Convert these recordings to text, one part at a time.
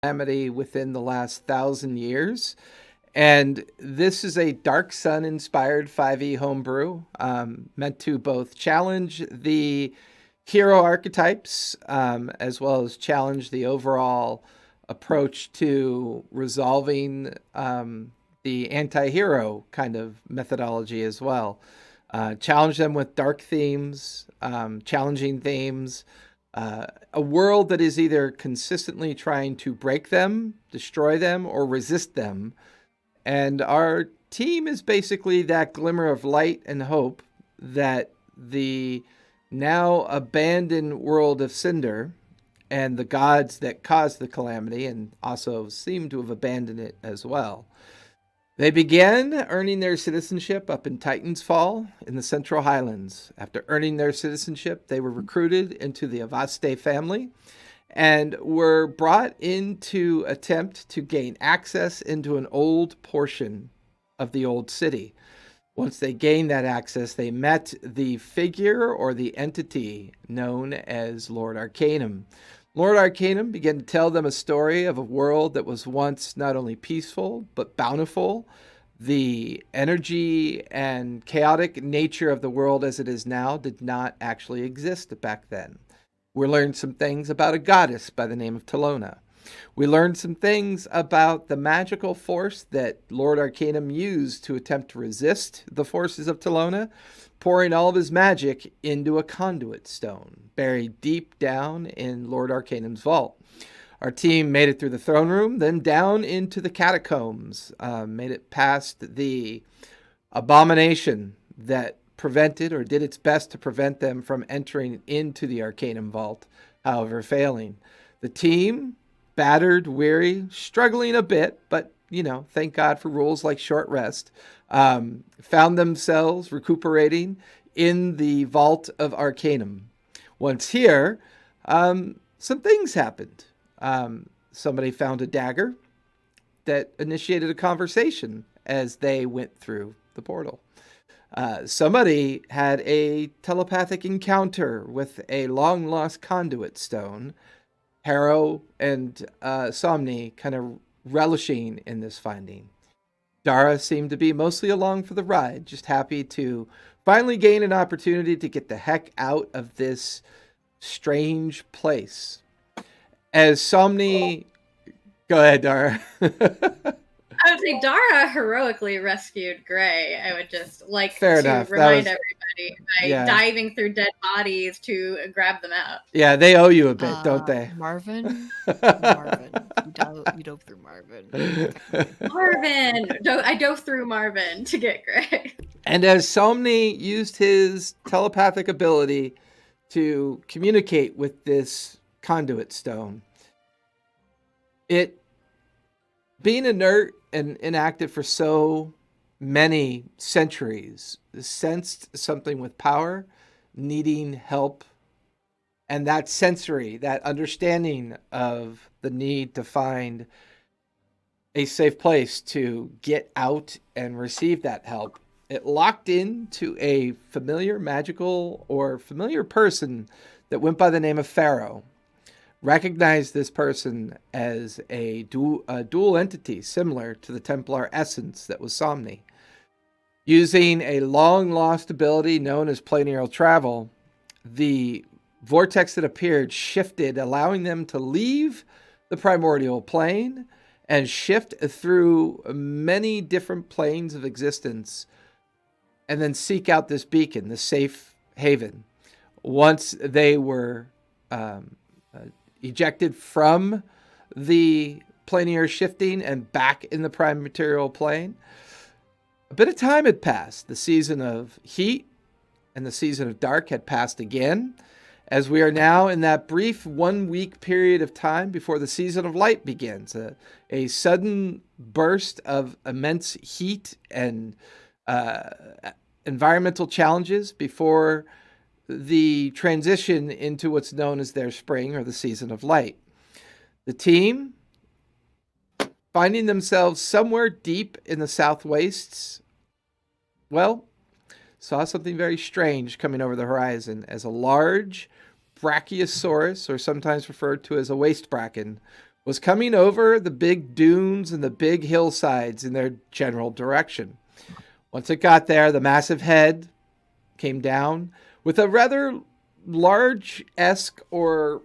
calamity within the last 1,000 years. And this is a Dark Sun inspired 5e homebrew, meant to both challenge the hero archetypes, as well as challenge the overall approach to resolving the anti hero kind of methodology as well. Challenge them with dark themes, challenging themes, a world that is either consistently trying to break them, destroy them, or resist them. And our team is basically that glimmer of light and hope that the now abandoned world of Sinder and the gods that caused the calamity and also seem to have abandoned it as well. They began earning their citizenship up in Titan's Fall in the Central Highlands. After earning their citizenship, they were recruited into the Avaste family and were brought in to attempt to gain access into an old portion of the old city. Once they gained that access, they met the figure or the entity known as Lord Arcanum. Lord Arcanum began to tell them a story of a world that was once not only peaceful, but bountiful. The energy and chaotic nature of the world as it is now did not actually exist back then. We learned some things about a goddess by the name of Talona. We learned some things about the magical force that Lord Arcanum used to attempt to resist the forces of Talona, pouring all of his magic into a conduit stone buried deep down in Lord Arcanum's vault. Our team made it through the throne room, then down into the catacombs, made it past the abomination that prevented or did its best to prevent them from entering into the Arcanum vault, however failing. The team, battered, weary, struggling a bit, but thank God for rules like short rest, found themselves recuperating in the vault of Arcanum. Once here, some things happened. Somebody found a dagger that initiated a conversation as they went through the portal. Somebody had a telepathic encounter with a long lost conduit stone. Harrow and Somni kind of relishing in this finding. Dara seemed to be mostly along for the ride, just happy to finally gain an opportunity to get the heck out of this strange place. As Somni, go ahead, Dara. I would say Dara heroically rescued Gray. I would just like Fair to enough. remind everybody by diving through dead bodies to grab them out. Yeah, they owe you a bit, don't they? Marvin? Marvin. You dove through Marvin. Marvin! I dove through Marvin to get Gray. And as Somni used his telepathic ability to communicate with this conduit stone, it being inert and inactive for so many centuries sensed something with power needing help, and that sensory, that understanding of the need to find a safe place to get out and receive that help, it locked into a familiar magical or familiar person that went by the name of Pharaoh. Recognized this person as a dual entity similar to the Templar essence that was Somni. Using a long-lost ability known as planar travel, the vortex that appeared shifted, allowing them to leave the primordial plane and shift through many different planes of existence and then seek out this beacon, this safe haven. Once they were ejected from the planar shifting and back in the prime material plane, a bit of time had passed. The season of heat and the season of dark had passed again, as we are now in that brief 1 week period of time before the season of light begins. A sudden burst of immense heat and environmental challenges before the transition into what's known as their spring or the season of light. The team, finding themselves somewhere deep in the southwastes, well, saw something very strange coming over the horizon as a large brachiosaurus, or sometimes referred to as a waste bracken, was coming over the big dunes and the big hillsides in their general direction. Once it got there, the massive head came down with a rather large-esque or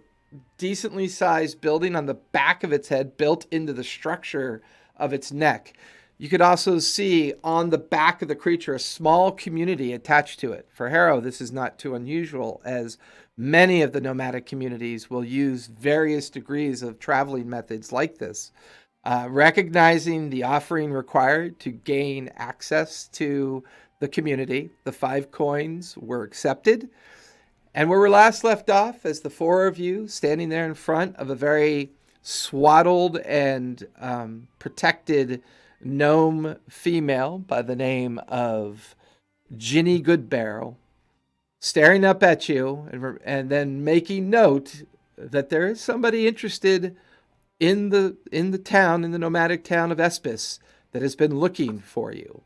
decently sized building on the back of its head built into the structure of its neck. You could also see on the back of the creature a small community attached to it. For Harrow, this is not too unusual, as many of the nomadic communities will use various degrees of traveling methods like this. Recognizing the offering required to gain access to the community, the 5 coins were accepted. And where we last left off, as the 4 of you standing there in front of a very swaddled and protected gnome female by the name of Ginny Goodbarrel, staring up at you and then making note that there is somebody interested in the town, in the nomadic town of Espis, that has been looking for you.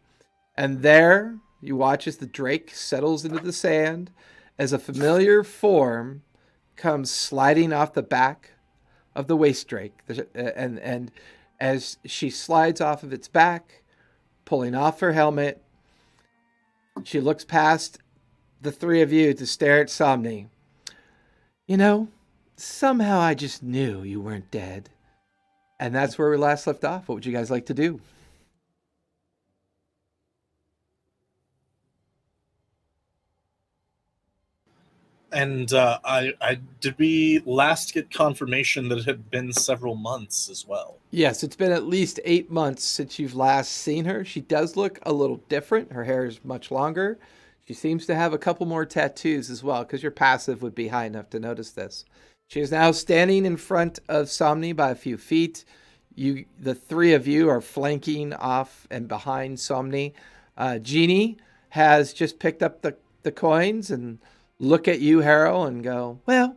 And there you watch as the drake settles into the sand, as a familiar form comes sliding off the back of the waist drake. And as she slides off of its back, pulling off her helmet, she looks past the 3 of you to stare at Somni. You know, somehow I just knew you weren't dead. And that's where we last left off. What would you guys like to do? And I did we last get confirmation that it had been several months as well? Yes, it's been at least 8 months since you've last seen her. She does look a little different. Her hair is much longer. She seems to have a couple more tattoos as well, because your passive would be high enough to notice this. She is now standing in front of Somni by a few feet. The 3 of you are flanking off and behind Somni. Jeannie has just picked up the coins and look at you, Harrow, and go, well,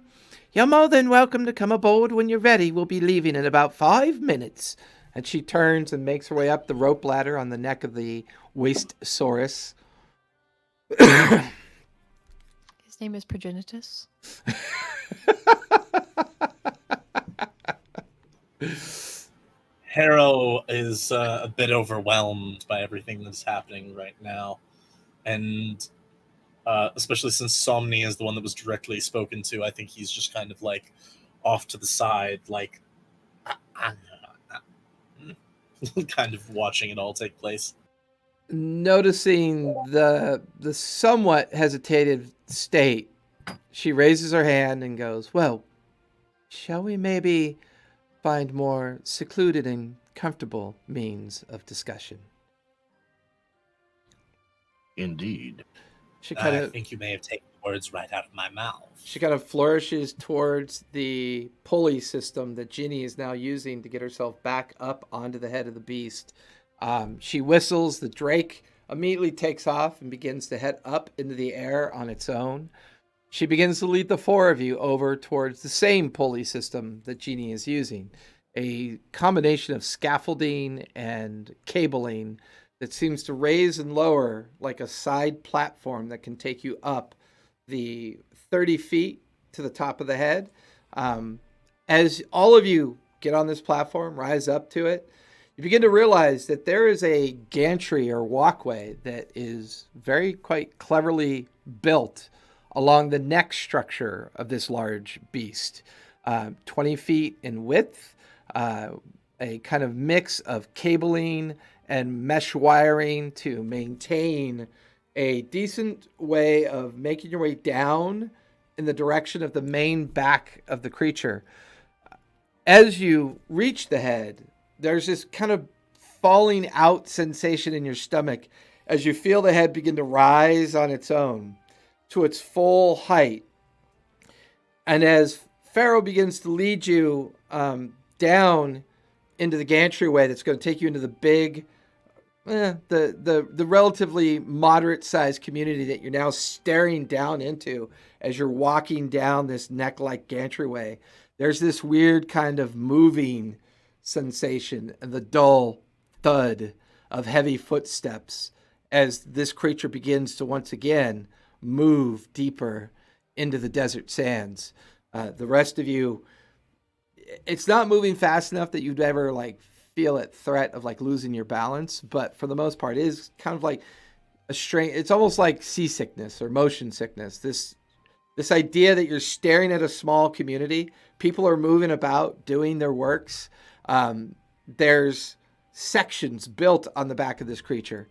you're more than welcome to come aboard when you're ready. We'll be leaving in about 5 minutes. And she turns and makes her way up the rope ladder on the neck of the Wastesaurus. His name is Progenitus. Harrow is a bit overwhelmed by everything that's happening right now. And especially since Somni is the one that was directly spoken to, I think he's just kind of like off to the side, like kind of watching it all take place. Noticing the somewhat hesitated state, she raises her hand and goes, well, shall we maybe find more secluded and comfortable means of discussion? Indeed. She kind I of think you may have taken words right out of my mouth. She kind of flourishes towards the pulley system that Ginny is now using to get herself back up onto the head of the beast. She whistles. The drake immediately takes off and begins to head up into the air on its own. She begins to lead the 4 of you over towards the same pulley system that Ginny is using. A combination of scaffolding and cabling that seems to raise and lower like a side platform that can take you up the 30 feet to the top of the head. As all of you get on this platform, rise up to it, you begin to realize that there is a gantry or walkway that is very quite cleverly built along the neck structure of this large beast. 20 feet in width, a kind of mix of cabling and mesh wiring to maintain a decent way of making your way down in the direction of the main back of the creature. As you reach the head, there's this kind of falling out sensation in your stomach as you feel the head begin to rise on its own to its full height. And as Pharaoh begins to lead you down into the gantryway that's going to take you into the big, the relatively moderate-sized community that you're now staring down into as you're walking down this neck-like gantryway, there's this weird kind of moving sensation and the dull thud of heavy footsteps as this creature begins to once again move deeper into the desert sands. The rest of you, it's not moving fast enough that you'd ever like feel at threat of like losing your balance, but for the most part, it is kind of like a strain. It's almost like seasickness or motion sickness. This idea that you're staring at a small community, people are moving about, doing their works. There's sections built on the back of this creature.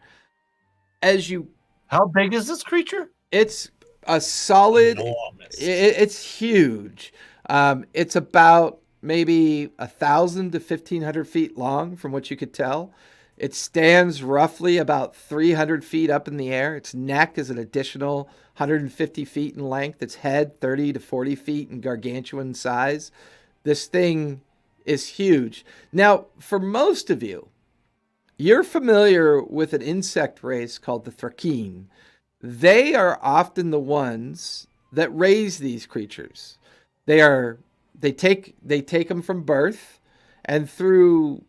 As you, How big is this creature? it's a solid. Enormous. It's huge. It's about maybe 1,000 to 1,500 feet long, from what you could tell. It stands roughly about 300 feet up in the air. Its neck is an additional 150 feet in length. Its head 30 to 40 feet in gargantuan size. This thing is huge. Now, for most of you, you're familiar with an insect race called the Thrakeen. They are often the ones that raise these creatures. They take them from birth, and through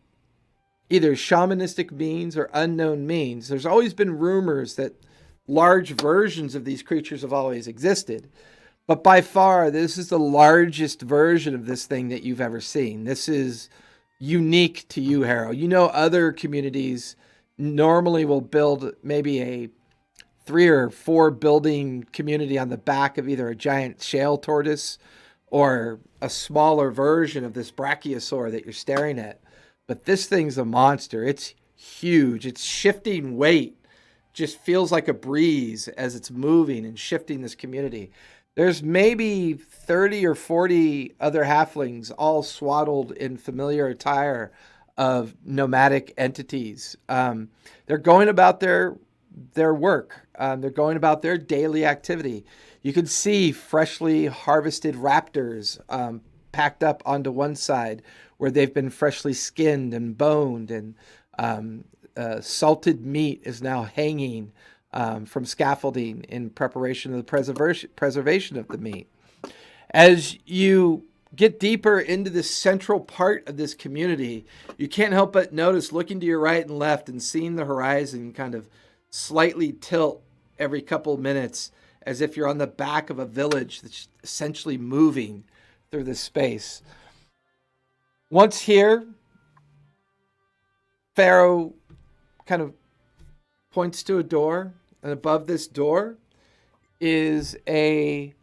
either shamanistic means or unknown means, there's always been rumors that large versions of these creatures have always existed. But by far, this is the largest version of this thing that you've ever seen. This is unique to you, Harrow. You know, other communities normally will build maybe a 3 or 4 building community on the back of either a giant shale tortoise or a smaller version of this brachiosaur that you're staring at. But this thing's a monster. It's huge. Its shifting weight just feels like a breeze as it's moving and shifting this community. There's maybe 30 or 40 other halflings all swaddled in familiar attire of nomadic entities. They're going about their work. They're going about their daily activity. You can see freshly harvested raptors packed up onto one side where they've been freshly skinned and boned, and salted meat is now hanging from scaffolding in preparation of the preservation of the meat. As you get deeper into this central part of this community, you can't help but notice looking to your right and left and seeing the horizon kind of slightly tilt every couple of minutes as if you're on the back of a village that's essentially moving through this space. Once here, Pharaoh kind of points to a door, and above this door is a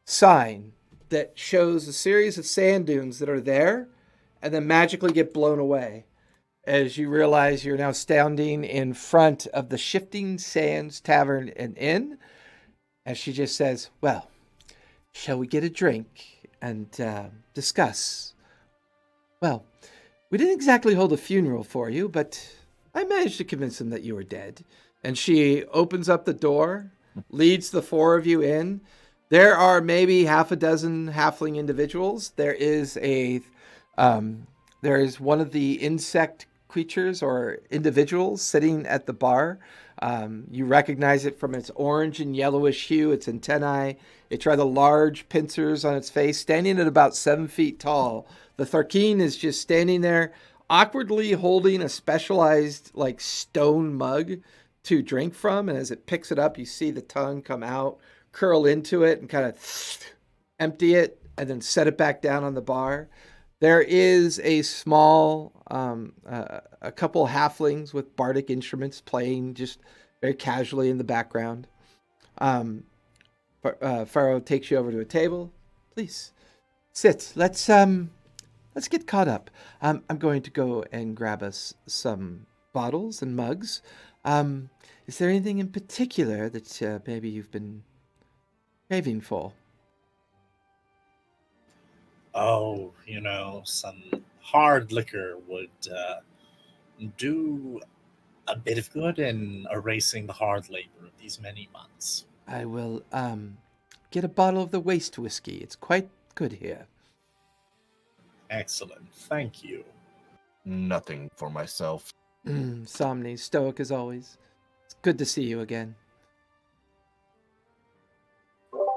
sign that shows a series of sand dunes that are there and then magically get blown away as you realize you're now standing in front of the Shifting Sands Tavern and Inn. As she just says, well, shall we get a drink and discuss? Well, we didn't exactly hold a funeral for you, but I managed to convince them that you were dead. And she opens up the door, leads the 4 of you in. There are maybe half a dozen halfling individuals. There is one of the insect creatures or individuals sitting at the bar. You recognize it from its orange and yellowish hue, its antennae, its rather large pincers on its face, standing at about 7 feet tall. The Tharkeen is just standing there, awkwardly holding a specialized like stone mug to drink from, and as it picks it up, you see the tongue come out, curl into it, and kind of empty it, and then set it back down on the bar. There is a small, a couple halflings with bardic instruments playing just very casually in the background. Pharaoh takes you over to a table. Please sit. Let's get caught up. I'm going to go and grab us some bottles and mugs. Is there anything in particular that maybe you've been craving for? Oh, some hard liquor would do a bit of good in erasing the hard labor of these many months. I will get a bottle of the waste whiskey. It's quite good here. Excellent. Thank you. Nothing for myself. Somni, stoic as always. It's good to see you again.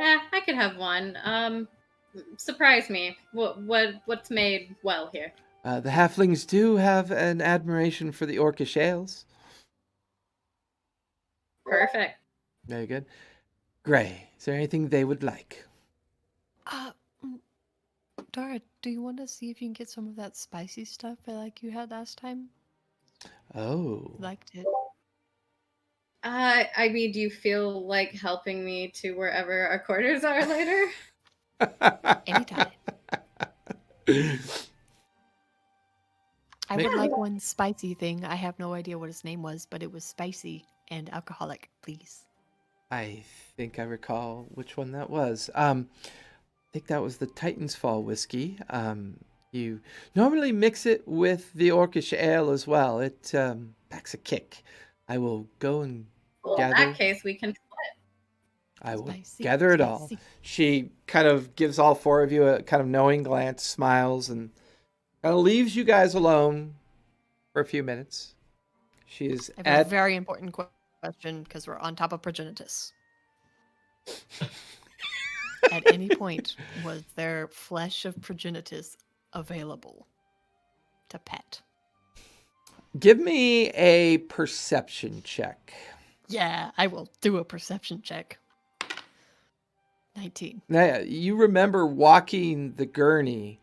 I could have one. Surprise me. What's made well here? The halflings do have an admiration for the orcish ales. Perfect. Very good. Gray, is there anything they would like? Uh, Dara, do you want to see if you can get some of that spicy stuff like you had last time? Oh. Liked it. I mean, do you feel like helping me to wherever our quarters are later? Anytime. I would Maybe- like one spicy thing. I have no idea what his name was, but it was spicy and alcoholic, please. I think I recall which one that was. I think that was the Titan's Fall whiskey. You normally mix it with the Orcish ale as well. It packs a kick. I will go and Well, in gather. that case, we can. I will Spicy, gather it all. spicy. She kind of gives all four of you a kind of knowing glance, smiles, and kind of leaves you guys alone for a few minutes. She is I have at a very important question because we're on top of progenitus. At any point, was there flesh of progenitus available to pet? Give me a perception check. Yeah, I will do a perception check. 19. Now, you remember walking the gurney,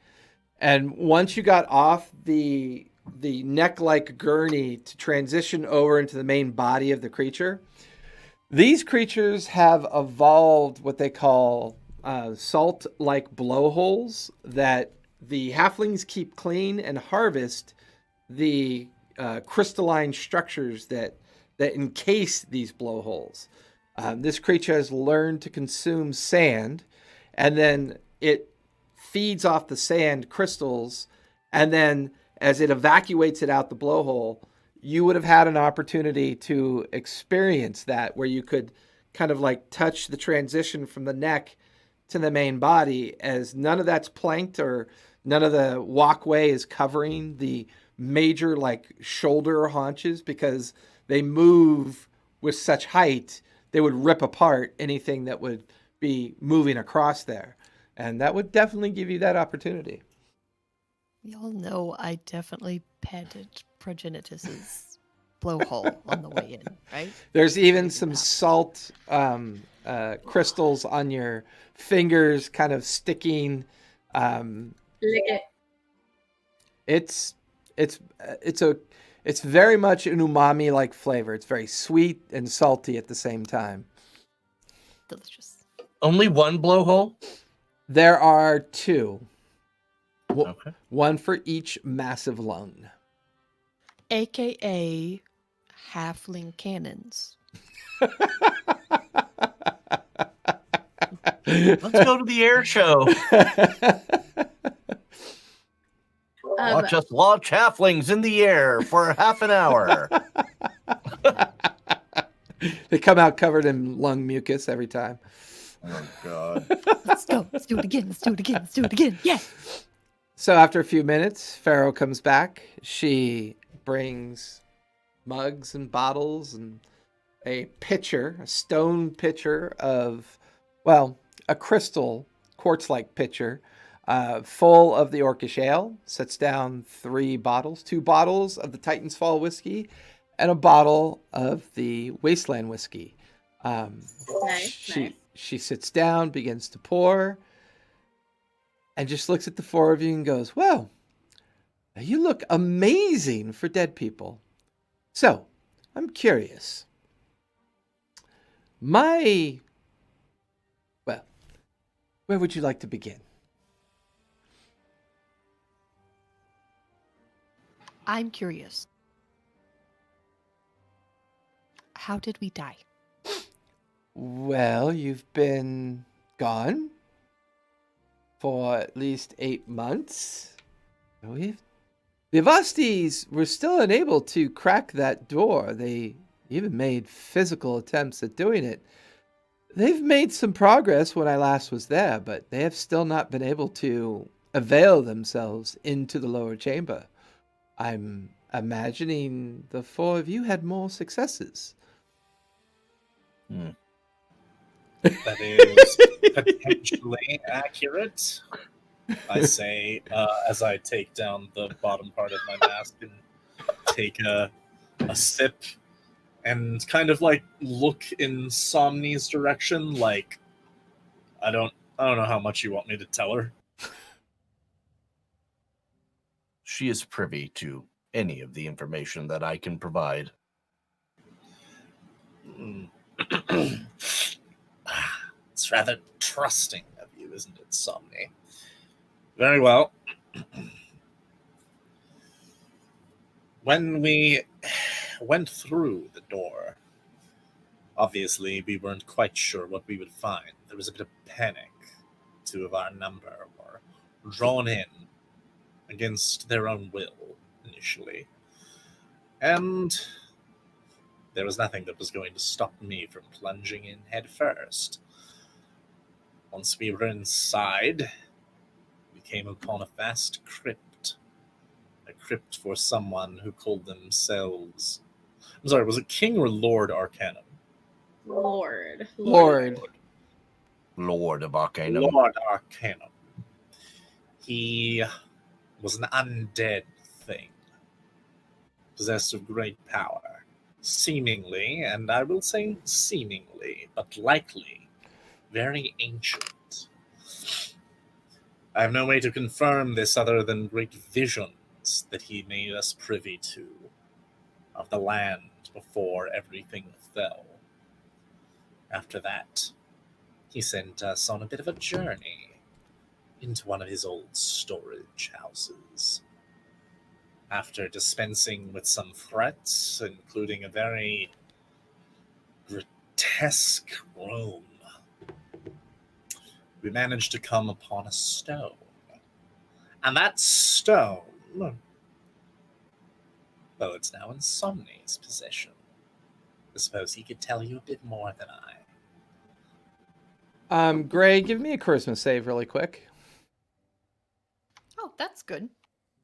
and once you got off the neck-like gurney to transition over into the main body of the creature, these creatures have evolved what they call salt-like blowholes that the halflings keep clean and harvest the crystalline structures that encase these blowholes. This creature has learned to consume sand, and then it feeds off the sand crystals, and then as it evacuates it out the blowhole, you would have had an opportunity to experience that, where you could kind of like touch the transition from the neck to the main body, as none of that's planked or none of the walkway is covering the major like shoulder haunches, because they move with such height they would rip apart anything that would be moving across there, and that would definitely give you that opportunity. Y'all know I definitely petted progenitus's blowhole on the way in, right? There's even Crazy some enough. salt crystals on your fingers kind of sticking. Lick it. It's very much an umami like flavor. It's very sweet and salty at the same time. Delicious. Only one blowhole? There are two. Okay. One for each massive lung. AKA halfling cannons. Let's go to the air show. Watch us launch halflings in the air for half an hour. They come out covered in lung mucus every time. Oh, God. Let's go. Let's do it again. Let's do it again. Let's do it again. Yeah. So after a few minutes, Pharaoh comes back. She brings mugs and bottles and a pitcher, a stone pitcher of, well, a crystal quartz-like pitcher full of the Orcish ale. Sets down 3 bottles, 2 bottles of the Titan's Fall whiskey and a bottle of the Wasteland whiskey. Nice. She sits down, begins to pour, and just looks at the 4 of you and goes, "Well, you look amazing for dead people. So, I'm curious. Well, where would you like to begin?" I'm curious. How did we die? Well, you've been gone for at least 8 months. The Avastis were still unable to crack that door. They even made physical attempts at doing it. They've made some progress when I last was there, but they have still not been able to avail themselves into the lower chamber. I'm imagining the 4 of you had more successes. That is potentially accurate, I say, as I take down the bottom part of my mask and take a sip and kind of like look in Somni's direction, like I don't know how much you want me to tell her. she is privy to any of the information that I can provide. It's rather trusting of you, isn't it, Somni? Very well. When we went through the door, obviously we weren't quite sure what we would find. There was a bit of panic. 2 of our number were drawn in against their own will initially. And there was nothing that was going to stop me from plunging in head first. Once we were inside, we came upon a vast crypt. A crypt for someone who called themselves... I'm sorry, was it King or Lord Arcanum? Lord. Lord of Arcanum. Lord Arcanum. He was an undead thing, possessed of great power, seemingly, and I will say seemingly, but likely, very ancient. I have no way to confirm this other than great visions that he made us privy to of the land before everything fell. After that, he sent us on a bit of a journey into one of his old storage houses. After dispensing with some threats, including a very grotesque room, we managed to come upon a stone. And that stone, well, it's now in Somni's possession. I suppose he could tell you a bit more than I. Gray, give me a charisma save really quick. Oh, that's good.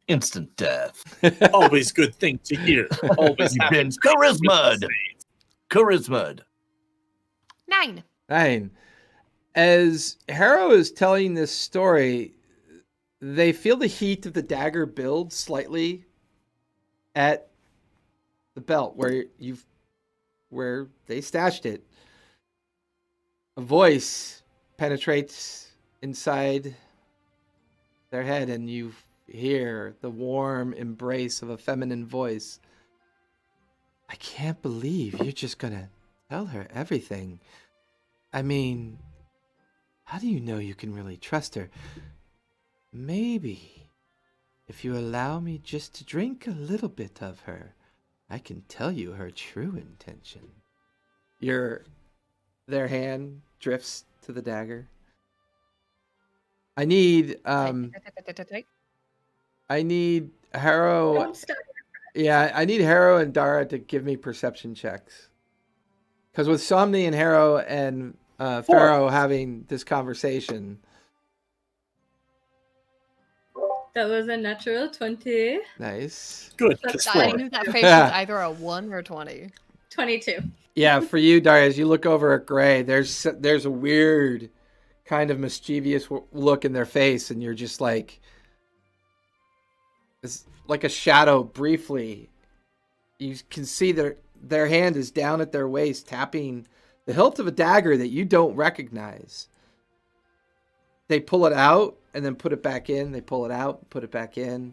Instant death. Always good thing to hear. Always You've happy been to charisma'd. Charisma'd. 9. 9. As Harrow is telling this story, they feel the heat of the dagger build slightly at the belt where they stashed it. A voice penetrates inside their head, and you hear the warm embrace of a feminine voice. I can't believe you're just gonna tell her everything. I mean, how do you know you can really trust her? Maybe if you allow me just to drink a little bit of her, I can tell you her true intention. Their hand drifts to the dagger. I need Harrow. Don't start. Yeah, I need Harrow and Dara to give me perception checks. Because with Somni and Harrow and Pharaoh having this conversation. That was a natural 20. Nice. Good. That's I fine. knew that face was either a 1 or 20. 22. Yeah, for you, Dara, as you look over at Gray, there's a weird kind of mischievous look in their face, and you're just like, it's like a shadow briefly. You can see their hand is down at their waist, tapping the hilt of a dagger that you don't recognize. They pull it out and then put it back in. They pull it out, put it back in.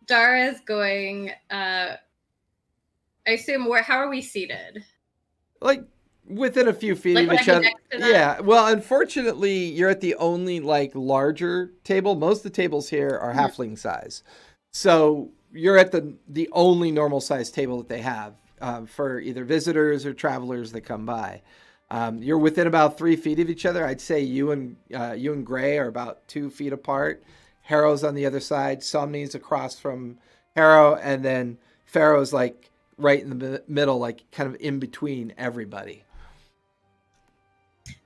Dara's going, I assume, how are we seated? Like within a few feet Like, of would I each be other. next to them? Yeah. Well, unfortunately, you're at the only like larger table. Most of the tables here are halfling size. So you're at the only normal size table that they have for either visitors or travelers that come by. You're within about 3 feet of each other. I'd say you and Gray are about 2 feet apart. Harrow's on the other side. Somni's across from Harrow, and then Pharaoh's like right in the middle, like kind of in between everybody.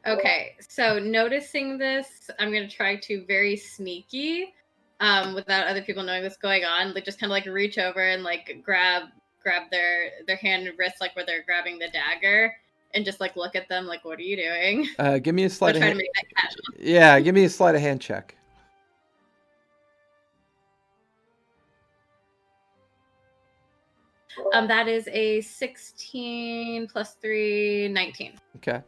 Okay, so noticing this, I'm going to try to very sneaky, without other people knowing what's going on, like just kind of like reach over and like grab their hand and wrist, like where they're grabbing the dagger, and just like look at them like, what are you doing? Give me a sleight I'll of try hand. to make that casual. Yeah, give me a sleight of hand check. That is a 16 plus 3, 19. Okay.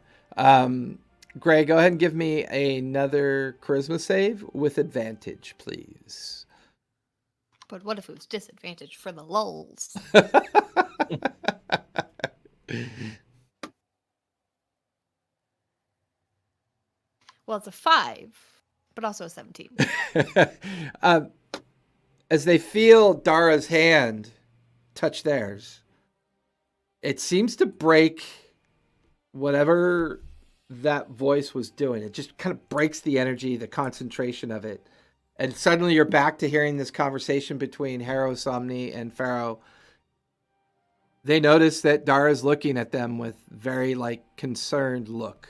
Gray, go ahead and give me another charisma save with advantage, please. But what if it was disadvantage for the lulls? Well, it's a 5, but also a 17. As they feel Dara's hand touch theirs, it seems to break whatever that voice was doing. It just kind of breaks the energy, the concentration of it. And suddenly you're back to hearing this conversation between Harrow, Somni, and Pharaoh. They notice that Dara's looking at them with very concerned look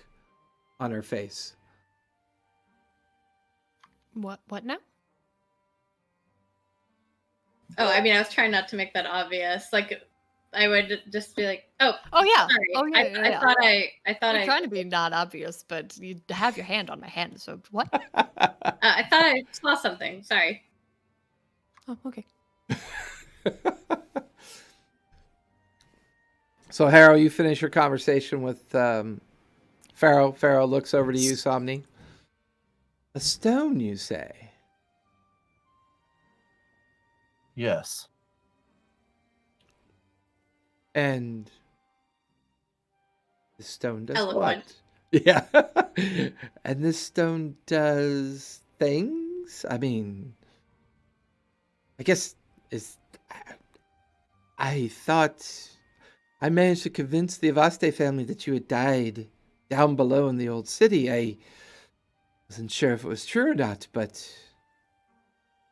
on her face. What now? Oh, I mean, I was trying not to make that obvious. Like, I would just be like, "Oh, yeah, sorry. oh yeah, I thought I'm I trying to be not obvious, but you have your hand on my hand. So what? I thought I saw something. Sorry." Oh, okay. So, Harrow, you finish your conversation with Pharaoh. Pharaoh looks over to you, Somni. A stone, you say? Yes. And the stone does Eloquent. what? Yeah. And this stone does things? I mean, I guess I thought I managed to convince the Avaste family that you had died down below in the old city. I wasn't sure if it was true or not, but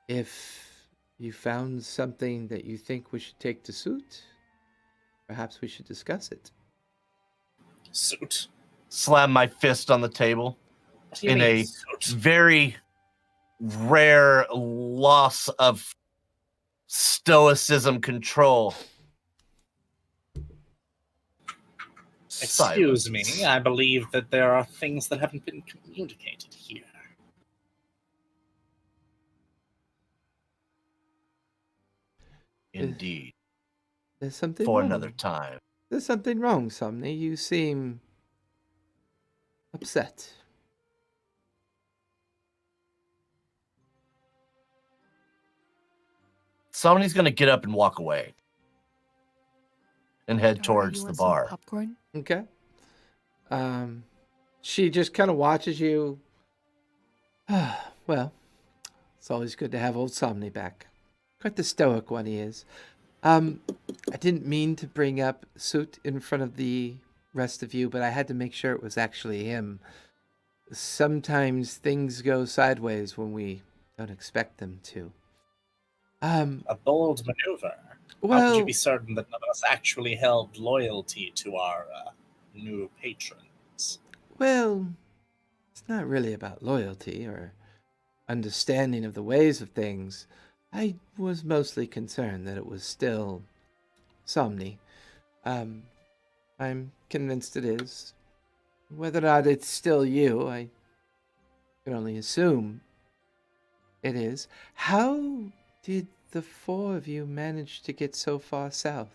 if you found something that you think we should take to suit, perhaps we should discuss it. Suit. Slam my fist on the table What do you in mean, a suit? very rare loss of stoicism control. Excuse me, Silence. I believe that there are things that haven't been communicated here. Indeed. There's something For wrong. another time. There's something wrong, Somni. You seem upset. Somebody's going to get up and walk away and head Dara, towards you the want some bar. popcorn? Okay. She just kind of watches you. Well, it's always good to have old Somni back. Quite the stoic one he is. I didn't mean to bring up Soot in front of the rest of you, but I had to make sure it was actually him. Sometimes things go sideways when we don't expect them to. A bold maneuver. How could you Well, be certain that none of us actually held loyalty to our new patrons? well, it's not really about loyalty or understanding of the ways of things. I was mostly concerned that it was still Somni. I'm convinced it is. Whether or not it's still you, I can only assume it is. How did the four of you manage to get so far south?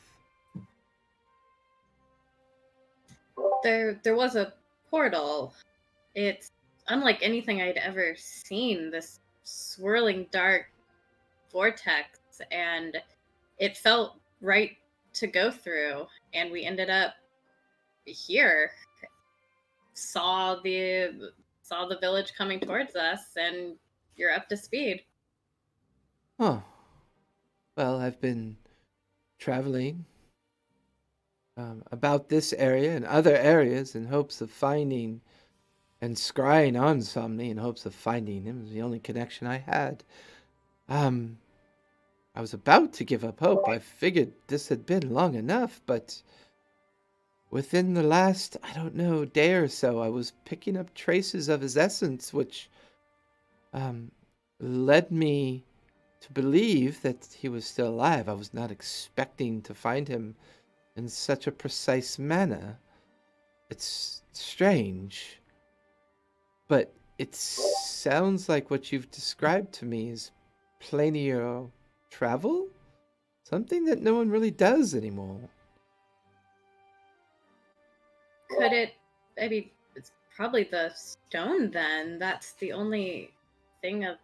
There was a portal. It's unlike anything I'd ever seen. This swirling dark vortex, and it felt right to go through. And we ended up here. Saw the village coming towards us, and you're up to speed. Oh, well, I've been traveling about this area and other areas in hopes of finding and scrying on Somni in hopes of finding him. It was the only connection I had. I was about to give up hope. I figured this had been long enough, but within the last, I don't know, day or so, I was picking up traces of his essence, which led me to believe that he was still alive. I was not expecting to find him in such a precise manner. It's strange, but it sounds like what you've described to me is planier travel? Something that no one really does anymore. Could it? I mean, it's probably the stone then. That's the only thing of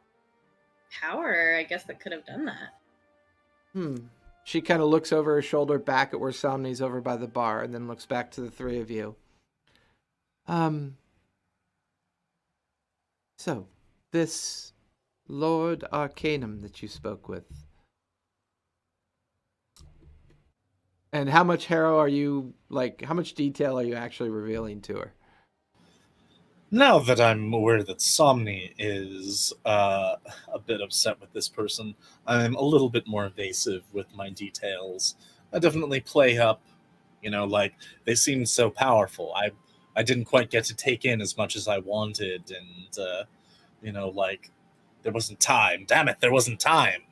power, I guess, that could have done that. She kind of looks over her shoulder back at where Somni's over by the bar and then looks back to the three of you. So, this Lord Arcanum that you spoke with. And how much Harrow are you, how much detail are you actually revealing to her? Now that I'm aware that Somni is a bit upset with this person, I'm a little bit more evasive with my details. I definitely play up, they seemed so powerful. I didn't quite get to take in as much as I wanted, and there wasn't time. Damn it, there wasn't time,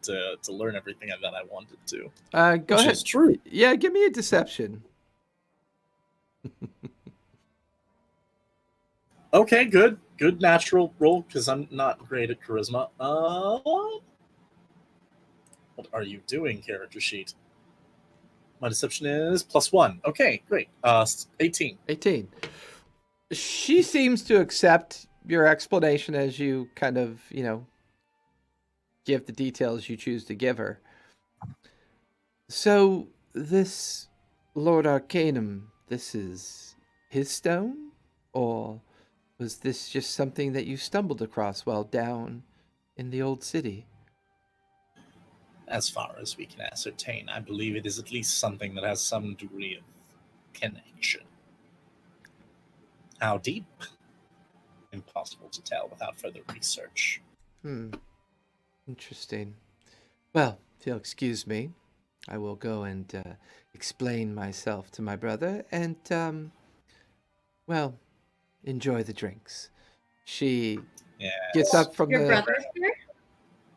to learn everything that I wanted to. Go ahead. Which is true. Yeah, give me a deception. Okay, good natural roll, because I'm not great at charisma. What are you doing, character sheet? My deception is +1. Okay, great. 18. 18. She seems to accept your explanation as you kind of, give the details you choose to give her. So, this Lord Arcanum, this is his stone? Or was this just something that you stumbled across while down in the old city? As far as we can ascertain, I believe it is at least something that has some degree of connection. How deep? Impossible to tell without further research. Interesting. Well, if you'll excuse me, I will go and explain myself to my brother and, enjoy the drinks. She gets up from Your brother's here?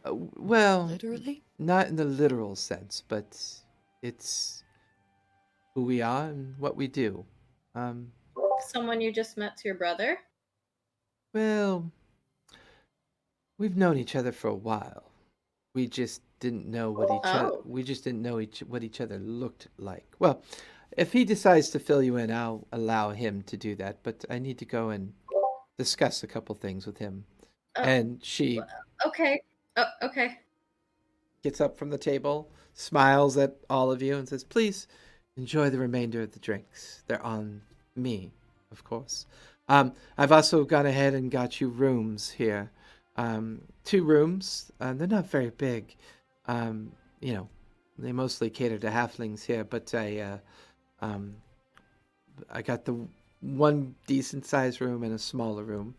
Literally? Not in the literal sense, but it's who we are and what we do. Someone you just met's your brother? Well, we've known each other for a while. We just didn't know what what each other looked like. Well, if he decides to fill you in, I'll allow him to do that, but I need to go and discuss a couple things with him. And she Okay. Okay. gets up from the table, smiles at all of you, and says, "Please enjoy the remainder of the drinks. They're on me, of course. I've also gone ahead and got you rooms here. 2 rooms. They're not very big. They mostly cater to halflings here, but I got the one decent sized room and a smaller room.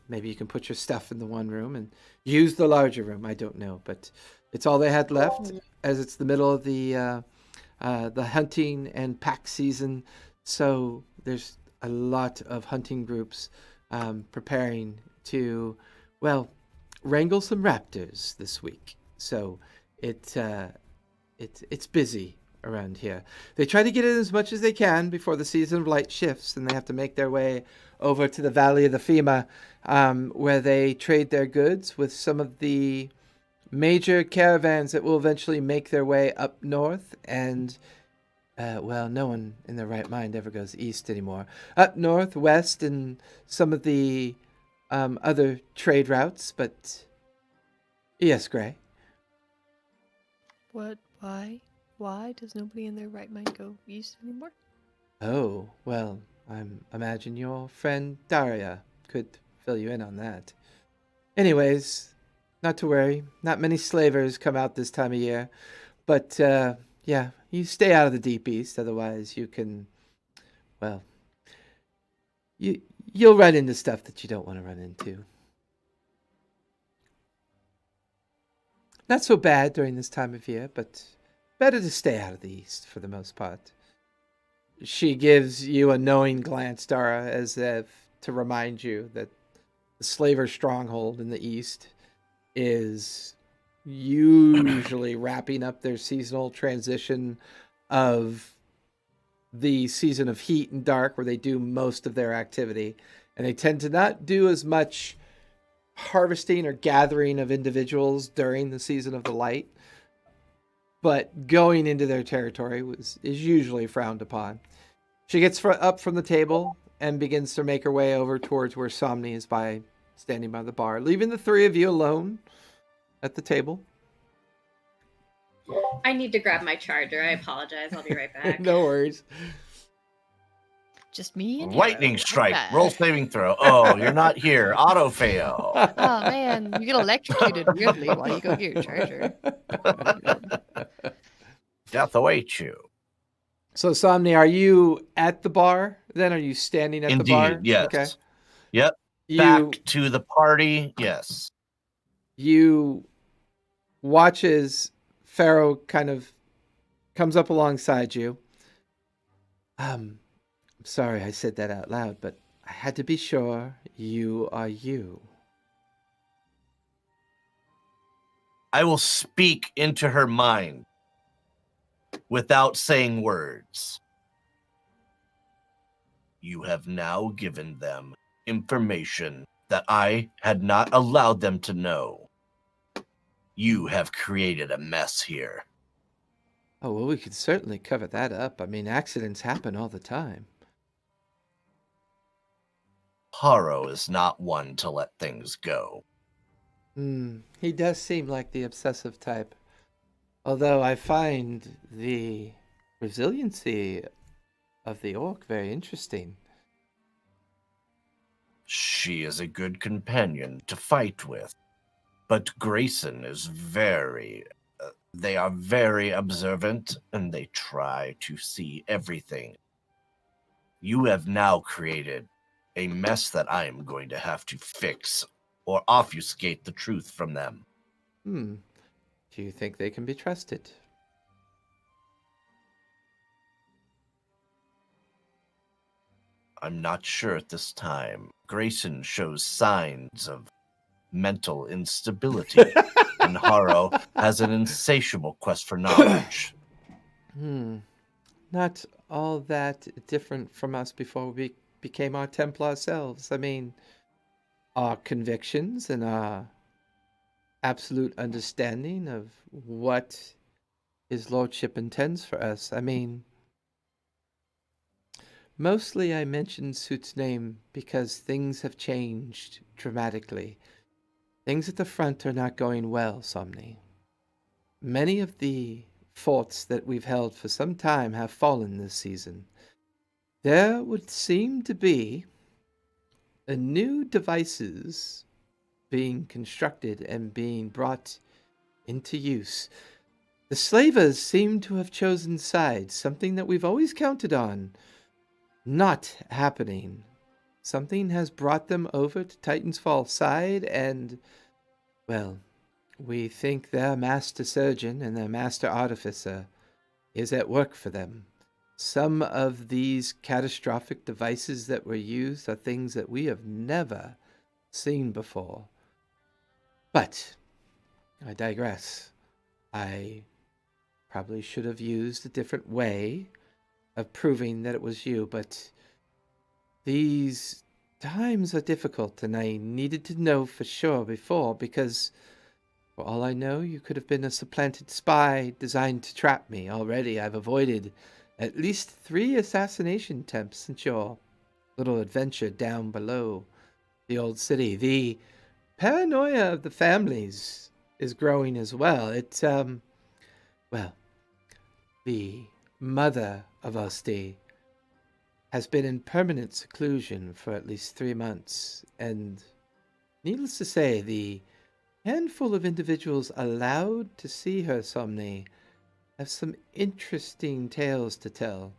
Maybe you can put your stuff in the one room and use the larger room. I don't know, but it's all they had left, as it's the middle of the hunting and pack season. So there's a lot of hunting groups preparing to, wrangle some raptors this week. So it's busy around here. They try to get in as much as they can before the season of light shifts, and they have to make their way over to the Valley of the Fema, where they trade their goods with some of the major caravans that will eventually make their way up north. And no one in their right mind ever goes east anymore. Up north, west, and some of the other trade routes. But yes, Gray. What? Why? Why does nobody in their right mind go east anymore? Oh, well, I imagine your friend Daria could fill you in on that. Anyways, not to worry. Not many slavers come out this time of year. But, you stay out of the deep east. Otherwise, you can, you'll run into stuff that you don't want to run into. Not so bad during this time of year, but better to stay out of the east for the most part. She gives you a knowing glance, Dara, as if to remind you that the slaver stronghold in the east is usually wrapping up their seasonal transition of the season of heat and dark, where they do most of their activity. And they tend to not do as much harvesting or gathering of individuals during the season of the light. But going into their territory is usually frowned upon. She gets up from the table and begins to make her way over towards where Somni is standing by the bar, leaving the three of you alone at the table. I need to grab my charger. I apologize. I'll be right back. No worries. Just me and Lightning Hero. strike. Okay. Roll saving throw. Oh, you're not here. Auto fail. Oh man, you get electrocuted weirdly while you go get your charger. Death awaits you. So, Somni, are you at the bar? Then are you standing at the bar? Indeed, yes. Okay. Yep. Back to the party. Yes. You watch as Pharaoh kind of comes up alongside you. I'm sorry I said that out loud, but I had to be sure you are you. I will speak into her mind without saying words. You have now given them information that I had not allowed them to know. You have created a mess here. Oh, well, we could certainly cover that up. I mean, accidents happen all the time. Haro is not one to let things go. He does seem like the obsessive type. Although I find the resiliency of the orc very interesting. She is a good companion to fight with, but Grayson is they are very observant and they try to see everything. You have now created a mess that I am going to have to fix or obfuscate the truth from them. Do you think they can be trusted? I'm not sure at this time. Grayson shows signs of mental instability, and Haro has an insatiable quest for knowledge. Not all that different from us before we became our Templar selves. I mean, our convictions and our absolute understanding of what his lordship intends for us. I mean, mostly I mentioned Soot's name because things have changed dramatically. Things at the front are not going well, Somni. Many of the forts that we've held for some time have fallen this season. There would seem to be new devices being constructed and being brought into use. The slavers seem to have chosen sides, something that we've always counted on not happening. Something has brought them over to Titan's Fall side, and, well, we think their master surgeon and their master artificer is at work for them. Some of these catastrophic devices that were used are things that we have never seen before. But I digress. I probably should have used a different way of proving that it was you, but these times are difficult, and I needed to know for sure before, because for all I know, you could have been a supplanted spy designed to trap me. Already I've avoided at least 3 assassination attempts since your little adventure down below the old city. The paranoia of the families is growing as well. The mother of Osti has been in permanent seclusion for at least 3 months, and needless to say, the handful of individuals allowed to see her, Somni, have some interesting tales to tell.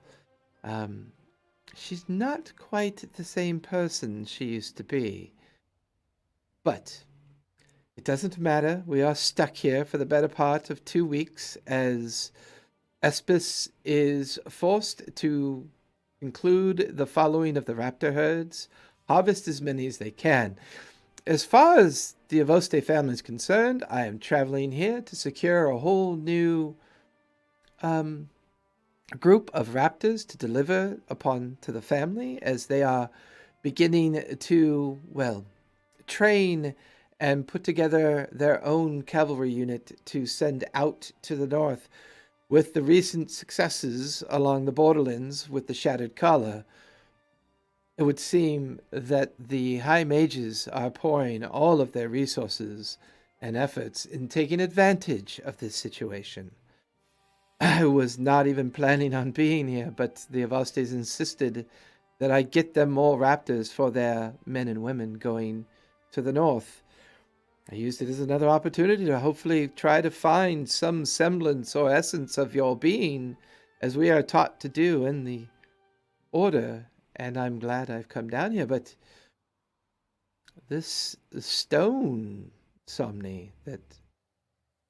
She's not quite the same person she used to be. But it doesn't matter. We are stuck here for the better part of 2 weeks as Espis is forced to conclude the following of the raptor herds, harvest as many as they can. As far as the Avoste family is concerned, I am traveling here to secure a whole new group of raptors to deliver upon to the family as they are beginning to, train and put together their own cavalry unit to send out to the north. With the recent successes along the borderlands with the Shattered Collar, It would seem that the high mages are pouring all of their resources and efforts in taking advantage of this situation. I was not even planning on being here, but the Avastes insisted that I get them more raptors for their men and women going to the north. I used it as another opportunity to hopefully try to find some semblance or essence of your being, as we are taught to do in the Order, and I'm glad I've come down here, but this stone, Somni, that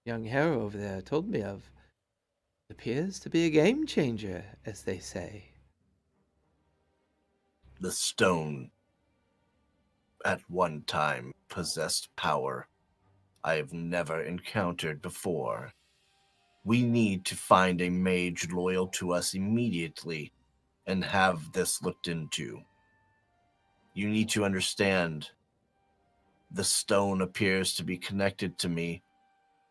young hero over there told me of, appears to be a game changer, as they say. The stone at one time possessed power I've never encountered before. We need to find a mage loyal to us immediately and have this looked into. You need to understand the stone appears to be connected to me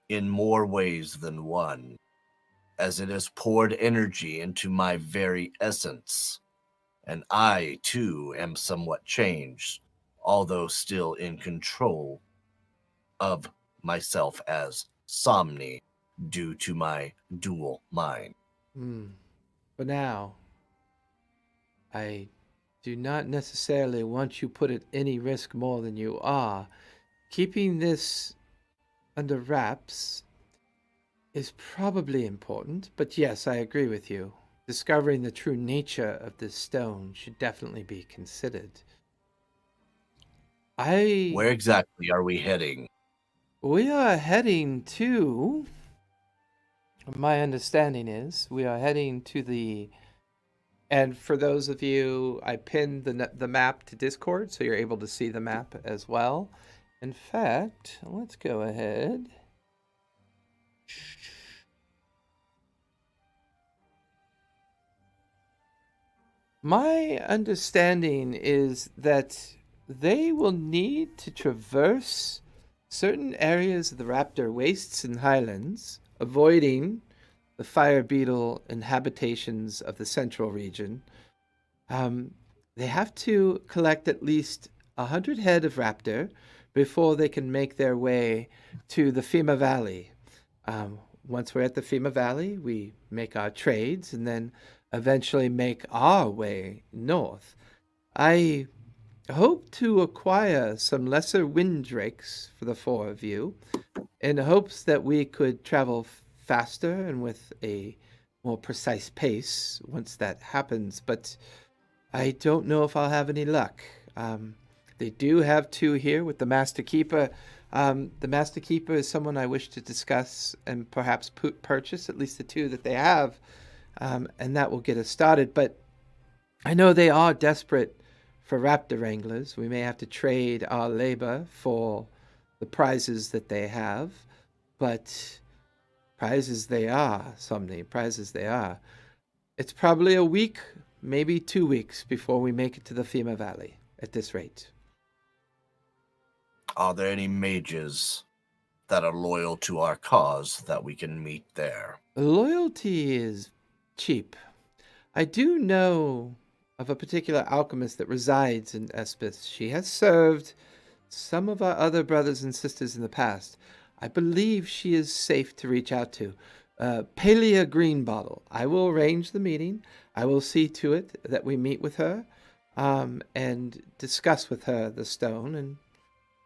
in more ways than one, as it has poured energy into my very essence, and I, too, am somewhat changed, although still in control of myself as Somni due to my dual mind. But now, I do not necessarily want you put at any risk more than you are. Keeping this under wraps is probably important, but yes, I agree with you. Discovering the true nature of this stone should definitely be considered. Where exactly are we heading? We are heading to. My understanding is we are heading to the. And for those of you, I pinned the map to Discord, so you're able to see the map as well. In fact, let's go ahead. My understanding is that they will need to traverse certain areas of the raptor wastes and highlands, avoiding the fire beetle inhabitations of the central region. They have to collect at least 100 head of raptor before they can make their way to the Fima Valley. Once we're at the Fima Valley, we make our trades and then eventually make our way north. I hope to acquire some lesser windrakes for the four of you in hopes that we could travel faster and with a more precise pace once that happens, but I don't know if I'll have any luck. They do have two here with the Master Keeper. The Master Keeper is someone I wish to discuss and perhaps purchase, at least the two that they have, and that will get us started. But I know they are desperate for raptor wranglers. We may have to trade our labor for the prizes that they have, but prizes they are, Somni, prizes they are. It's probably a week, maybe 2 weeks before we make it to the Fima Valley at this rate. Are there any mages that are loyal to our cause that we can meet there? Loyalty is cheap. I do know of a particular alchemist that resides in Espis. She has served some of our other brothers and sisters in the past. I believe she is safe to reach out to. Palia Greenbottle. I will arrange the meeting. I will see to it that we meet with her and discuss with her the stone, and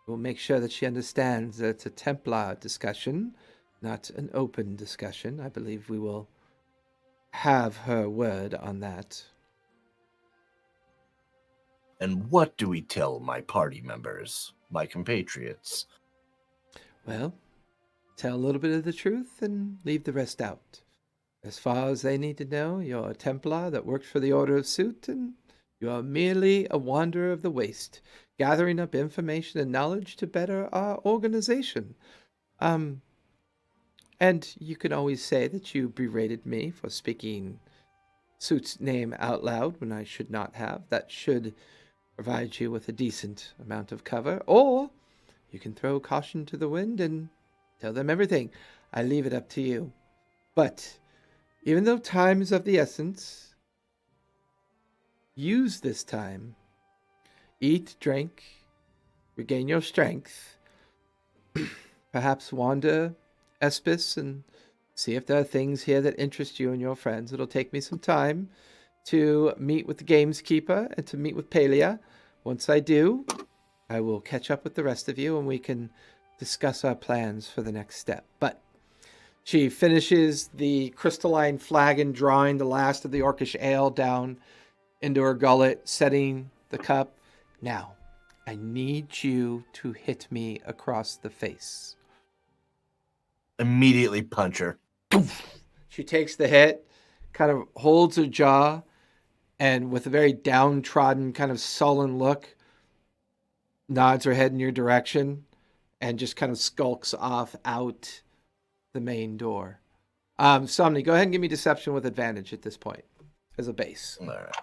we'll make sure that she understands that it's a Templar discussion, not an open discussion. I believe we will have her word on that. And what do we tell my party members, my compatriots? Well, tell a little bit of the truth and leave the rest out. As far as they need to know, you're a Templar that works for the Order of Suit, and you are merely a wanderer of the waste, gathering up information and knowledge to better our organization. And you can always say that you berated me for speaking Suit's name out loud when I should not have. That should provide you with a decent amount of cover. Or you can throw caution to the wind and tell them everything. I leave it up to you. But even though time is of the essence, use this time eat, drink, regain your strength. Perhaps wander Espis and see if there are things here that interest you and your friends. It'll take me some time to meet with the Gameskeeper and to meet with Palia. Once I do, I will catch up with the rest of you and we can discuss our plans for the next step. But she finishes the crystalline flagon, drawing the last of the orcish ale down into her gullet, setting the cup. Now, I need you to hit me across the face. Immediately punch her. She takes the hit, kind of holds her jaw, and with a very downtrodden, kind of sullen look, nods her head in your direction and just kind of skulks off out the main door. Somni, go ahead and give me deception with advantage at this point as a base. All right.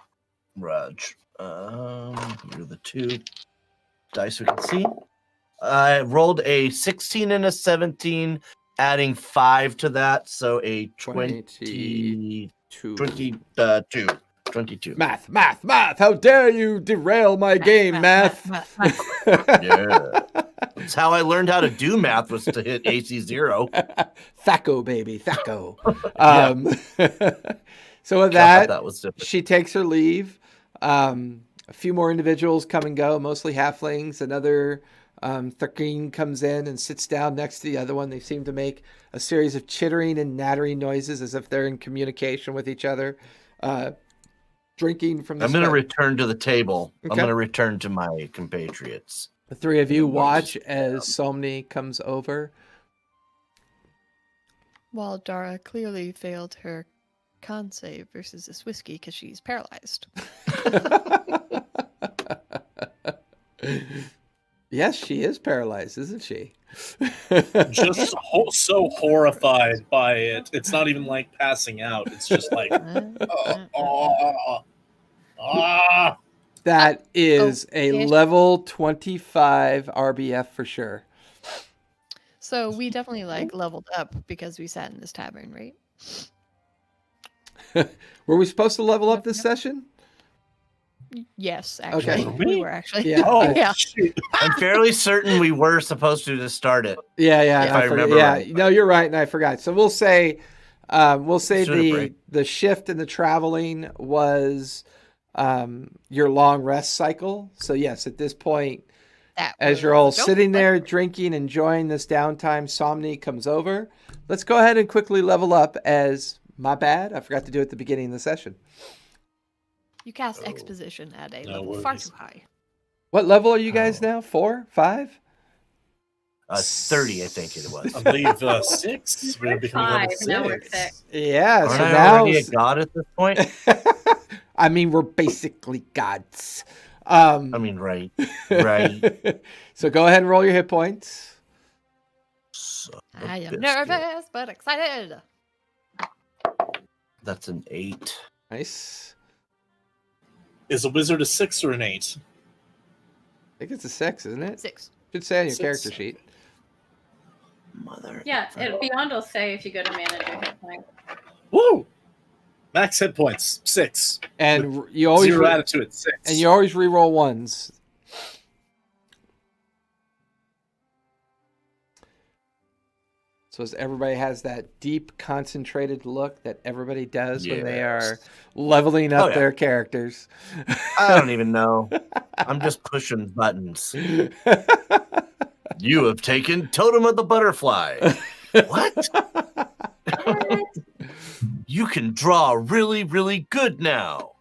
Raj. Here are the two dice we can see. I rolled a 16 and a 17, adding 5 to that, so a 22. 22. Math. How dare you derail my game, math. Yeah. That's how I learned how to do math, was to hit AC 0. Thaco, baby, Thaco. So with That was different. she takes her leave. A few more individuals come and go, mostly halflings. Another Thakin comes in and sits down next to the other one. They seem to make a series of chittering and nattering noises as if they're in communication with each other. Drinking from the I'm going to return to the table. Okay. I'm going to return to my compatriots. The three of you watch as Somni comes over. While Dara clearly failed her con save versus this whiskey because she's paralyzed. Yes, she is paralyzed, isn't she? Just so horrified by it. It's not even like passing out. It's just like, That is a yes. level 25 RBF for sure. So we definitely leveled up because we sat in this tavern, right? Were we supposed to level up this session? Yes, actually. Okay. We were actually. Yeah. oh, Yeah. shit. I'm fairly certain we were supposed to start it. Yeah. If I remember Yeah, right. no, you're right, and I forgot. So we'll say Should've break. the shift in the traveling was your long rest cycle. So yes, at this point, That as was you're all the joke, sitting but- there drinking, enjoying this downtime, Somni comes over. Let's go ahead and quickly level up as my bad. I forgot to do it at the beginning of the session. You cast exposition at a No level far worries. too high. What level are you guys now? 4? 5? 30, I think it was. I believe 6. We're becoming level 5, now we're 6. 6. Yeah, Aren't so I now already a god at this point? I mean, we're basically gods. I mean, right. So go ahead and roll your hit points. Son of I am biscuit. nervous but excited. That's an 8. Nice. Is a wizard a 6 or an 8? I think it's a 6, isn't it? 6. Should say on your 6. character sheet. Mother. Yeah, Beyond will say if you go to manage your hit point. Woo! Max hit points 6. And you always 0 attitude at 6. and you always re-roll ones. So as everybody has that deep, concentrated look that everybody does when they are Yes. leveling up Oh, yeah. their characters. I don't even know. I'm just pushing buttons. You have taken Totem of the Butterfly. What? You can draw really, really good now.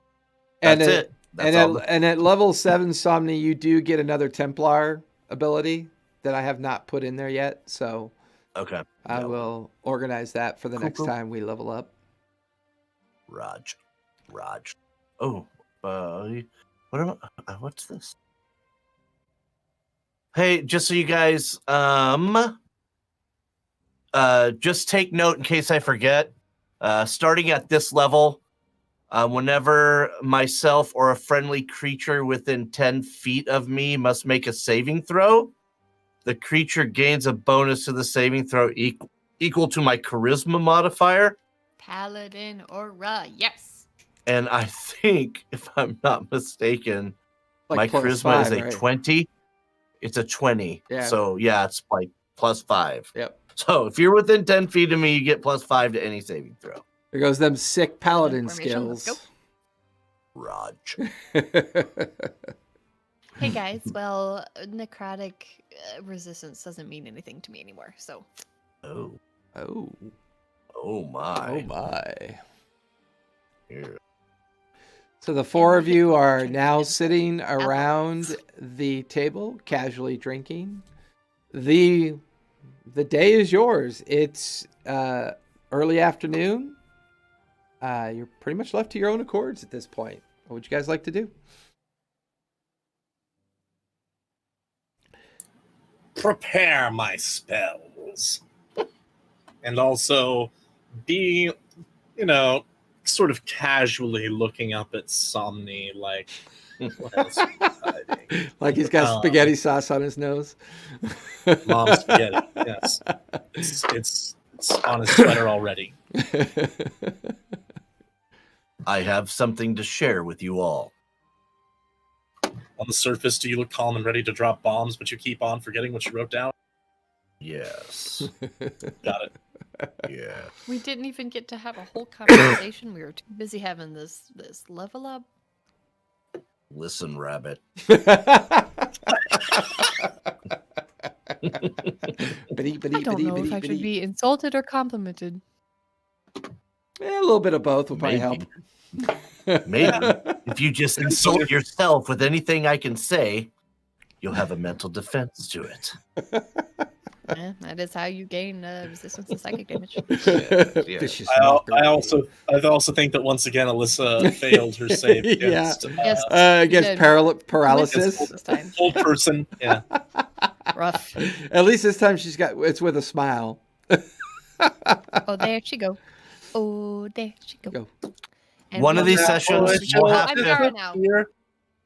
And That's it. it. That's all. And at level 7 Somni, you do get another Templar ability that I have not put in there yet. So Okay. I No. will organize that for the Cool, next cool. time we level up. Raj. Oh, what am I? What's this? Hey, just so you guys, just take note in case I forget. Starting at this level, whenever myself or a friendly creature within 10 feet of me must make a saving throw, the creature gains a bonus to the saving throw equal to my charisma modifier. Paladin aura, yes. And I think, if I'm not mistaken, Like My plus charisma 5, is a right? 20. It's a 20. Yeah. So yeah, it's like plus 5. Yep. So if you're within 10 feet of me, you get plus 5 to any saving throw. There goes them sick paladin information. Let's skills. Raj. Hey guys, well, necrotic resistance doesn't mean anything to me anymore. So Oh. Oh. Oh my. Oh my. Here. So the four of you are Trying to now get sitting around the table, casually drinking. The day is yours. It's early afternoon. You're pretty much left to your own accords at this point. What would you guys like to do? Prepare my spells. And also be, sort of casually looking up at Somni like, what else are you hiding? Like he's got spaghetti sauce on his nose. Mom spaghetti, yes. It's on his sweater already. I have something to share with you all. On the surface, do you look calm and ready to drop bombs, but you keep on forgetting what you wrote down? Yes. Got it. Yeah. we didn't even get to have a whole conversation. We were too busy having this level up. Listen, rabbit. Bitty, I don't know if I should be insulted or complimented. A little bit of both will probably help. Maybe. If you just insult yourself with anything I can say, you'll have a mental defense to it. That is how you gain resistance to psychic damage. Yeah. Vicious I mockery. also think that once again Alyssa failed her save Yeah. against Yes. Against Did. paralysis. This time. old person. Yeah. Rough. At least this time it's with a smile. Oh, there she go. Oh, there she go. Go. And One of these one- sessions, Oh, we'll have I'm to- Dara now.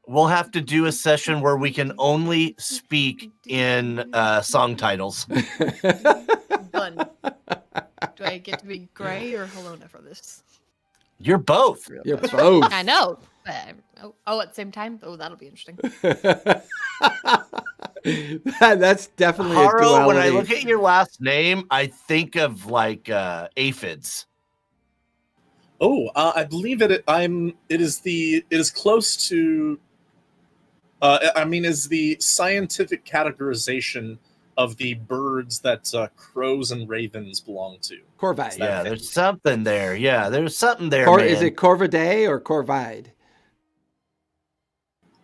We'll have to do a session where we can only speak in song titles. Done. Do I get to be Gray or Helena for this? You're both. You're both. I know. At the same time? Oh, that'll be interesting. That's definitely a Haro, duality. when I look at your last name, I think of like aphids. Oh, I believe it is close to. Is the scientific categorization of the birds that crows and ravens belong to. Corvide. Yeah, there's something there. Yeah, there's something there, man. Is it Corvidae or Corvide?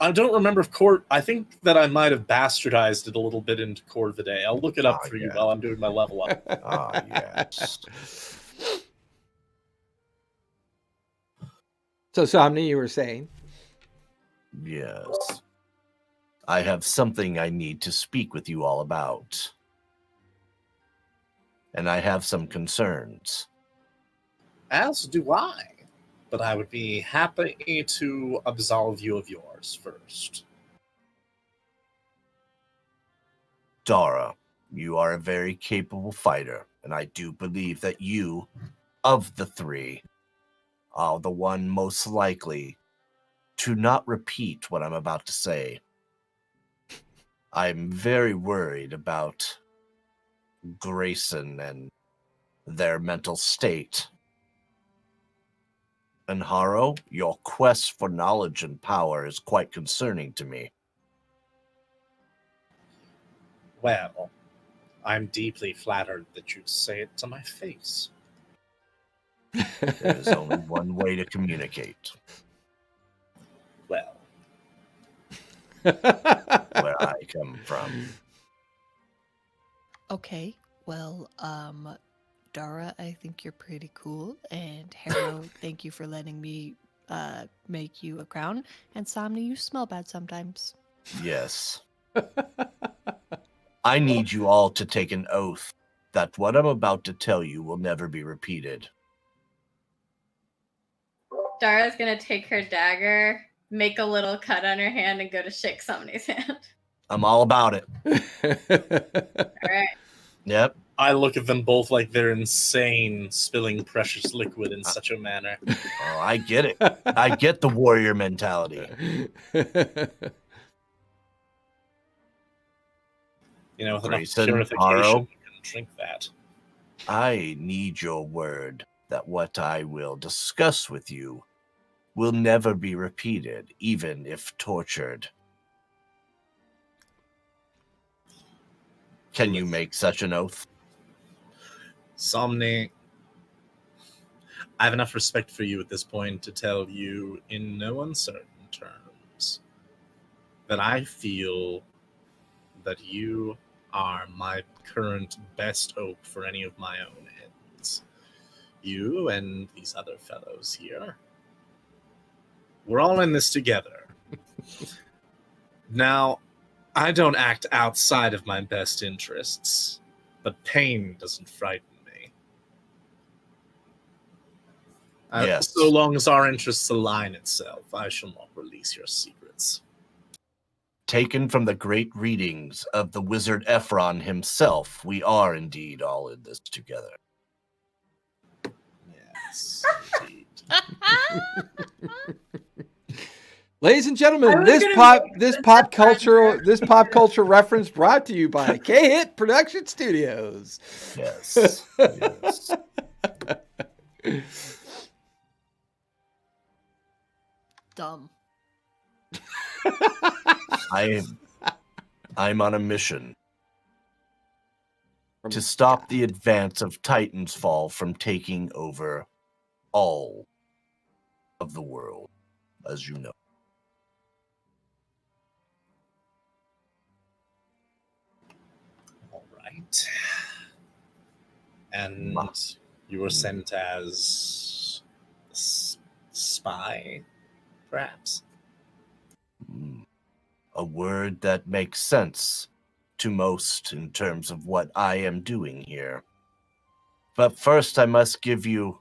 I don't remember if I think that I might have bastardized it a little bit into Corvidae. I'll look it up for you while I'm doing my level up. Ah, yes. So, Somni, you were saying? Yes. I have something I need to speak with you all about. And I have some concerns. As do I. But I would be happy to absolve you of yours first. Dara, you are a very capable fighter, and I do believe that you, of the three, are the one most likely to not repeat what I'm about to say. I'm very worried about Grayson and their mental state. And Haro, your quest for knowledge and power is quite concerning to me. Well, I'm deeply flattered that you'd say it to my face. There is only one way to communicate. Well, Where I come from. Okay. Well, Dara, I think you're pretty cool. And Harrow, thank you for letting me make you a crown. And Somni, you smell bad sometimes. Yes. I need you all to take an oath that what I'm about to tell you will never be repeated. Dara's gonna take her dagger, make a little cut on her hand, and go to shake somebody's hand. I'm all about it. All right. Yep. I look at them both like they're insane, spilling precious liquid in such a manner. Oh, I get it. I get the warrior mentality. With enough Grayson, purification, Haro, you can drink that. I need your word that what I will discuss with you will never be repeated, even if tortured. Can you make such an oath? Somni, I have enough respect for you at this point to tell you in no uncertain terms that I feel that you are my current best hope for any of my own ends. You and these other fellows here. We're all in this together. Now, I don't act outside of my best interests, but pain doesn't frighten me. Yes. So long as our interests align itself, I shall not release your secrets. Taken from the great readings of the wizard Ephron himself, we are indeed all in this together. Yes, indeed. Ladies and gentlemen, I was this gonna pop culture reference brought to you by K-Hit Production Studios. Yes. Yes. Dumb. I'm on a mission to stop the advance of Titan's Fall from taking over all of the world, as you know. All right. And you were sent as a spy, perhaps? A word that makes sense to most in terms of what I am doing here. But first, I must give you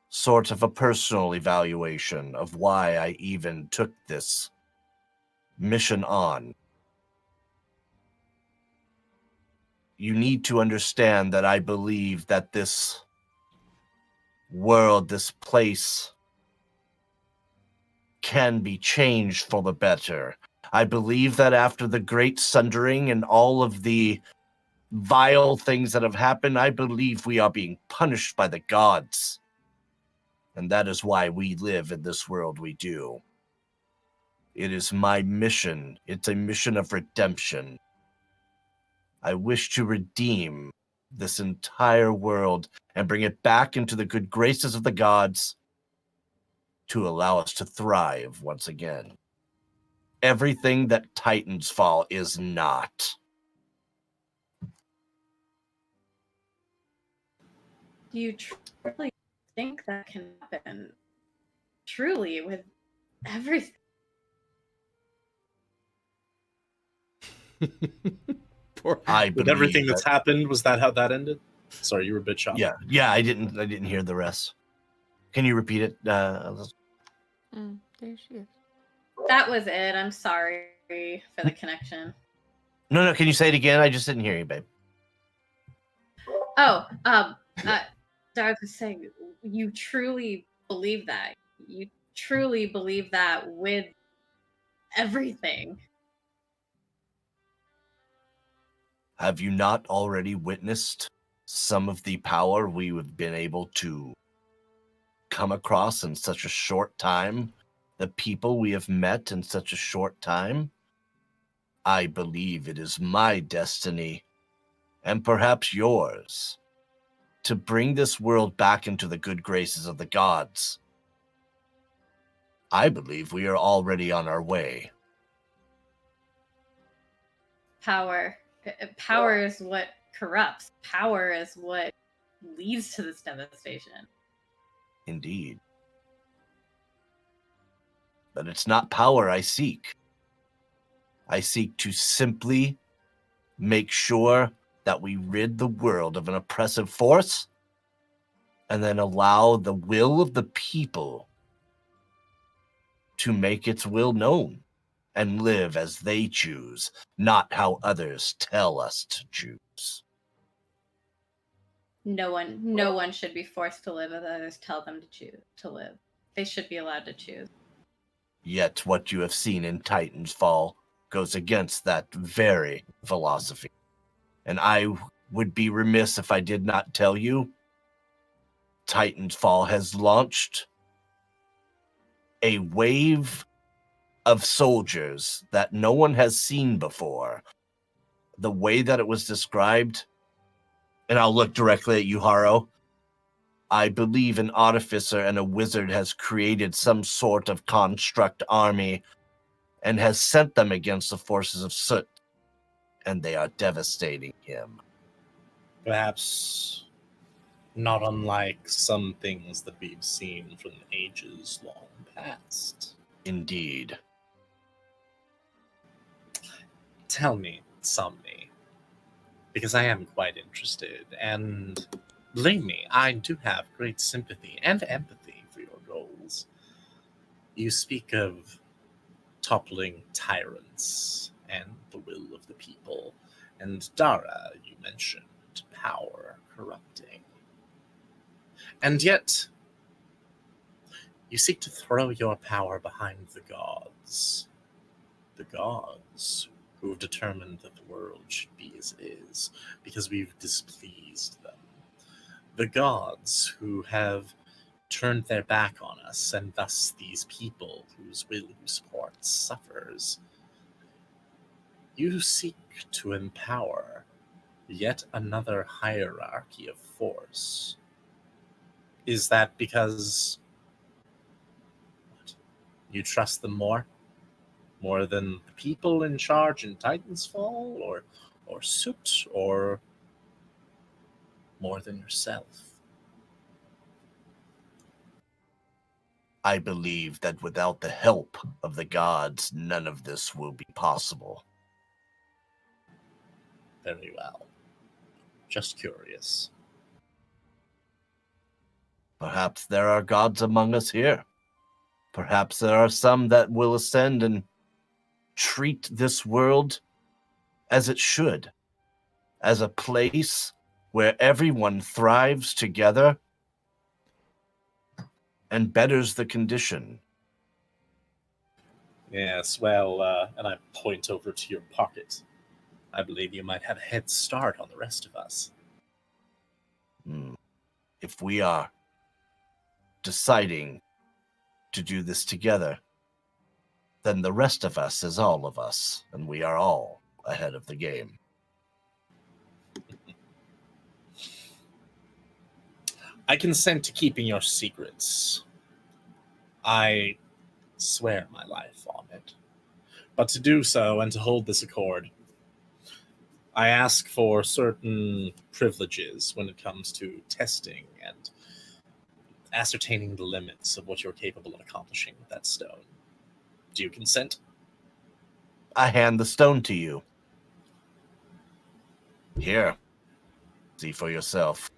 sort of a personal evaluation of why I even took this mission on. You need to understand that I believe that this world, this place, can be changed for the better. I believe that after the great sundering and all of the vile things that have happened, I believe we are being punished by the gods. And that is why we live in this world we do. It is my mission. It's a mission of redemption. I wish to redeem this entire world and bring it back into the good graces of the gods to allow us to thrive once again. Everything that Titans Fall is not. Do you truly think that can happen? Truly, with everything? I With everything believe that's happened, was that how that ended? Sorry, you were a bit shocked. Yeah, I didn't hear the rest. Can you repeat it? There she is. That was it. I'm sorry for the connection. No, can you say it again? I just didn't hear you, babe. Oh, I was just saying, you truly believe that. You truly believe that with everything. Have you not already witnessed some of the power we have been able to come across in such a short time? The people we have met in such a short time? I believe it is my destiny, and perhaps yours, to bring this world back into the good graces of the gods. I believe we are already on our way. Power. Power is what corrupts. Power is what leads to this devastation. Indeed. But it's not power I seek. I seek to simply make sure that we rid the world of an oppressive force and then allow the will of the people to make its will known and live as they choose, not how others tell us to choose. No one should be forced to live as others tell them to live. They should be allowed to choose. Yet what you have seen in Titan's Fall goes against that very philosophy. And I would be remiss if I did not tell you, Titanfall has launched a wave of soldiers that no one has seen before. The way that it was described, and I'll look directly at you, Haro, I believe an artificer and a wizard has created some sort of construct army and has sent them against the forces of Soot, and they are devastating him. Perhaps not unlike some things that we've seen from ages long past. Indeed. Tell me, Somni, because I am quite interested, and believe me, I do have great sympathy and empathy for your goals. You speak of toppling tyrants and the will of the people, and Dara, you mentioned power corrupting. And yet, you seek to throw your power behind the gods who have determined that the world should be as it is, because we've displeased them. The gods who have turned their back on us, and thus these people whose will you support suffers. You seek to empower yet another hierarchy of force. Is that because you trust them more? More than the people in charge in Titan's Fall, or Soot, or more than yourself? I believe that without the help of the gods, none of this will be possible. Very well. Just curious. Perhaps there are gods among us here. Perhaps there are some that will ascend and treat this world as it should, as a place where everyone thrives together and betters the condition. Yes, well, and I point over to your pocket. I believe you might have a head start on the rest of us. If we are deciding to do this together, then the rest of us is all of us, and we are all ahead of the game. I consent to keeping your secrets. I swear my life on it. But to do so and to hold this accord, I ask for certain privileges when it comes to testing and ascertaining the limits of what you're capable of accomplishing with that stone. Do you consent? I hand the stone to you. Here. See for yourself.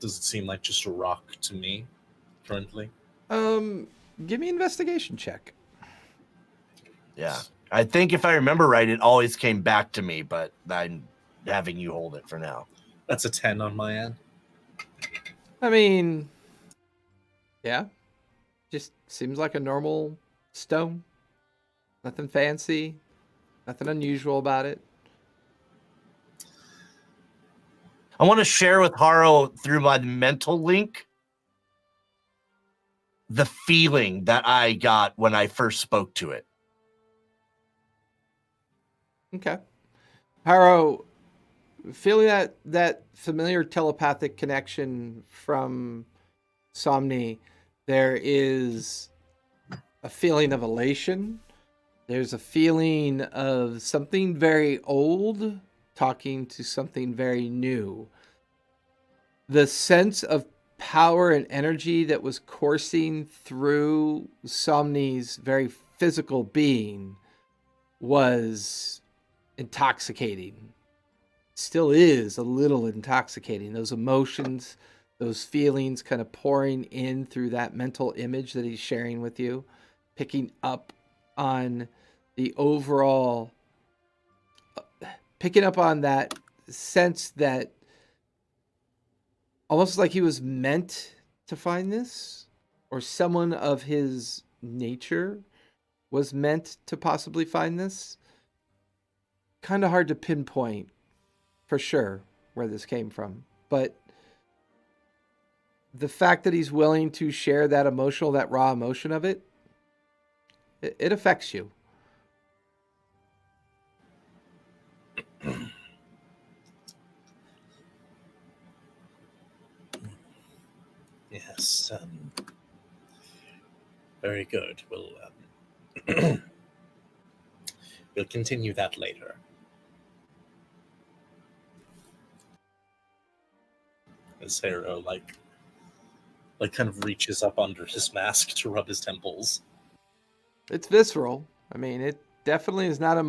Does it seem like just a rock to me, currently? Give me an investigation check. Yeah. I think if I remember right, it always came back to me, but I'm having you hold it for now. That's a 10 on my end. I mean, yeah, just seems like a normal stone. Nothing fancy, nothing unusual about it. I want to share with Haro through my mental link the feeling that I got when I first spoke to it. Okay. Haro, feeling that familiar telepathic connection from Somni, there is a feeling of elation. There's a feeling of something very old talking to something very new. The sense of power and energy that was coursing through Somni's very physical being was intoxicating. Still is a little intoxicating. Those emotions, those feelings kind of pouring in through that mental image that he's sharing with you, picking up on the overall, picking up on that sense that almost like he was meant to find this, or someone of his nature was meant to possibly find this. Kind of hard to pinpoint for sure where this came from, but the fact that he's willing to share that raw emotion of it, it affects you. Yes. Very good. We'll we'll continue that later. As Harrow like kind of reaches up under his mask to rub his temples. It's visceral. I mean, it definitely is not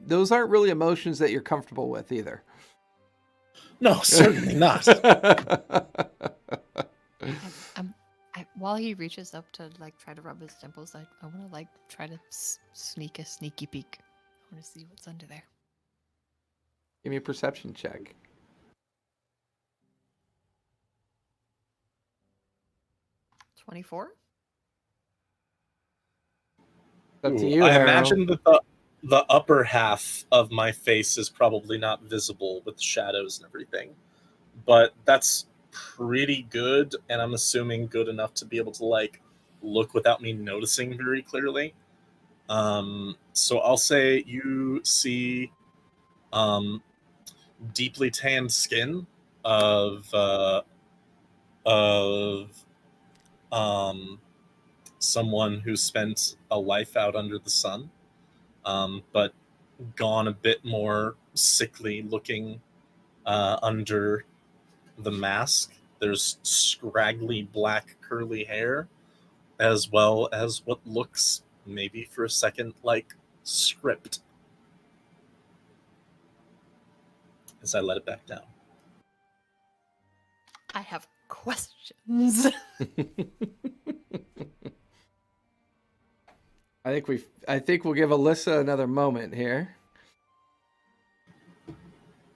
those aren't really emotions that you're comfortable with either. No, certainly not. While he reaches up to like try to rub his temples, I want to like try to sneak a sneaky peek. I want to see what's under there. Give me a perception check. $24. Up to you, I Harrow. imagine that the upper half of my face is probably not visible with the shadows and everything, but that's pretty good, and I'm assuming good enough to be able to like look without me noticing very clearly. So I'll say you see deeply tanned skin of someone who spent a life out under the sun, but gone a bit more sickly looking under the mask. There's scraggly black curly hair, as well as what looks maybe for a second like script. As I let it back down. I have questions. I think we'll give Alyssa another moment here.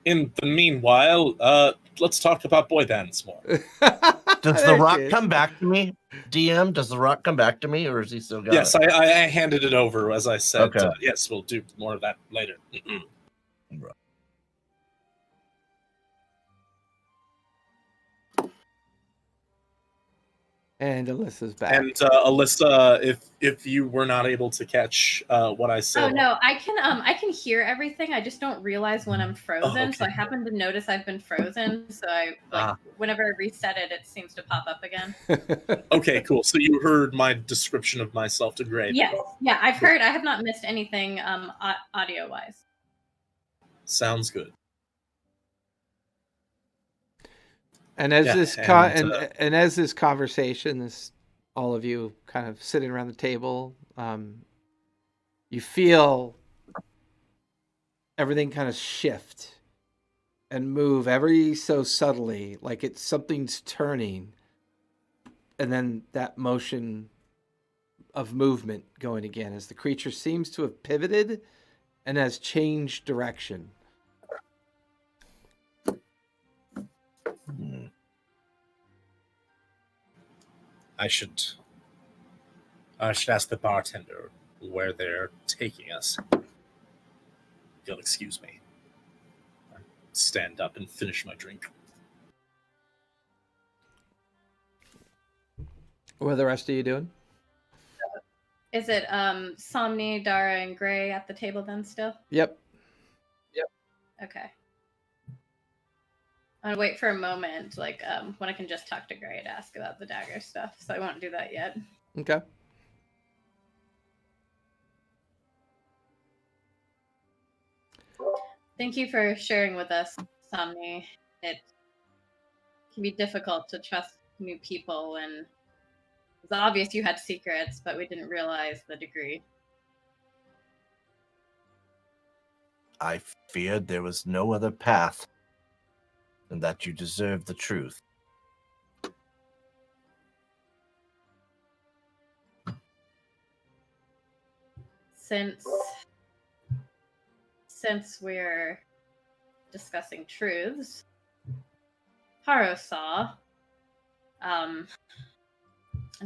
In the meanwhile, let's talk about boy bands more. Does the rock come back to me? DM, does the rock come back to me, or is he still got Yes, it? I handed it over, as I said. Okay. Yes, we'll do more of that later. And Alyssa's back. And Alyssa, if you were not able to catch what I said. Oh no, I can hear everything. I just don't realize when I'm frozen. okay. So I happen to notice I've been frozen. So whenever I reset it, it seems to pop up again. Okay, cool. So you heard my description of myself to Gray. Yes, yeah, I've heard. I have not missed anything audio wise. Sounds good. And as as this conversation, all of you kind of sitting around the table, you feel everything kind of shift and move every so subtly, like something's turning, and then that motion of movement going again as the creature seems to have pivoted and has changed direction. I should ask the bartender where they're taking us. You'll excuse me. I stand up and finish my drink. What are the rest of you doing? Is it Somni, Dara, and Gray at the table then still? Yep. Okay. I'm gonna wait for a moment, like when I can just talk to Gray to ask about the dagger stuff. So I won't do that yet. Okay. Thank you for sharing with us, Somni. It can be difficult to trust new people, and it's obvious you had secrets, but we didn't realize the degree. I feared there was no other path, and that you deserved the truth. Since we're discussing truths, Haro saw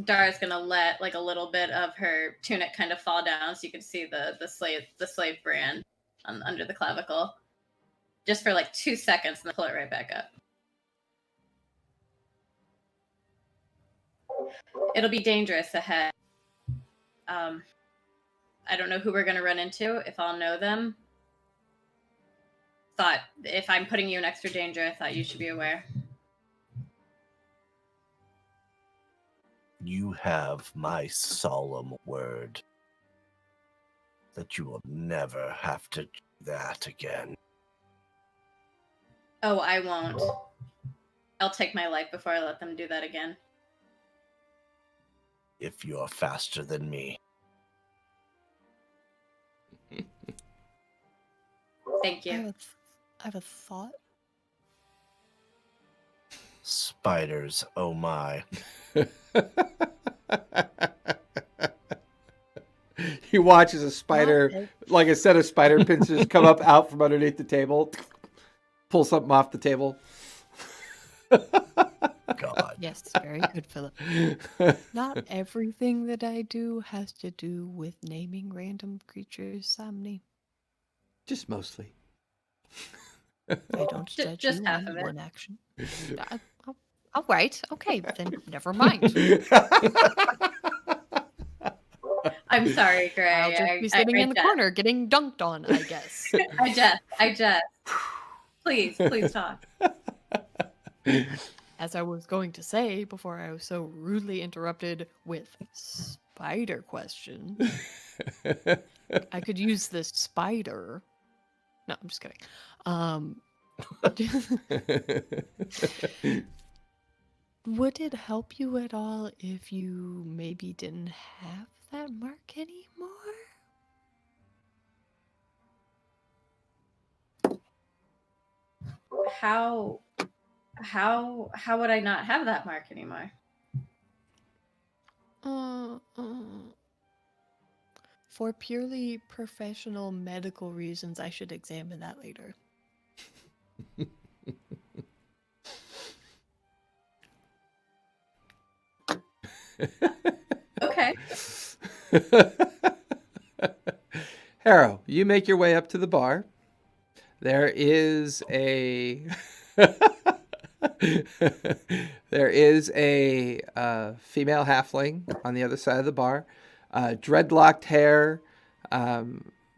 Dara's gonna let like a little bit of her tunic kind of fall down, so you can see the slave brand under the clavicle, just for like 2 seconds, and then pull it right back up. It'll be dangerous ahead. I don't know who we're gonna run into. If I'll know them. Thought if I'm putting you in extra danger, I thought you should be aware. You have my solemn word that you will never have to do that again. Oh, I won't. I'll take my life before I let them do that again. If you're faster than me. Thank you. I have a thought. Spiders, oh my. He watches a spider, like a set of spider pincers, come up out from underneath the table, pull something off the table. God. Yes, very good, Philip. Not everything that I do has to do with naming random creatures, Somni. Just mostly. I don't judge just you half on of it. one action. All right, okay, then never mind. I'm sorry, Gray. I'll just be sitting in the corner getting dunked on, I guess. I jest. Please talk. As I was going to say before I was so rudely interrupted with spider question, I could use the spider. No, I'm just kidding. Would it help you at all if you maybe didn't have that mark anymore? How would I not have that mark anymore? For purely professional medical reasons, I should examine that later. Okay. Harrow, you make your way up to the bar. There is a female halfling on the other side of the bar, dreadlocked hair,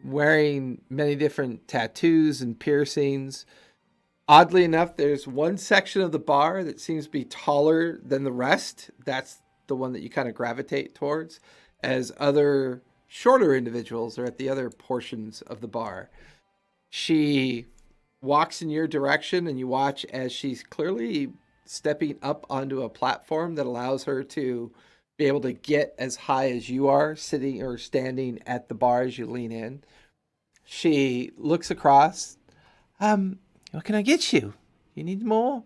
wearing many different tattoos and piercings. Oddly enough, there's one section of the bar that seems to be taller than the rest. That's the one that you kind of gravitate towards, as other shorter individuals are at the other portions of the bar. She walks in your direction, and you watch as she's clearly stepping up onto a platform that allows her to be able to get as high as you are, sitting or standing at the bar as you lean in. She looks across. What can I get you? You need more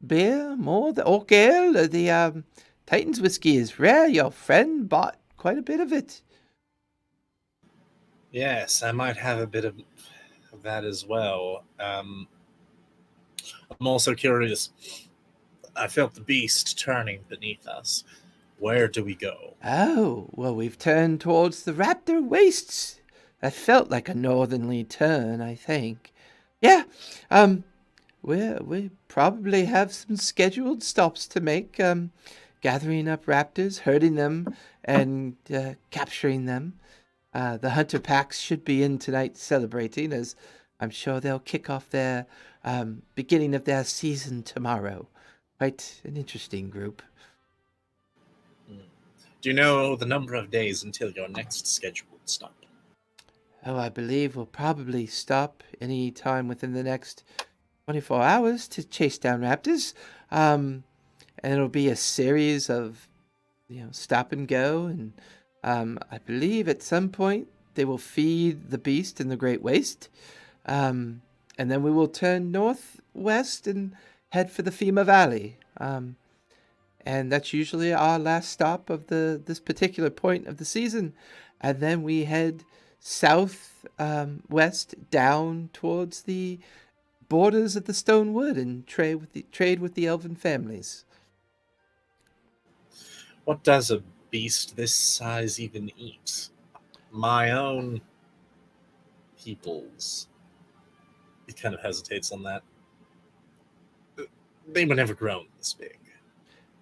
beer? More? The oak ale? The Titan's whiskey is rare. Your friend bought quite a bit of it. Yes, I might have a bit of that as well. I'm also curious. I felt the beast turning beneath us. Where do we go? Oh, well, we've turned towards the Raptor Wastes. That felt like a northerly turn, I think. Yeah, we probably have some scheduled stops to make, gathering up raptors, herding them, and capturing them. The hunter packs should be in tonight celebrating, as I'm sure they'll kick off their beginning of their season tomorrow. Quite an interesting group. Do you know the number of days until your next scheduled stop? Oh, I believe we'll probably stop any time within the next 24 hours to chase down raptors. And it'll be a series of, stop and go. And I believe at some point they will feed the beast in the Great Waste. And then we will turn northwest and head for the Fema Valley. And that's usually our last stop of this particular point of the season. And then we head south west down towards the borders of the Stonewood and trade with the elven families. What does a beast this size even eat? My own peoples. He kind of hesitates on that. They were never grown this big.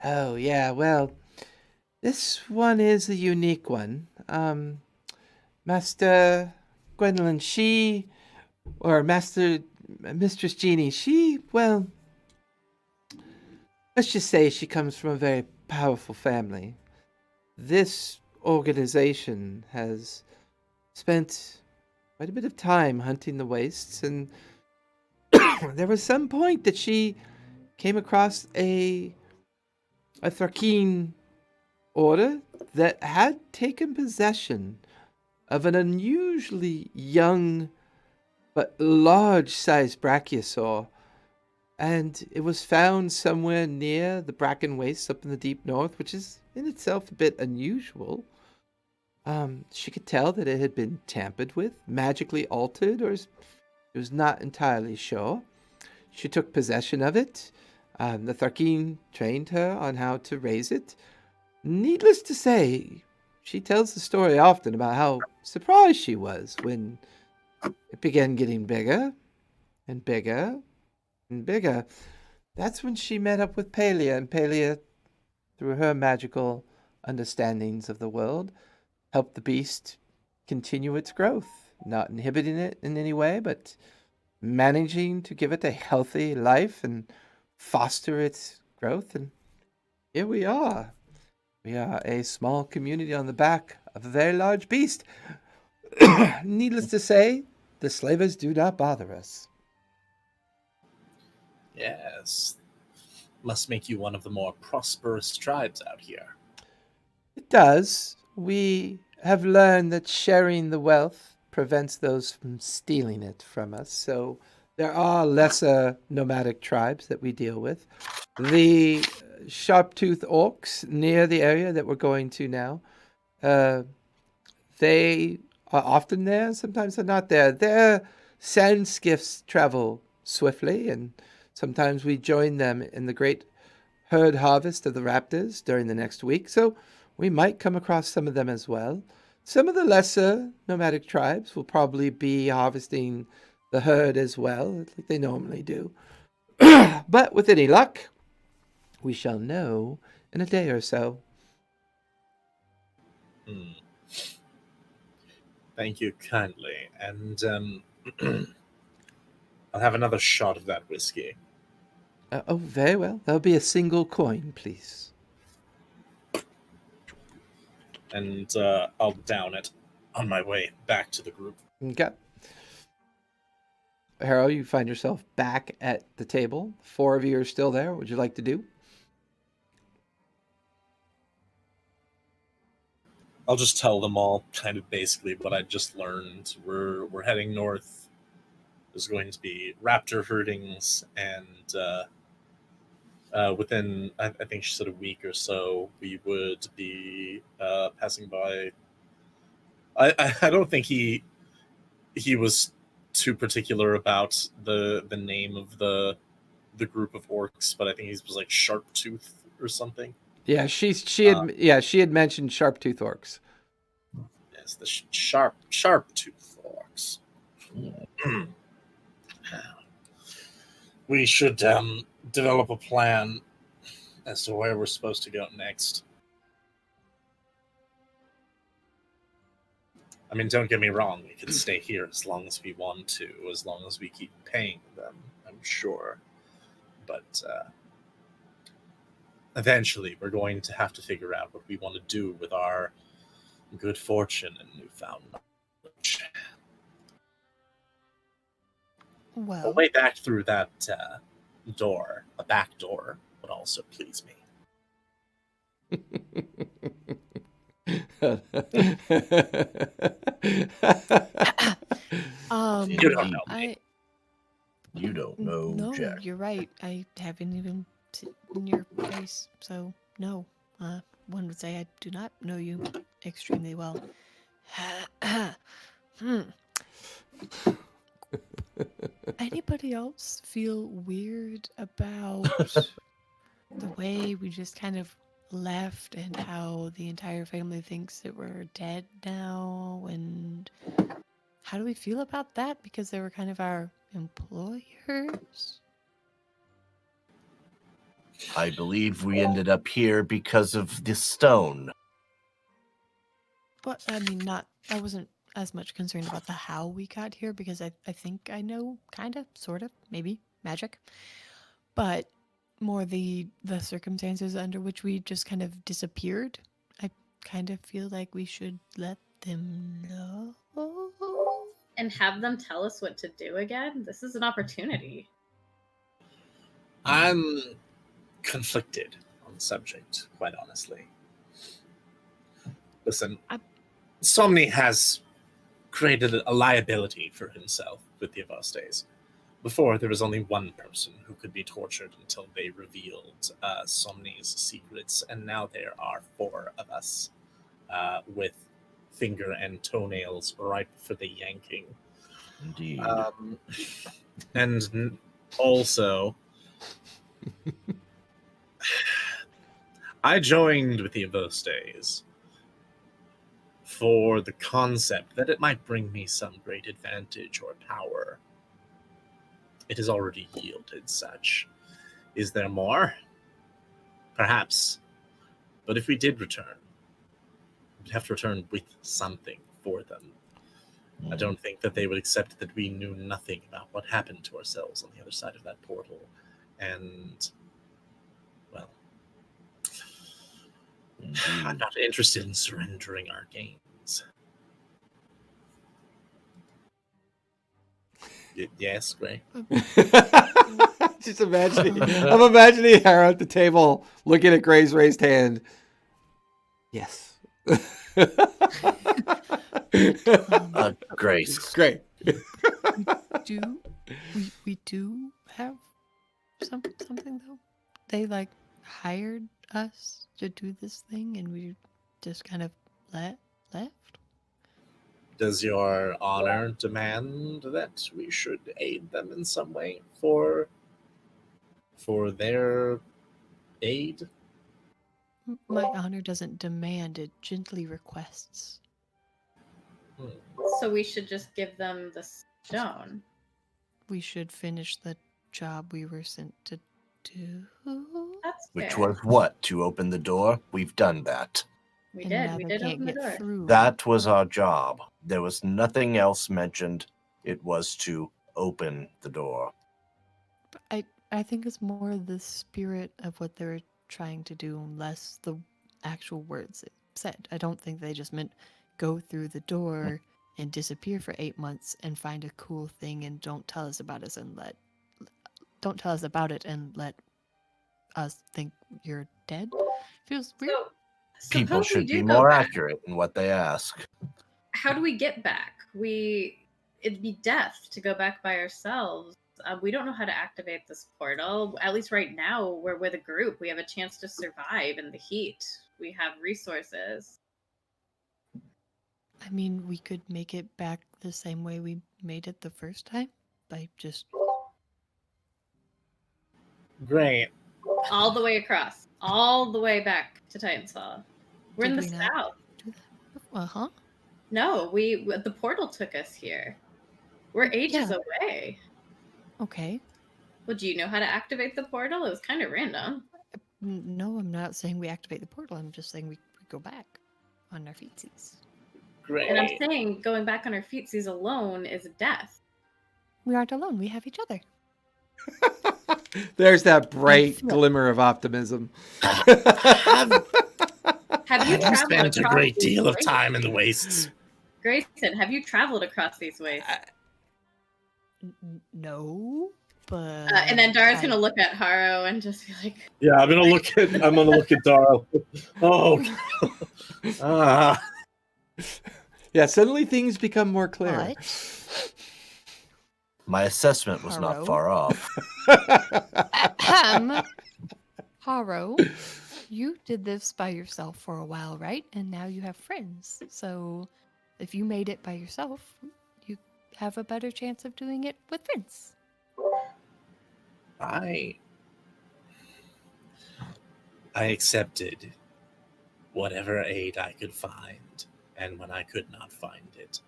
Oh, yeah, well, this one is a unique one. Master Gwendolyn, or Mistress Jeannie, well, let's just say she comes from a very powerful family. This organization has spent quite a bit of time hunting the wastes, and there was some point that she came across a Tharkeen order that had taken possession of an unusually young but large-sized brachiosaur, and it was found somewhere near the Bracken Wastes up in the deep north, which is in itself a bit unusual. She could tell that it had been tampered with, magically altered, or she was not entirely sure. She took possession of it. The Tharkeen trained her on how to raise it. Needless to say, she tells the story often about how surprised she was when it began getting bigger and bigger and bigger. That's when she met up with Palia, and Palia, through her magical understandings of the world, helped the beast continue its growth, not inhibiting it in any way, but managing to give it a healthy life and foster its growth. And here we are. We are a small community on the back of a very large beast. Needless to say, the slavers do not bother us. Yes. Must make you one of the more prosperous tribes out here. It does. We have learned that sharing the wealth prevents those from stealing it from us. So there are lesser nomadic tribes that we deal with. The sharp-toothed orcs near the area that we're going to now, they are often there. Sometimes they're not there. Their sand skiffs travel swiftly, and sometimes we join them in the great herd harvest of the raptors during the next week. So we might come across some of them as well. Some of the lesser nomadic tribes will probably be harvesting the herd as well, like they normally do. But with any luck, we shall know in a day or so. Thank you kindly. And I'll have another shot of that whiskey. Oh, very well. That'll be a single coin, please. And I'll down it on my way back to the group. Okay. Harold, you find yourself back at the table. 4 of you are still there. What would you like to do? I'll just tell them all kind of basically what I just learned. We're heading north. There's going to be raptor herdings, and within I think she said a week or so, we would be passing by. I don't think he was too particular about the name of the group of orcs, but I think he was like Sharp Tooth or something. Yeah, she had mentioned sharp-tooth orcs. Yes, the sharp tooth orcs. We should develop a plan as to where we're supposed to go next. I mean, don't get me wrong, we could stay here as long as we want to, as long as we keep paying them, I'm sure. But eventually, we're going to have to figure out what we want to do with our good fortune and newfound knowledge. Well, A way back through that door, a back door, would also please me. You don't know me. You don't know, No, Jack. you're right. I haven't even seen your face, so no. One would say I do not know you extremely well. Anybody else feel weird about the way we just kind of left and how the entire family thinks that we're dead now, and how do we feel about that? Because they were kind of our employers. I believe we ended up here because of the stone. But I mean, I wasn't as much concerned about the how we got here, because I think I know, kind of, sort of, maybe, magic. But more the circumstances under which we just kind of disappeared. I kind of feel like we should let them know. And have them tell us what to do again? This is an opportunity. I'm conflicted on the subject, quite honestly. Listen, Somni has created a liability for himself with the Avastes. Before, there was only one person who could be tortured until they revealed Somni's secrets, and now there are 4 of us with finger and toenails ripe for the yanking. Indeed. And also, I joined with the Avastes for the concept that it might bring me some great advantage or power. It has already yielded such. Is there more? Perhaps. But if we did return, we'd have to return with something for them. I don't think that they would accept that we knew nothing about what happened to ourselves on the other side of that portal. And, well, I'm not interested in surrendering our gains. Yes, Gray? Just imagining. I'm imagining Harrow at the table looking at Gray's raised hand. Yes. Grace. Great. We do have something though. They like hired us to do this thing, and we just kind of left. Does your honor demand that we should aid them in some way for their aid? My honor doesn't demand, it gently requests. So we should just give them the stone. We should finish the job we were sent to do. That's Which fair. was what? To open the door? We've done that. We And did. now We they did can't open the get door. through. That was our job. There was nothing else mentioned. It was to open the door. I think it's more the spirit of what they were trying to do, less the actual words it said. I don't think they just meant go through the door and disappear for 8 months and find a cool thing and don't tell us about it and let us think you're dead. Feels weird. So, People suppose we should do be go more back. accurate in what they ask. How do we get back? It'd be death to go back by ourselves. We don't know how to activate this portal. At least right now, we're with a group. We have a chance to survive in the heat. We have resources. I mean, we could make it back the same way we made it the first time by just Great. All the way across. All the way back to Titan's Fall. We're in Did the we not south. do that. No, the portal took us here. We're ages Yeah. away. Okay. Well, do you know how to activate the portal? It was kind of random. No, I'm not saying we activate the portal. I'm just saying we go back on our feetsies. Great. And I'm saying going back on our feetsies alone is death. We aren't alone. We have each other. There's that bright Phil. glimmer of optimism. Have you traveled spent a across great these deal of wastes? time in the wastes. Grayson, have you traveled across these wastes? No, but And then Dara's gonna look at Haro and just be like, Yeah, I'm gonna look at Darl. Oh. Yeah, suddenly things become more clear. But My assessment was Hello? not far off. Haro, you did this by yourself for a while, right? And now you have friends. So if you made it by yourself, you have a better chance of doing it with friends. I accepted whatever aid I could find, and when I could not find it,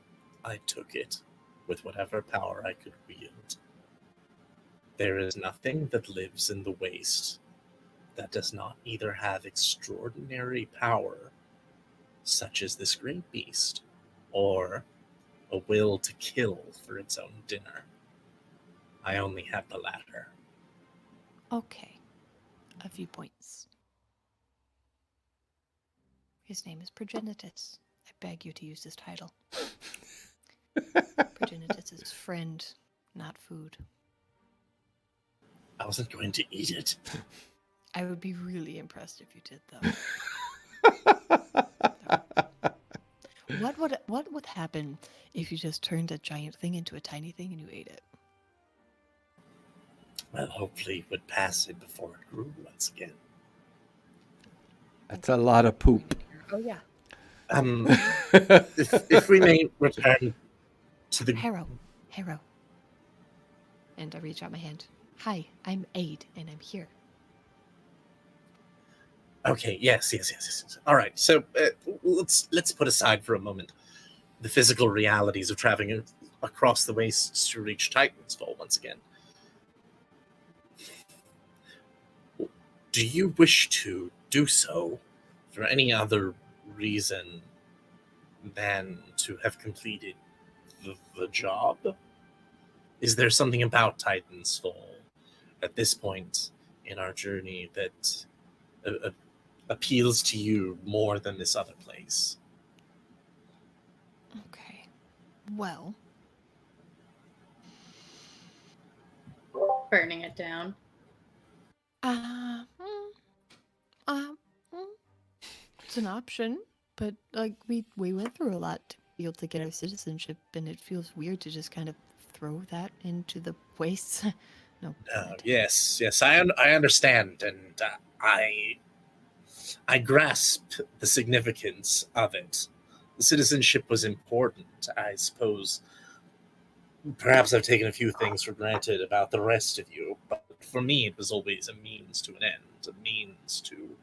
I took it with whatever power I could wield. There is nothing that lives in the waste that does not either have extraordinary power, such as this great beast, or a will to kill for its own dinner. I only have the latter. Okay. A few points. His name is Progenitus. I beg you to use this title. Progenitus is friend, not food. I wasn't going to eat it. I would be really impressed if you did, though. What would happen if you just turned a giant thing into a tiny thing and you ate it? Well, hopefully it would pass it before it grew once again. That's a lot of poop. Oh yeah. If we may return to the... Harrow. And I reach out my hand. Hi, I'm Aid, and I'm here. Okay, yes. All right, so let's put aside for a moment the physical realities of traveling across the wastes to reach Titan's Fall once again. Do you wish to do so for any other reason than to have completed the job? Is there something about Titan's Fall at this point in our journey that appeals to you more than this other place? Okay. Well. Burning it down. It's an option, but like we went through a lot to be able to get our citizenship, and it feels weird to just kind of throw that into the waste. No. Yes, I understand, and I grasp the significance of it. The citizenship was important, I suppose. Perhaps I've taken a few things for granted about the rest of you, but for me it was always a means to an end, a means to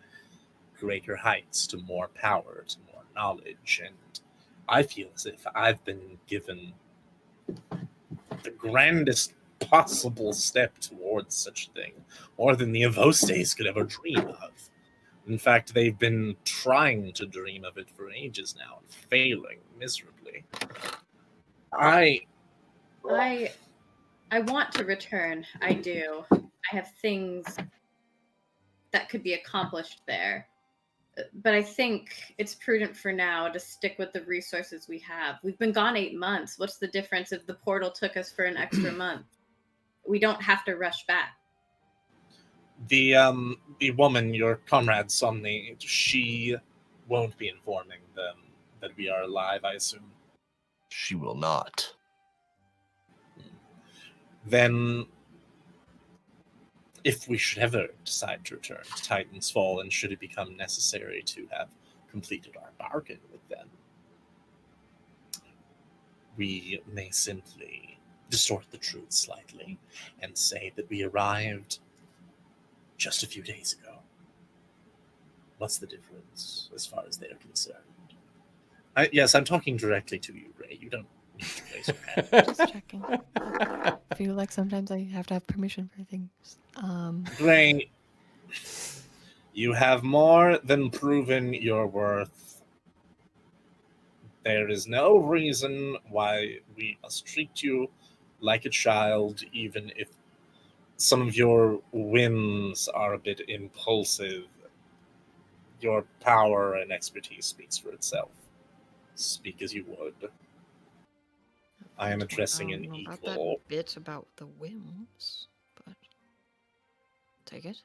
greater heights, to more power, to more knowledge, and I feel as if I've been given the grandest possible step towards such a thing, more than the Avostes could ever dream of. In fact, they've been trying to dream of it for ages now, and failing miserably. I want to return. I do. I have things that could be accomplished there. But I think it's prudent for now to stick with the resources we have. We've been gone 8 months. What's the difference if the portal took us for an extra month? We don't have to rush back. The woman, your comrade Somni, she won't be informing them that we are alive, I assume. She will not. Then, if we should ever decide to return to Titan's Fall, and should it become necessary to have completed our bargain with them, we may simply distort the truth slightly and say that we arrived just a few days ago. What's the difference as far as they're concerned? Yes, I'm talking directly to you, Ray. You don't need to raise your hand. Just checking. I feel like sometimes I have to have permission for things. Ray, you have more than proven your worth. There is no reason why we must treat you like a child, even if some of your whims are a bit impulsive. Your power and expertise speaks for itself. Speak as you would. I am addressing an About equal. that bit about the whims, but take it.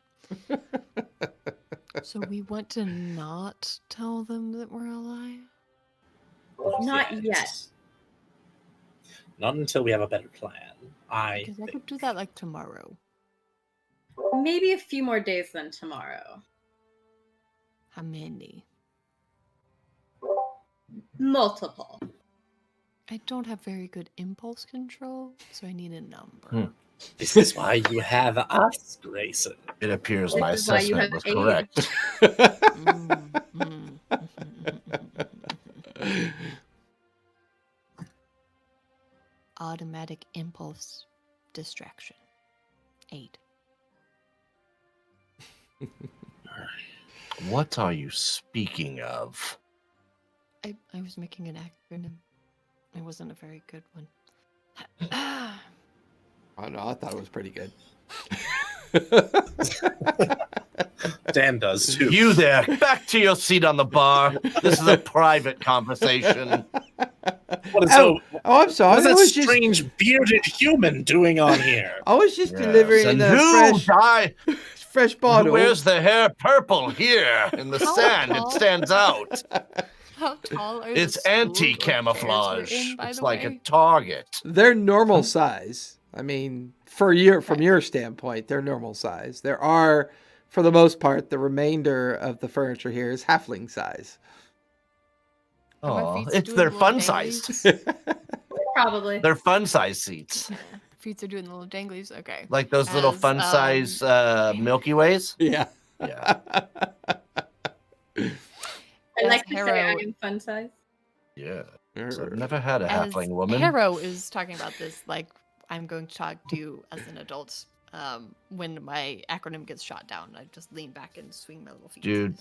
So we want to not tell them that we're alive? Not yet. Not until we have a better plan. Because I could do that like tomorrow. Maybe a few more days than tomorrow. How many? Multiple. I don't have very good impulse control, so I need a number. This is why you have us, Grayson. It appears This my is why you assessment have was aid. correct. automatic impulse distraction. 8. What are you speaking of? I was making an acronym. It wasn't a very good one. I don't know. I thought it was pretty good. Dan does too. You there, back to your seat on the bar. This is a private conversation. What is I'm sorry. What I is was that strange bearded human doing on here? I was just Yes, delivering and a who fresh who bottle. wears the hair purple here in the How sand? It tall? stands out. How tall are It's the stools or chairs anti-camouflage. we're in, by It's the like way? a target. They're normal size. I mean, from your standpoint, they're normal size. There are, for the most part, the remainder of the furniture here is halfling size. Are my Oh, feet it's doing their the fun little size. danglies? Probably. They're fun size seats. Feet are doing the little danglies? Okay. Like those little As, fun size Milky Ways. Yeah. Yeah. I like to say I Harrow- am fun size. Yeah. So I've never had a As halfling woman. Harrow is talking about this, like, I'm going to talk to you as an adult. When my acronym gets shot down, I just lean back and swing my little feet. Dude,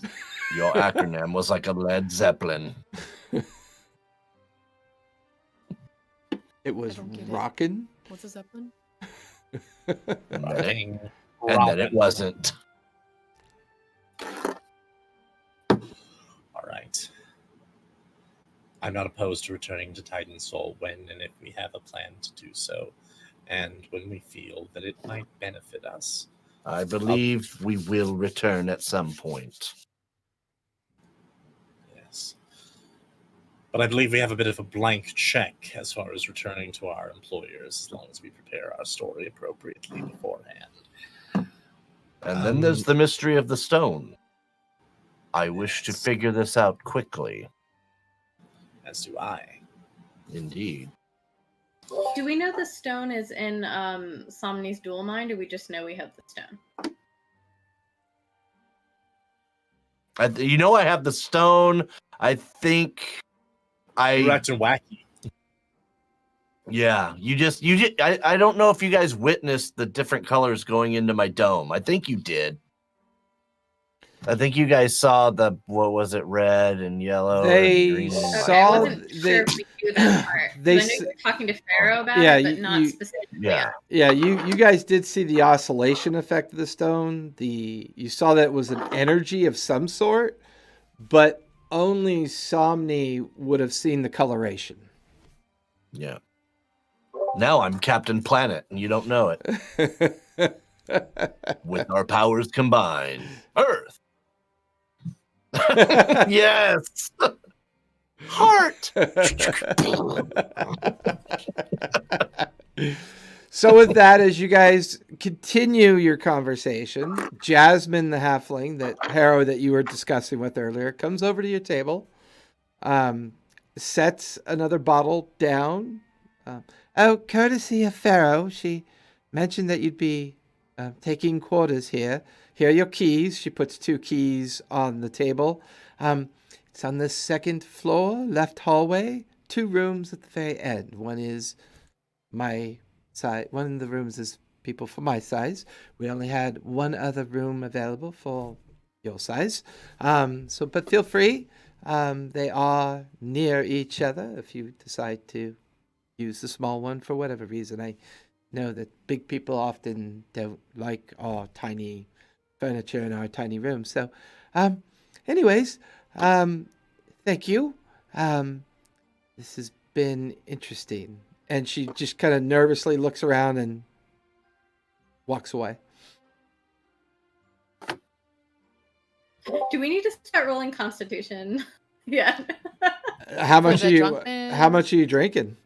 your acronym was like a Led Zeppelin. It was I don't get it. rockin'. What's a zeppelin? And then it, Fucking and then it Robin. wasn't. All right. I'm not opposed to returning to Titan Soul when and if we have a plan to do so, and when we feel that it might benefit us. I believe we will return at some point. Yes. But I believe we have a bit of a blank check as far as returning to our employers, as long as we prepare our story appropriately beforehand. And then there's the mystery of the stone. I wish to figure this out quickly. As do I. Indeed. Do we know the stone is in Somni's dual mind, or we just know we have the stone? You know I have the stone. I think You're acting wacky. Yeah, I don't know if you guys witnessed the different colors going into my dome. I think you did. I think you guys saw what was it, red and yellow They and green. And Okay, saw- I wasn't sure if we knew that part. 'Cause they I know you were talking to Pharaoh about Yeah, it, but not you- specifically. Yeah. Yeah, you guys did see the oscillation effect of the stone. You saw that it was an energy of some sort, but only Somni would have seen the coloration. Yeah. Now I'm Captain Planet, and you don't know it. With our powers combined, Earth. Yes. Heart. So with that, as you guys continue your conversation, Jasmine, the halfling that you were discussing with earlier, comes over to your table, sets another bottle down. Courtesy of Pharaoh, she mentioned that you'd be taking quarters here. Here are your keys. She puts 2 keys on the table. It's on the 2nd floor, left hallway. 2 rooms at the very end. One is my side. One of the rooms is people for my size. We only had 1 other room available for your size. But feel free. They are near each other if you decide to use the small one for whatever reason. I know that big people often don't like our tiny furniture in our tiny rooms. So, anyways, thank you. This has been interesting. And she just kind of nervously looks around and walks away. Do we need to start rolling Constitution? Yeah. How much the are you? drunken- How much are you drinking?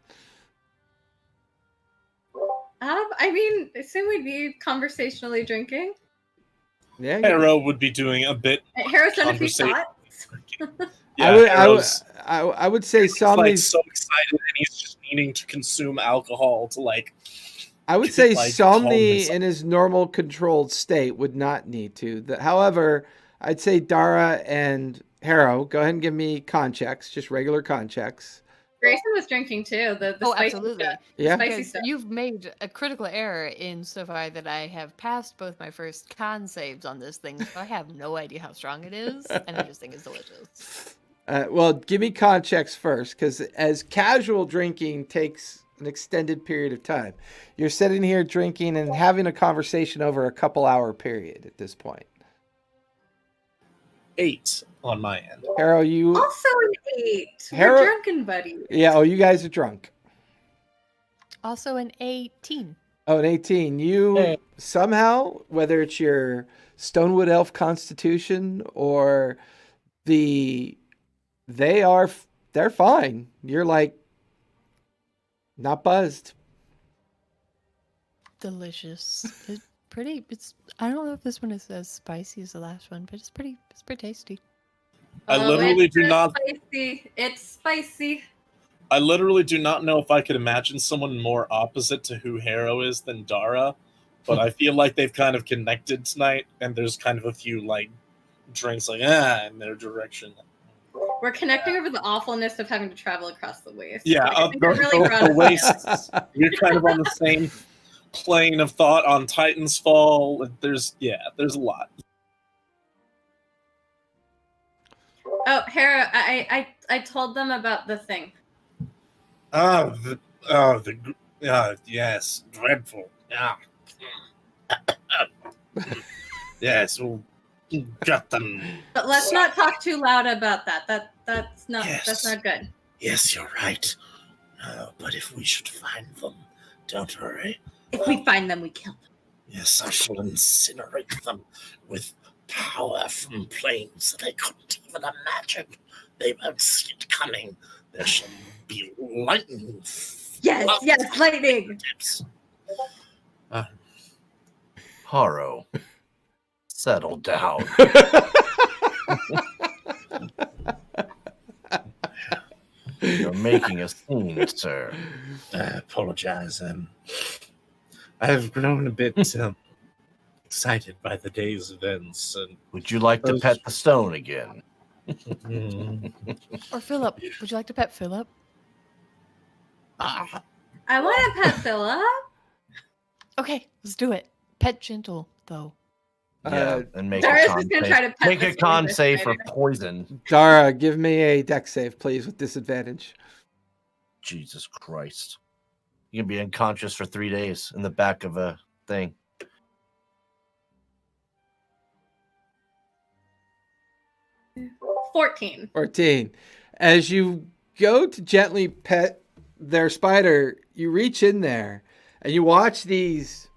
I mean, I assume we'd be conversationally drinking. Yeah, Harrow would be doing a bit. Harrow's done a few Conversation. shots. Yeah, I would say like Somni's. so excited, and he's just needing to consume alcohol to like. I would say like, calm Somni himself. in his normal controlled state would not need to. However, I'd say Dara and Harrow, go ahead and give me con checks, just regular con checks. Grayson was drinking too. The Oh, spicy absolutely. stuff. Yeah. Spicy Because stuff. you've made a critical error insofar that I have passed both my first con saves on this thing, so I have no idea how strong it is, and I just think it's delicious. Well, give me con checks first, because as casual drinking takes an extended period of time, you're sitting here drinking and having a conversation over a couple-hour period at this point. 8 on my end. Harrow, you... Also an 8. Hera- We're drunken buddies. Yeah, oh, you guys are drunk. Also an 18. Oh, an 18. You Hey. somehow, whether it's your Stonewood Elf constitution or they're fine. You're like not buzzed. Delicious. It's I don't know if this one is as spicy as the last one, but it's pretty tasty. I literally it's do not. Spicy. It's spicy. I literally do not know if I could imagine someone more opposite to who Harrow is than Dara, but I feel like they've kind of connected tonight, and there's kind of a few like drinks like in their direction. We're connecting over the awfulness of having to travel across the waste. Yeah, Like, I think it really brought the us wastes. together. We're kind of on the same plane of thought on Titan's Fall. There's a lot. Oh, Hera, I told them about the thing. Yes, dreadful. Yeah. Yes, we'll get them. But let's not talk too loud about that. That's not good. Yes, you're right. But if we should find them, don't worry. If we find them, we kill them. Yes, I shall incinerate them with power from planes that they couldn't even imagine. They won't see it coming. There shall be lightning. Yes, lightning. Harrow, settle down. You're making a scene, sir. I apologize. I've grown a bit excited by the day's events. And Would you like to pet the stone again? Or Philip. Would you like to pet Philip? I want to pet Philip. Okay, let's do it. Pet gentle, though. Yeah, and make Darius a is con gonna save. try to pet Make a this con baby save for spider. poison. Dara, give me a dex save, please, with disadvantage. Jesus Christ. You can be unconscious for 3 days in the back of a thing. $14. 14. As you go to gently pet their spider, you reach in there and you watch these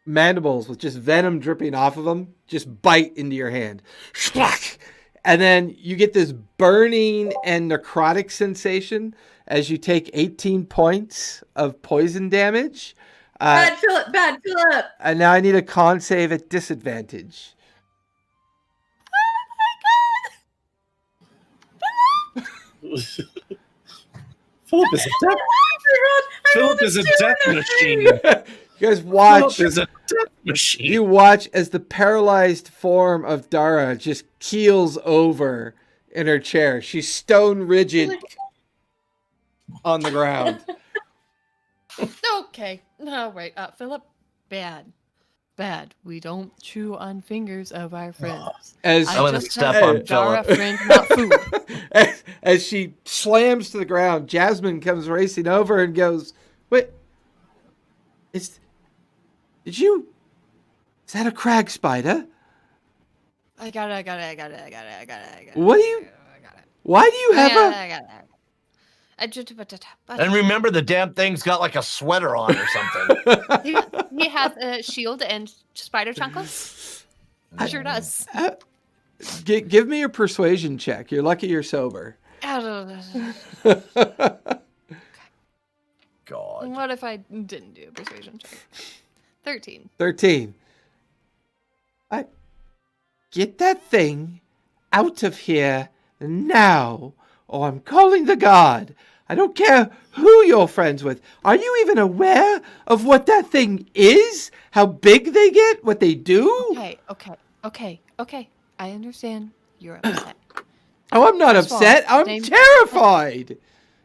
mandibles with just venom dripping off of them just bite into your hand. Schlock! And then you get this burning and necrotic sensation as you take 18 points of poison damage. Bad Philip. And now I need a con save at disadvantage. Philip is a death. Philip is a death machine. You guys watch. Philip is a death machine. You watch as the paralyzed form of Dara just keels over in her chair. She's stone rigid on the ground. Okay. No, right. Philip, bad. We don't chew on fingers of our friends. As I'm gonna just step said on Dara Philip. friend, not food. as she slams to the ground, Jasmine comes racing over and goes, "Wait, is that a crag spider? I got it. What do you? Why do you have I got it. And remember, the damn thing's got like a sweater on or something. He has a shield and spider chunkles. He sure does. Give me your persuasion check. You're lucky you're sober." God. What if I didn't do a persuasion check? 13. 13. Get that thing out of here now, or I'm calling the guard. I don't care who you're friends with. Are you even aware of what that thing is? How big they get? What they do? Okay. I understand. You're upset. Oh, I'm not First of all, upset. I'm name- terrified.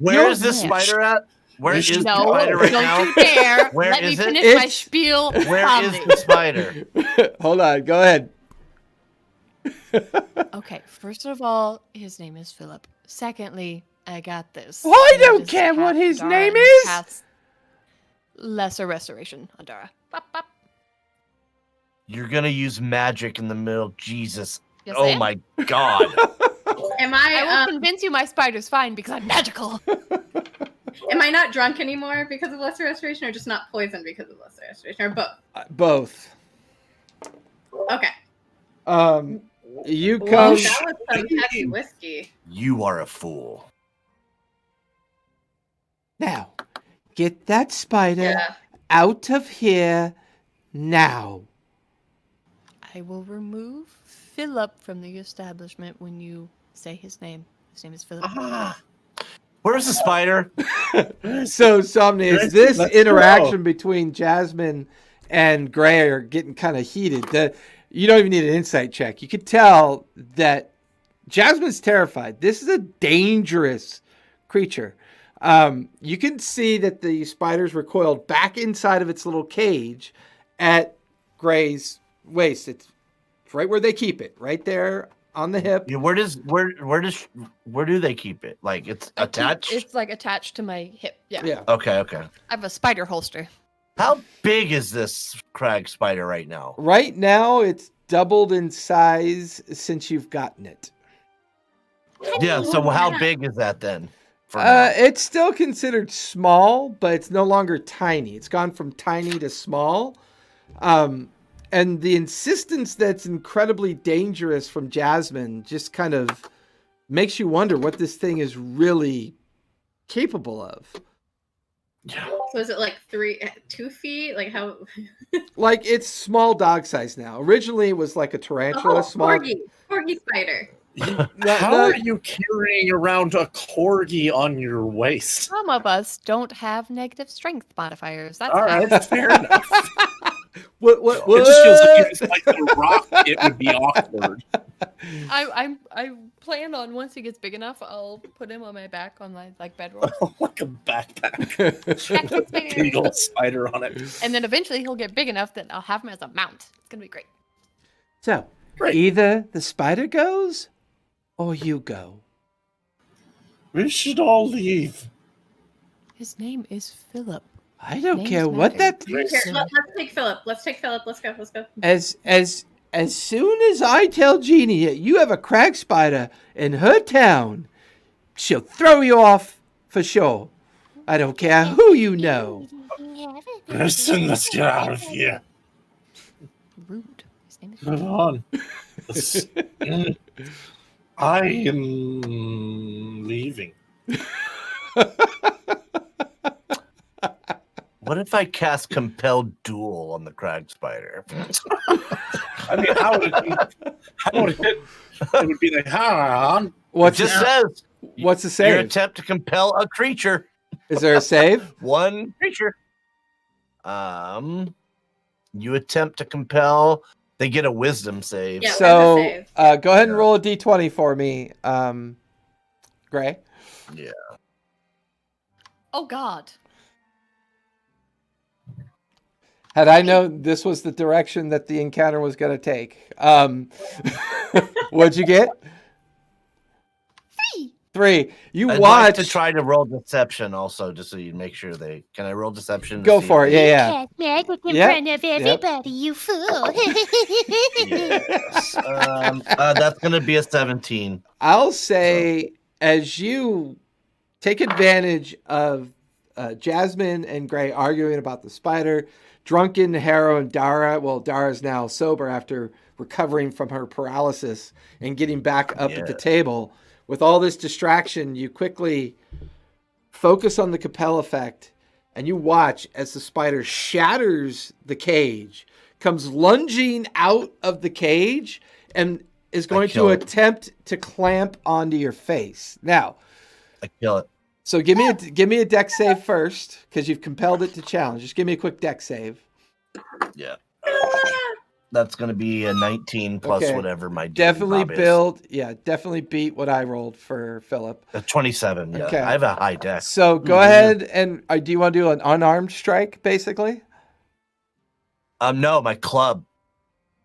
Where is this man. spider at? Where is the No, spider right don't now? you dare. Where Let me is it? finish my It's- spiel. Where is calmly. the spider? Hold on, go ahead. Okay, first of all, his name is Philip. Secondly, I got this. Well, I I'm gonna don't just care what tap his Dara name and is. cast Lesser restoration on Dara. Bop, bop. You're gonna use magic in the middle. Jesus. Yes, I Oh am. my god. Am I will I convince you my spider's fine because I'm magical. am I not drunk anymore because of lesser restoration, or just not poisoned because of lesser restoration, or both? Both. Okay. You Well, come. that was some heavy whiskey. You are a fool. Now, get that spider Yeah. out of here now. I will remove Philip from the establishment when you say his name. His name is Philip. Where's the spider? So, Somnius, Let's- this let's interaction between Jasmine and Gray are getting kind of heated. You don't even need an insight check. You could tell that Jasmine's terrified. This is a dangerous creature. You can see that the spider's recoiled back inside of its little cage at Gray's waist. It's right where they keep it, right there on the hip. Yeah, where do they keep it? Like it's attached? It's like attached to my hip. Yeah. Yeah. Okay. I have a spider holster. How big is this crag spider right now? Right now, it's doubled in size since you've gotten it. Yeah, so how big is that then? For now? It's still considered small, but it's no longer tiny. It's gone from tiny to small. And the insistence that's incredibly dangerous from Jasmine just kind of makes you wonder what this thing is really capable of. Yeah. So is it like 2 feet? Like how? Like, it's small dog size now. Originally, it was like a tarantula, Oh, small. corgi spider. How are you carrying around a corgi on your waist? Some of us don't have negative strength modifiers. That's All fine. right, fair enough. What? It just feels like if it's like a rock, it would be awkward. I plan on once he gets big enough, I'll put him on my back on my bedroll. Like a backpack. Big old spider on it. And then eventually he'll get big enough that I'll have him as a mount. It's gonna be great. So, Great. either the spider goes or you go. We should all leave. His name is Philip. I don't Names care what matter. that Here, So- let's take Philip. Let's take Philip. Let's go. Let's go. As soon as I tell Jeannie that you have a crag spider in her town, she'll throw you off for sure. I don't care who you know. Listen, let's get out of here. Rude. His name is Come on. I am leaving. What if I cast Compel Duel on the crag spider? I mean, how would it would be like, It What's just the, says what's the your save? attempt to compel a creature. Is there a save? One creature. You attempt to compel. They get a wisdom save. Yeah. So save. go ahead and roll a d20 for me, Gray. Oh God. Had I known this was the direction that the encounter was going to take. What'd you get? 3. You I'd watch. like to try to roll deception also, just so you make sure they. Can I roll deception? to Go see for if it. they- Yeah. Cast magic in Yep, front of everybody, you fool. Yes. That's going to be a 17. I'll say as you take advantage of Jasmine and Gray arguing about the spider, drunken Harrow and Dara. Well, Dara's now sober after recovering from her paralysis and getting back up at the table. With all this distraction, you quickly focus on the compel effect and you watch as the spider shatters the cage, comes lunging out of the cage, and is going to kill it. attempt to clamp onto your face. Now, I kill it. so give me a dex save first, because you've compelled it to challenge. Just give me a quick dex save. Yeah. That's going to be a 19 plus Okay. whatever my Definitely Bob is. definitely beat what I rolled for Philip. A 27. Yeah, Okay. I have a high deck. So go ahead and do you want to do an unarmed strike, basically? No, my club.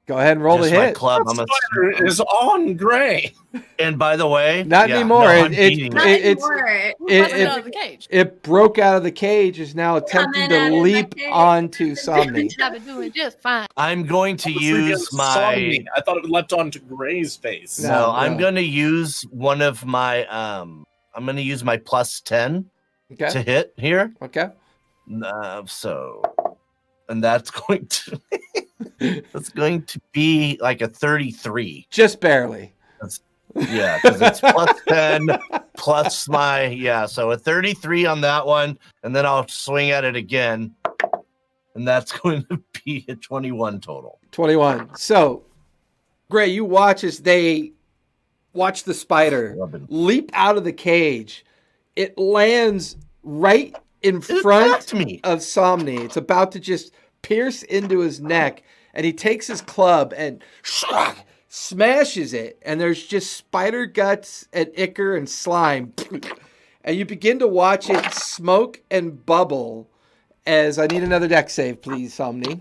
Go ahead and roll Just the my hit. club. That spider is on Gray. And by the way, Not anymore. No, It- I'm it- beating Not it. anymore. Busted out of the cage. It broke out of the cage, is now attempting Coming to out of the leap cage. onto Somni. I've been doing just fine. I'm going to use my. I thought it leapt onto Gray's face. No. No, I'm going to use one of my. I'm going to use my plus 10 Okay. to hit here. Okay. And that's going to. That's going to be like a 33. Just barely. Yeah, because it's plus 10 plus my. So a 33 on that one, and then I'll swing at it again, and that's going to be a 21 total. 21. So, Gray, you watch as they watch the spider leap out of the cage. It lands right in front of Somni. It's about to just pierce into his neck, and he takes his club and smashes it, and there's just spider guts and ichor and slime. And you begin to watch it smoke and bubble as I need another deck save, please, Somni.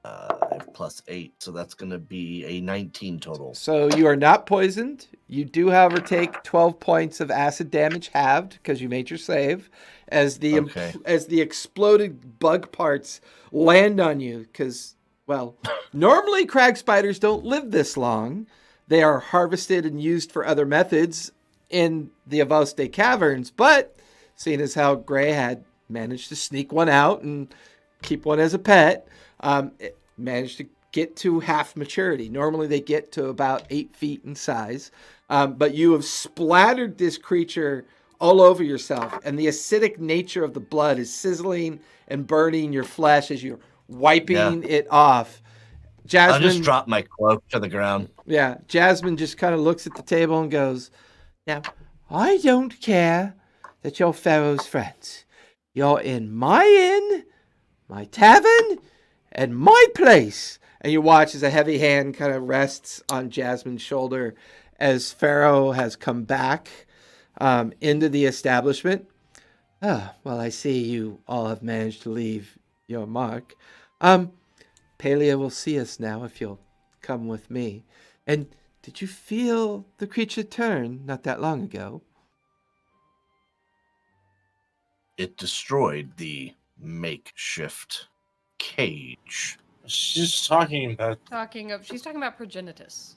I have plus 8, so that's going to be a 19 total. So you are not poisoned. You do, however, take 12 points of acid damage halved because you made your save as the exploded bug parts land on you because, well, normally crag spiders don't live this long. They are harvested and used for other methods in the Avoste caverns, but seeing as how Gray had managed to sneak one out and keep one as a pet, it managed to get to half maturity. Normally they get to about 8 feet in size, but you have splattered this creature all over yourself, and the acidic nature of the blood is sizzling and burning your flesh as you're wiping it off. Jasmine, I'll just drop my cloak to the ground. Yeah, Jasmine just kind of looks at the table and goes, "Now, I don't care that you're Pharaoh's friends. You're in my inn, my tavern, and my place." And you watch as a heavy hand kind of rests on Jasmine's shoulder as Pharaoh has come back into the establishment. "Ah, well, I see you all have managed to leave your mark. Palia will see us now if you'll come with me. And did you feel the creature turn not that long ago?" It destroyed the makeshift cage. She's talking about. She's talking about progenitus.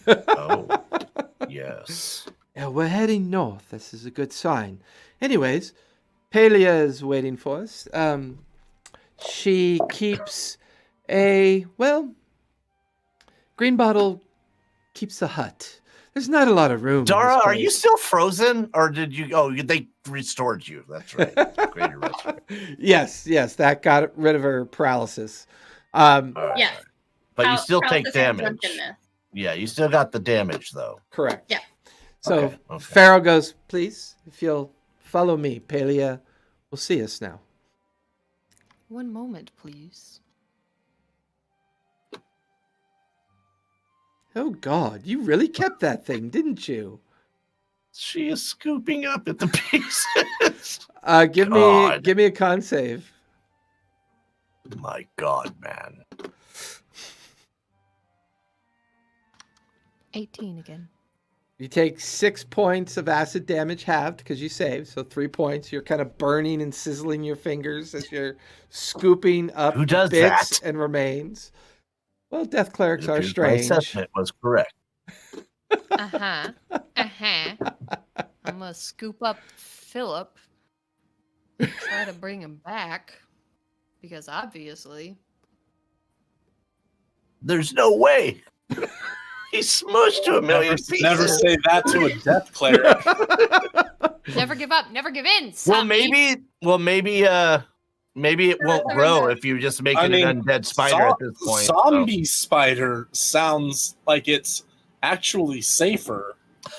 Oh, yes. Yeah, we're heading north. This is a good sign. Anyways, Palia is waiting for us. She keeps Green Bottle keeps a hut. There's not a lot of room. Dara, are you still frozen, or did you? Oh, they restored you. That's right. Greater restoration. Yes, that got rid of her paralysis. Yes. But you still take Paralysis and damage. drunkenness. Yeah, you still got the damage though. Correct. Yeah. So Okay. Pharaoh goes, "Please, if you'll follow me, Palia will see us now." One moment, please. Oh God, you really kept that thing, didn't you? She is scooping up at the pieces. Give God. me a con save. My God, man. 18 again. You take 6 points of acid damage halved because you saved, so 3 points. You're kind of burning and sizzling your fingers as you're scooping up Who does bits that? and remains. Well, death clerics are My strange. assessment was correct. Uh-huh. I'm gonna scoop up Philip, try to bring him back, because obviously... There's no way. He's smushed to a million pieces. Never say that to a death cleric. Never give up, never give in, Well, Somni. maybe it won't grow if you just make it an undead spider at this point. Zombie spider sounds like it's actually safer.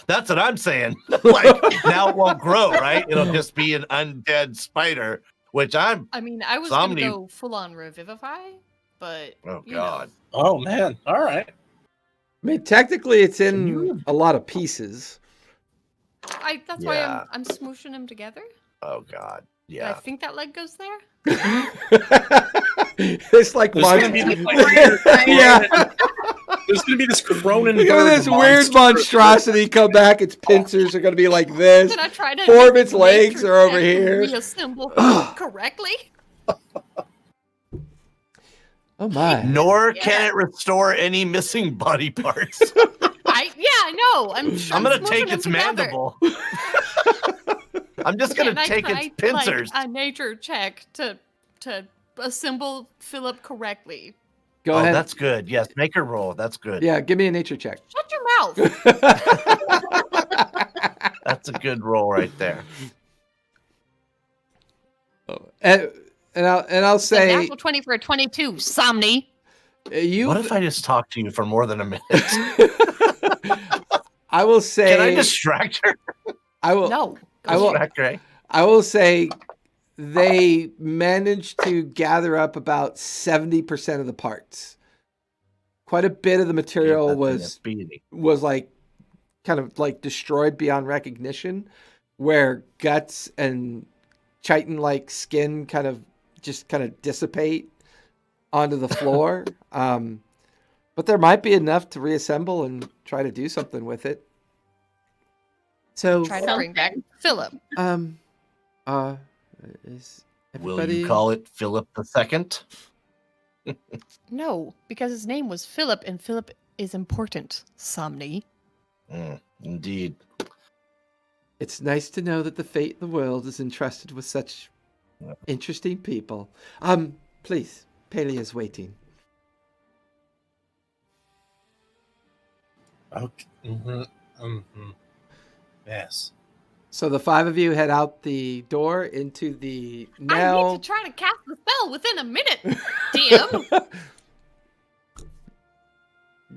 That's what I'm saying. Like, now it won't grow, right? It'll just be an undead spider, which I mean, I was gonna Somni- go full-on revivify, but Oh you know. God. Oh man! All right. I mean, technically, it's Can in you- a lot of pieces. That's why Yeah. I'm smooshing them together. Oh God. And I Yeah. think that leg goes there. It's like There's gonna be mon- this like weird yeah. There's gonna be this Cronenberg Look at this weird monstrosity come back. Its pincers are gonna be like this. Can I try to? Four of make its a legs nature are over check to here. Reassemble correctly. Oh my! Nor Yeah. can it restore any missing body parts. I know. I'm gonna smooshing take them its together. mandible. I'm just gonna Can I take try, its pincers. Like, a nature check to assemble Philip correctly. Go Oh, ahead. that's good. Yes, make her roll. That's good. Yeah, give me a nature check. Shut your mouth. That's a good roll right there. and I'll It's a say natural 20 for a 22. Somni. you. What if I just talk to you for more than a minute? I will say. Can I distract her? I will. No. I will. Distract Ray? I will say they managed to gather up about 70% of the parts. Quite a bit of the material That thing is was speedy. like kind of like destroyed beyond recognition, where guts and chitin like skin kind of dissipate onto the floor. But there might be enough to reassemble and try to do something with it. So Try to bring back Philip. is Will everybody you call it Philip II? No, because his name was Philip, and Philip is important, Somni. Indeed. It's nice to know that the fate of the world is entrusted with such interesting people. Please, Palia's waiting. Okay. Yes. So the five of you head out the door into the I now. need to try to cast the spell within a minute, DM.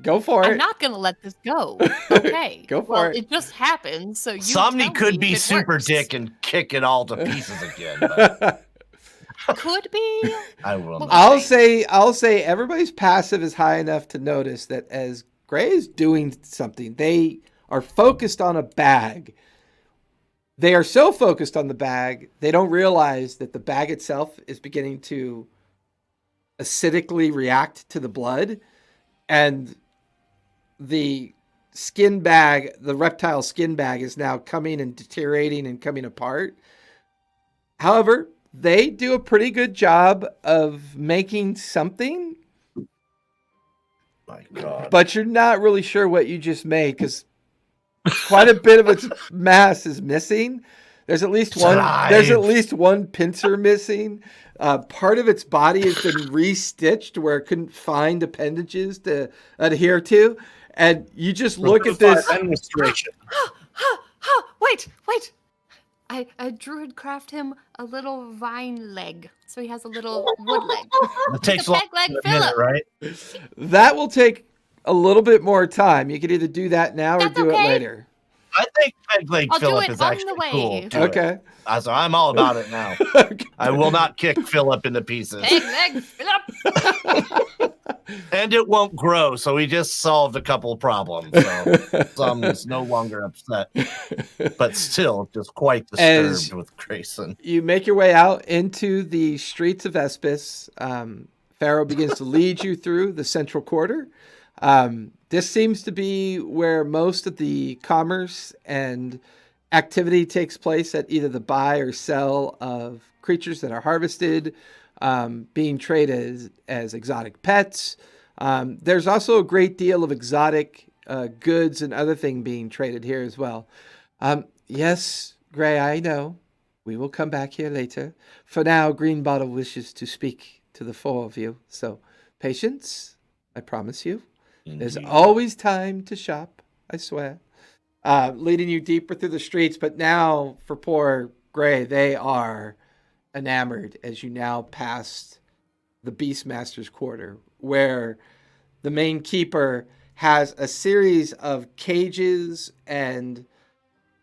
Go for it. I'm not gonna let this go. Okay. Go for well, it. It just happens, so you Somni tell could me be if it super works. dick and kick it all to pieces again. But Could be. I will not. I'll say everybody's passive is high enough to notice that as Gray is doing something, they are focused on a bag. They are so focused on the bag, they don't realize that the bag itself is beginning to acidically react to the blood, and the skin bag, the reptile skin bag, is now coming and deteriorating and coming apart. However, they do a pretty good job of making something, My God. but you're not really sure what you just made because quite a bit of its mass is missing. There's at least one. Alive. There's at least one pincer missing. Part of its body has been re-stitched where it couldn't find appendages to adhere to, and you just look at this. Administration. Wait. I druid craft him a little vine leg, so he has a little wood leg. It takes a long peg leg a minute, Philip. right? That will take a little bit more time. You could either do that now or That's do it okay. later. I think Peg Leg I'll do Philip it is on actually the way. cool. Do it. Okay. So I'm all about it now. I will not kick Philip into pieces. Peg leg Philip. And it won't grow, so we just solved a couple problems. So Some is no longer upset, but still just quite disturbed As- with Grayson. You make your way out into the streets of Espis. Pharaoh begins to lead you through the central quarter. This seems to be where most of the commerce and activity takes place, at either the buy or sell of creatures that are harvested, being traded as exotic pets. There's also a great deal of exotic goods and other things being traded here as well. Yes, Gray, I know. We will come back here later. For now, Greenbottle wishes to speak to the four of you. So, patience, I promise you. There's Indeed. always time to shop, I swear. Leading you deeper through the streets, but now for poor Gray, they are enamored as you now pass the Beastmaster's quarter, where the main keeper has a series of cages and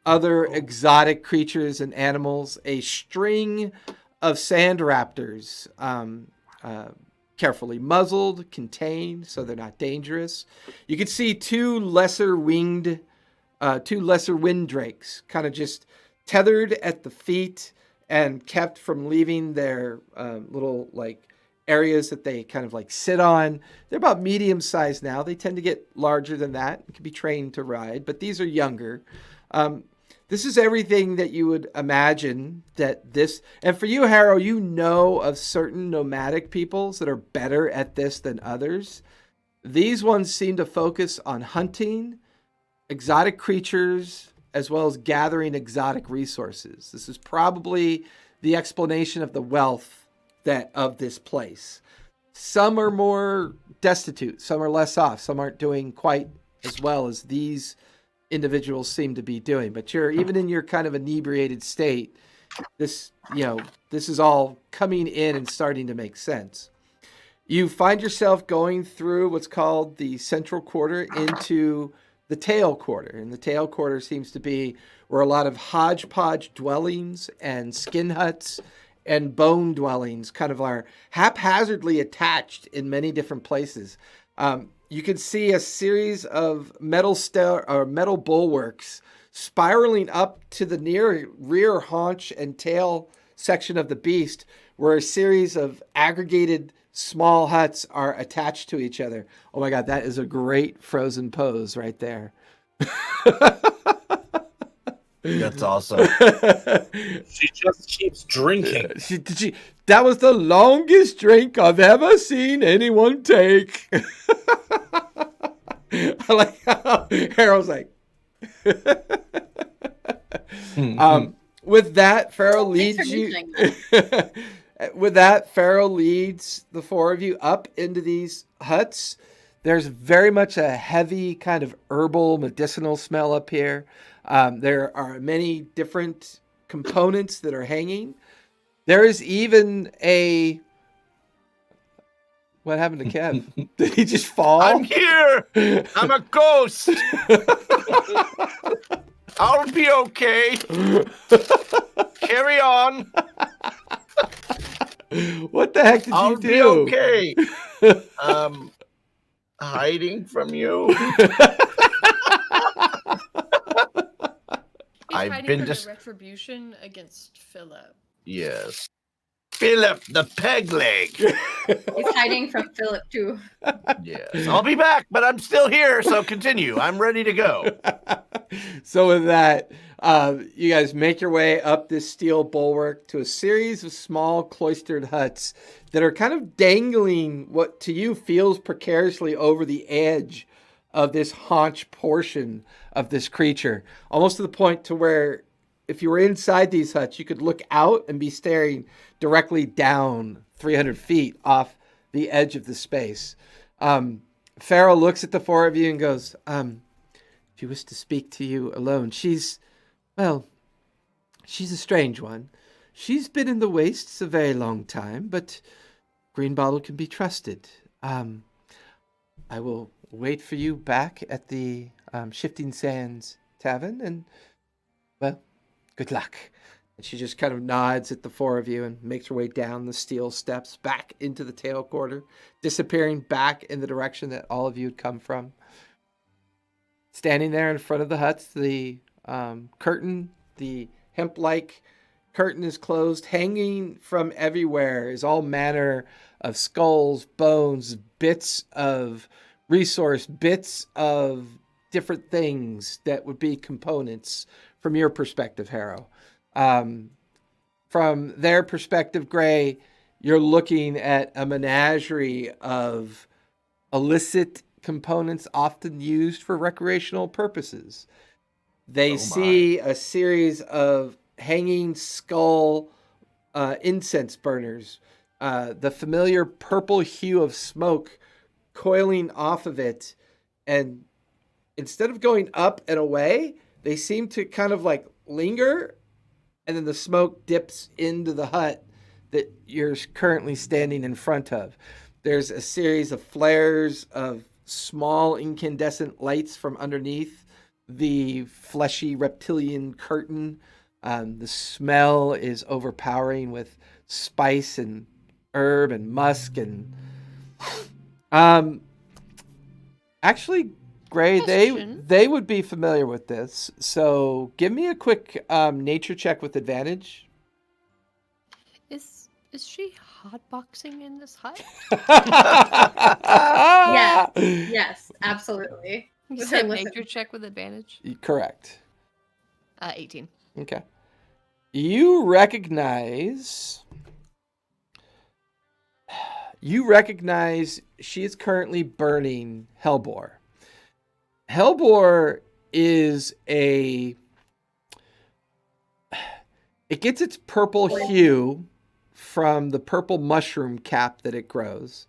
other exotic creatures and animals, a string of sand raptors carefully muzzled, contained, so they're not dangerous. You can see two lesser wind drakes, kind of just tethered at the feet and kept from leaving their little like areas that they kind of like sit on. They're about medium size now. They tend to get larger than that. Can be trained to ride, but these are younger. This is everything that you would imagine that this, and for you, Harrow, you know of certain nomadic peoples that are better at this than others. These ones seem to focus on hunting, exotic creatures, as well as gathering exotic resources. This is probably the explanation of the wealth of this place. Some are more destitute, some are less off, some aren't doing quite as well as these individuals seem to be doing. But you're even in your kind of inebriated state, this is all coming in and starting to make sense. You find yourself going through what's called the central quarter into the tail quarter. And the tail quarter seems to be where a lot of hodgepodge dwellings and skin huts and bone dwellings kind of are haphazardly attached in many different places. You can see a series of metal bulwarks spiraling up to the near rear haunch and tail section of the beast, where a series of aggregated small huts are attached to each other. Oh my God, that is a great Frozen pose right there. That's awesome. She just keeps drinking. That was the longest drink I've ever seen anyone take. I like how Harold's like. With that, Pharaoh leads you. With that, Pharaoh leads the four of you up into these huts. There's very much a heavy kind of herbal medicinal smell up here. There are many different components that are hanging. There is even a... What happened to Kev? Did he just fall? I'm here. I'm a ghost. I'll be okay. Carry on. What the heck did I'll you do? be okay. Hiding from you. He's I've hiding been from just the retribution against Philip. Yes. Philip the peg leg. He's hiding from Philip too. Yes. I'll be back, but I'm still here, so continue. I'm ready to go. So with that, you guys make your way up this steel bulwark to a series of small cloistered huts that are kind of dangling what to you feels precariously over the edge of this haunch portion of this creature, almost to the point to where if you were inside these huts, you could look out and be staring directly down 300 feet off the edge of the space. Pharaoh looks at the four of you and goes, she wished to speak to you alone. She's a strange one. She's been in the wastes a very long time, but Greenbottle can be trusted. I will wait for you back at the Shifting Sands Tavern, and, well, good luck. And she just kind of nods at the four of you and makes her way down the steel steps back into the tail quarter, disappearing back in the direction that all of you had come from. Standing there in front of the huts, the curtain, the hemp-like curtain is closed. Hanging from everywhere is all manner of skulls, bones, bits of resource, bits of different things that would be components from your perspective, Harrow. From their perspective, Gray, you're looking at a menagerie of illicit components often used for recreational purposes. They see a series of hanging skull incense burners, the familiar purple hue of smoke coiling off of it, and instead of going up and away, they seem to kind of like linger, and then the smoke dips into the hut that you're currently standing in front of. There's a series of flares of small incandescent lights from underneath the fleshy reptilian curtain. The smell is overpowering with spice and herb and musk and Actually, Gray, Question. they would be familiar with this. So give me a quick nature check with advantage. Is she hotboxing in this hut? Yes, absolutely. You With said her nature listen. check with advantage. Correct. 18. Okay. You recognize she is currently burning Hellbore. Hellbore is it gets its purple hue from the purple mushroom cap that it grows.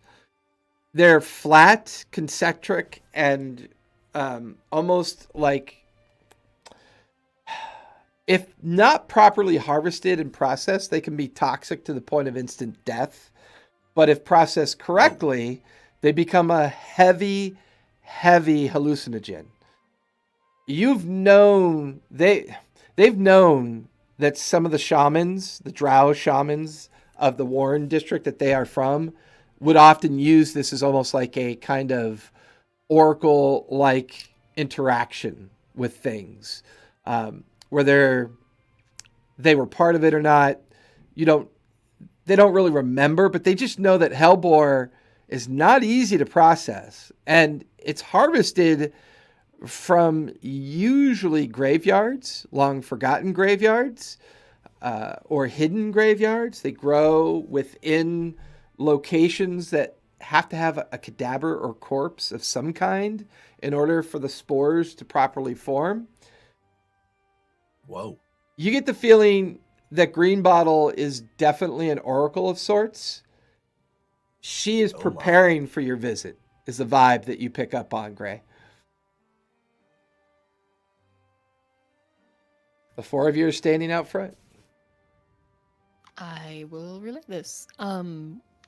They're flat, concentric, and almost like, if not properly harvested and processed, they can be toxic to the point of instant death. But if processed correctly, they become a heavy, heavy hallucinogen. They've known that some of the shamans, the drow shamans of the Warren district that they are from, would often use this as almost like a kind of oracle-like interaction with things, where they were part of it or not. They don't really remember, but they just know that Hellbore is not easy to process, and it's harvested from usually graveyards, long forgotten graveyards, or hidden graveyards. They grow within locations that have to have a cadaver or corpse of some kind in order for the spores to properly form. Whoa. You get the feeling that Greenbottle is definitely an oracle of sorts. She is preparing for your visit, is the vibe that you pick up on, Gray. The four of you are standing out front. I will relay this.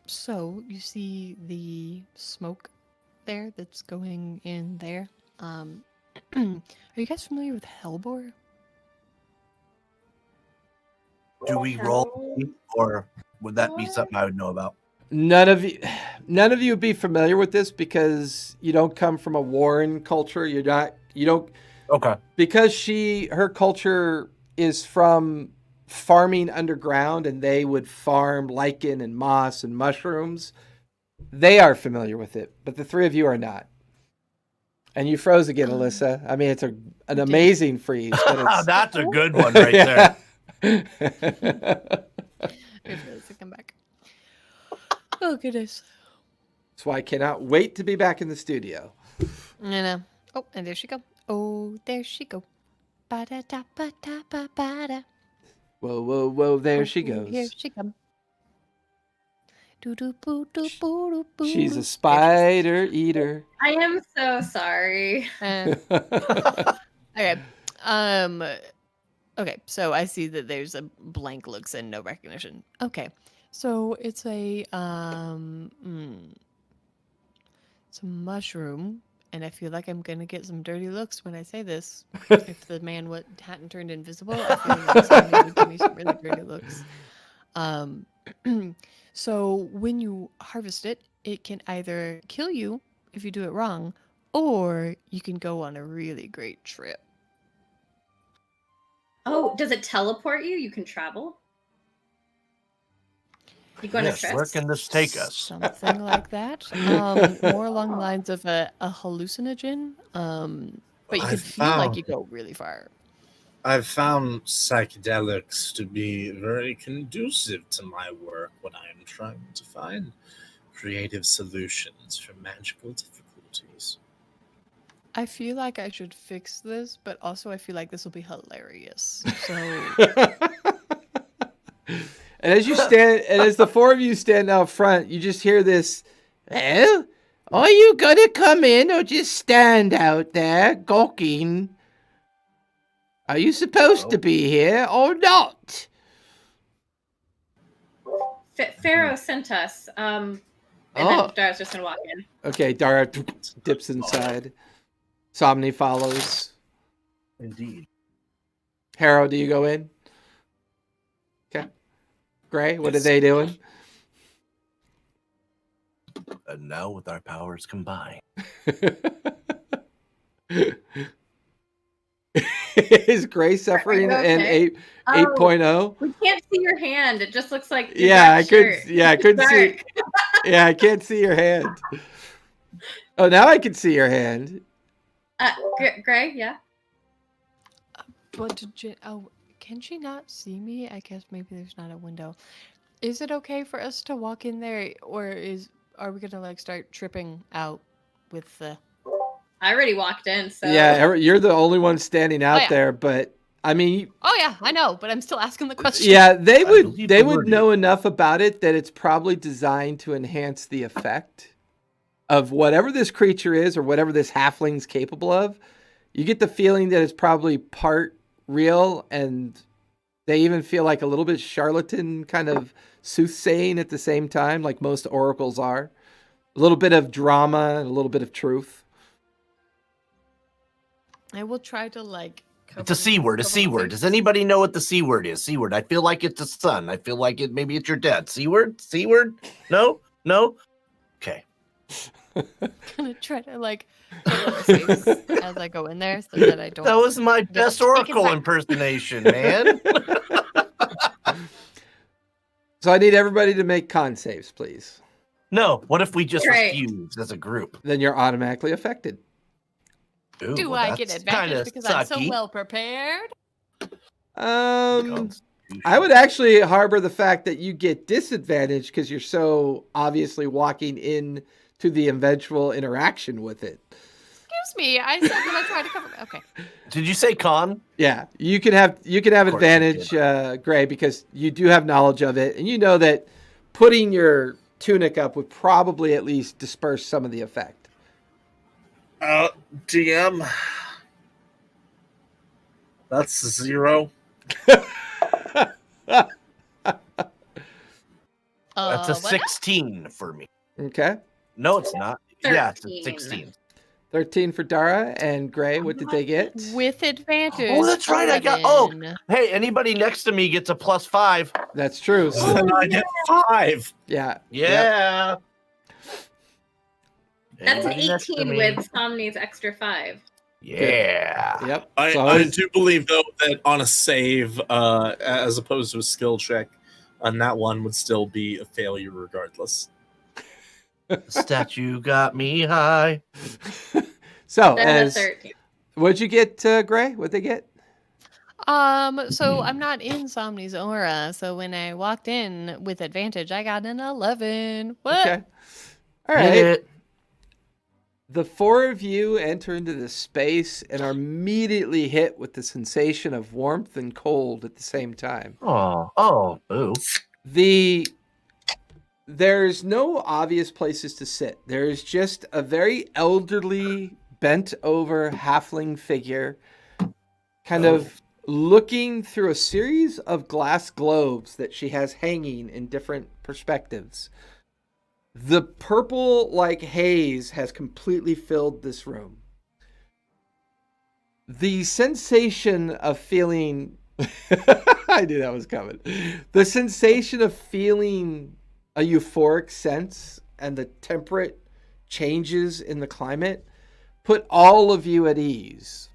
So you see the smoke there that's going in there. Are you guys familiar with Hellbore? Do we roll, or would that be something I would know about? None of you would be familiar with this because you don't come from a Warren culture. Okay. Because her culture is from farming underground, and they would farm lichen and moss and mushrooms. They are familiar with it, but the three of you are not. And you froze again, Alyssa. I mean, it's an amazing freeze. But it's... That's a good one right there. Wait for this to come back. Oh, goodness. That's why I cannot wait to be back in the studio. I know. Oh, and there she go. Oh, there she go. Ba-da-da-ba-da-ba-ba-da. Whoa, whoa, whoa, there she goes. Here she comes. She's a spider eater. I am so sorry. Okay. Okay, so I see that there's a blank looks and no recognition. Okay. So it's a it's a mushroom, and I feel like I'm gonna get some dirty looks when I say this. If the man hadn't turned invisible, I feel like somebody would give me some really dirty looks. So when you harvest it, it can either kill you if you do it wrong, or you can go on a really great trip. Oh, does it teleport you? You can travel? You go on a trip? Where can this take us? Something like that. More along the lines of a hallucinogen. But you can feel like you go really far. I've found psychedelics to be very conducive to my work when I am trying to find creative solutions for magical difficulties. I feel like I should fix this, but also I feel like this will be hilarious. So And as the four of you stand out front, you just hear this, "Well, are you gonna come in or just stand out there gawking? Are you supposed to be here or not?" Pharaoh sent us. And then Dara's just gonna walk in. Okay, Dara dips inside. Somni follows. Indeed. Harrow, do you go in? Okay. Gray, what are they doing? And now with our powers combined. Is Gray suffering Are you an okay? 8.0? We can't see your hand. It just looks like your Yeah, dark shirt. I couldn't see. Dark. Yeah, I can't see your hand. Oh, now I can see your hand. Gray, yeah. But can she not see me? I guess maybe there's not a window. Is it okay for us to walk in there, or are we gonna like start tripping out with the? I already walked in, so Yeah, you're the only one standing out yeah. there, but I mean, Oh yeah, I know, but I'm still asking the question. yeah, they believe the would word know enough about it that it's probably designed to enhance the effect of whatever this creature is or whatever this halfling's capable of. You get the feeling that it's probably part real, and they even feel like a little bit charlatan kind of soothsaying at the same time, like most oracles are. A little bit of drama and a little bit of truth. I will try to like. It's a C word, a C word. Does anybody know what the C word is? C word. I feel like it's a son. I feel like maybe it's your dad. C word? C word? No? No? Okay. Gonna try to like cover my face as I go in there so that I don't. That was my get best taken Oracle back. impersonation, man. So I need everybody to make con saves, please. No, what if we just Right. refuse as a group? Then you're automatically affected. Ooh, Do well, I get that's advantage kinda because I'm so sucky. well prepared? I would actually harbor the fact that you get disadvantage because you're so obviously walking in to the eventual interaction with it. Excuse me, I said that I tried to cover. Okay. Did you say con? Yeah, you can have Of course you advantage, Gray, because you do have knowledge of it, and you know that putting your tunic up would probably at least disperse some of the effect. DM. That's 0. That's a What? 16 for me. Okay, No, it's not. Yeah, it's a 13. 16. 13 for Dara and Gray. What did they get? With advantage. Oh, that's right. I got. 11. Hey, anybody next to me gets a +5. That's true. So, Then I get 5. yeah. Yeah. That's an Anybody next to 18 me? with Somni's extra 5. Yeah. Yep. I So do believe, though, that on a save, as opposed to a skill check, on that one would still be a failure regardless. The statue got me high. so Then as a 13. what'd you get, Gray? What'd they get? So I'm not in Somni's aura. So when I walked in with advantage, I got an 11. What? Okay. All Hit right. it. The four of you enter into this space and are immediately hit with the sensation of warmth and cold at the same time. Oh, boo. There's no obvious places to sit. There's just a very elderly, bent over halfling figure kind of looking through a series of glass globes that she has hanging in different perspectives. The purple like haze has completely filled this room. The sensation of feeling I knew that was coming. The sensation of feeling a euphoric sense and the temperate changes in the climate put all of you at ease,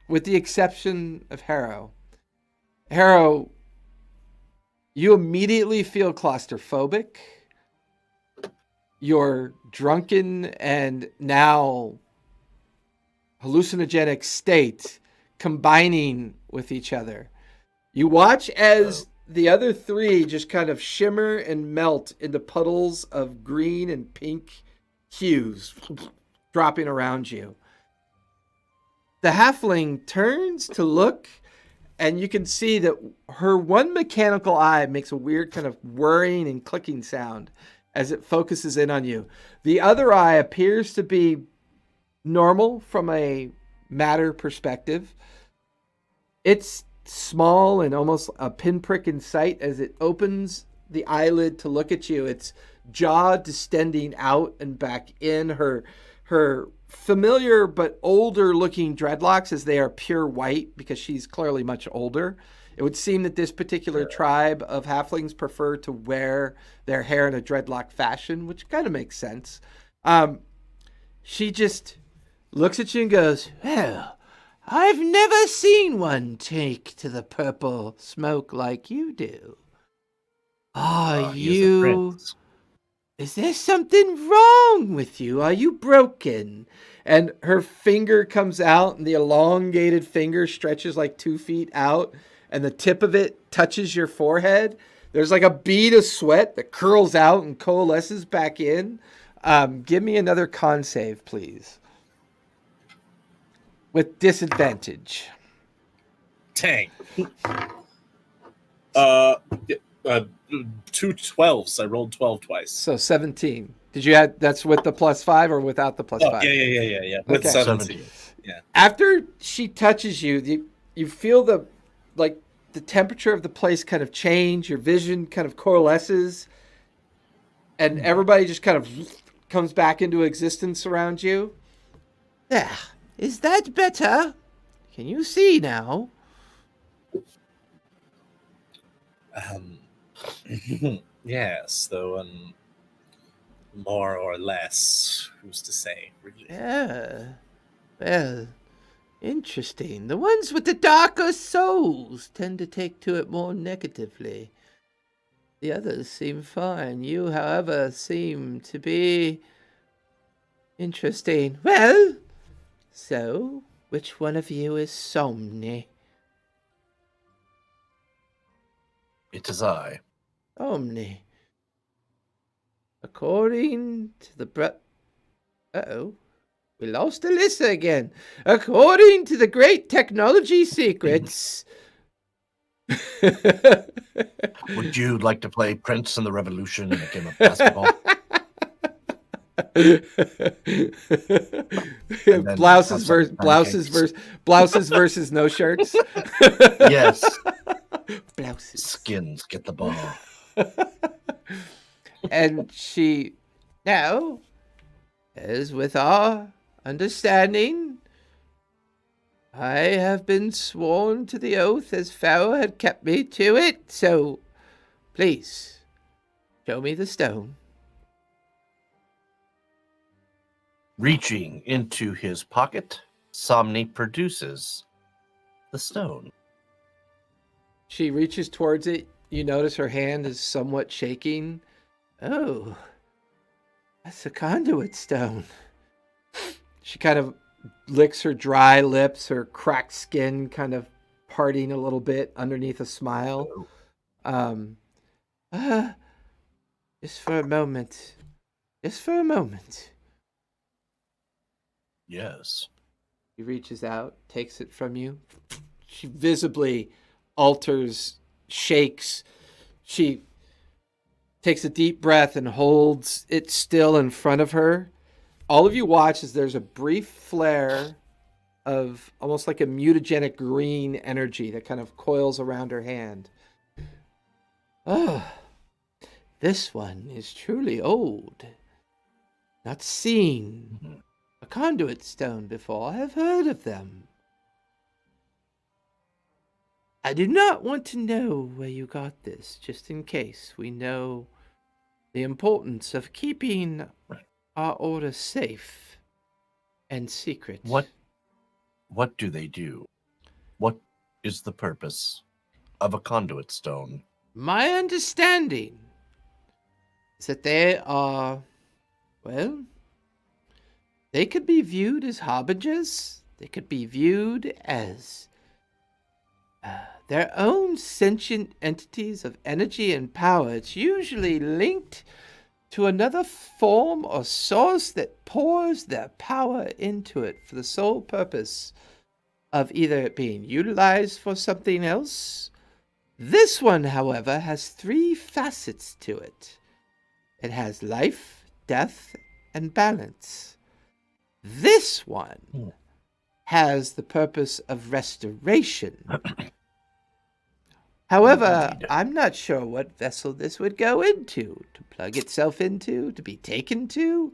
with the exception of Harrow. Harrow, you immediately feel claustrophobic. Your drunken and now hallucinogenic state combining with each other. You watch as the other three just kind of shimmer and melt into puddles of green and pink hues dropping around you. The halfling turns to look, and you can see that her one mechanical eye makes a weird kind of whirring and clicking sound as it focuses in on you. The other eye appears to be normal from a matter perspective. It's small and almost a pinprick in sight as it opens the eyelid to look at you. Its jaw distending out and back in. Her familiar but older looking dreadlocks, as they are pure white because she's clearly much older, It would seem that this particular tribe of halflings prefer to wear their hair in a dreadlock fashion, which kind of makes sense. She just looks at you and goes, "Well, I've never seen one take to the purple smoke like you do. Are He is a you... prince. Is there something wrong with you? Are you broken?" And her finger comes out, and the elongated finger stretches like 2 feet out, and the tip of it touches your forehead. There's like a bead of sweat that curls out and coalesces back in. Give me another con save, please. With disadvantage. Tank. 2 12s. I rolled 12 twice. So 17. Did you add, that's with the +5 or without the +5? Yeah. With Okay. 17. Yeah. After she touches you, you feel the temperature of the place kind of change. Your vision kind of coalesces, and everybody just kind of comes back into existence around you. There. Is that better? Can you see now? Yes, though, more or less, who's to say, really? Yeah. Well, interesting. The ones with the darker souls tend to take to it more negatively. The others seem fine. You, however, seem to be interesting. Well, so, which one of you is Somni? It is I. Omni. According to the Uh-oh. We lost Alyssa again. According to the great technology secrets... Would you like to play Prince in the Revolution in a game of basketball? Blouses versus no shirts. Yes. Blouses. Skins get the ball. And she now, as with our understanding, I have been sworn to the oath as Pharaoh had kept me to it, so please show me the stone. Reaching into his pocket, Somni produces the stone. She reaches towards it. You notice her hand is somewhat shaking. Oh, that's a conduit stone. She kind of licks her dry lips, her cracked skin kind of parting a little bit underneath a smile. Just for a moment. Just for a moment. Yes. He reaches out, takes it from you. She visibly alters, shakes. She takes a deep breath and holds it still in front of her. All of you watch as there's a brief flare of almost like a mutagenic green energy that kind of coils around her hand. Oh, this one is truly old. Not seen a conduit stone before. I have heard of them. I do not want to know where you got this, just in case we know the importance of keeping our order safe and secret. What do they do? What is the purpose of a conduit stone? My understanding is that they are, well, they could be viewed as harbingers. They could be viewed as their own sentient entities of energy and power. It's usually linked to another form or source that pours their power into it for the sole purpose of either it being utilized for something else. This one, however, has 3 facets to it. It has life, death, and balance. This one has the purpose of restoration. However, I'm not sure what vessel this would go into, to plug itself into, to be taken to.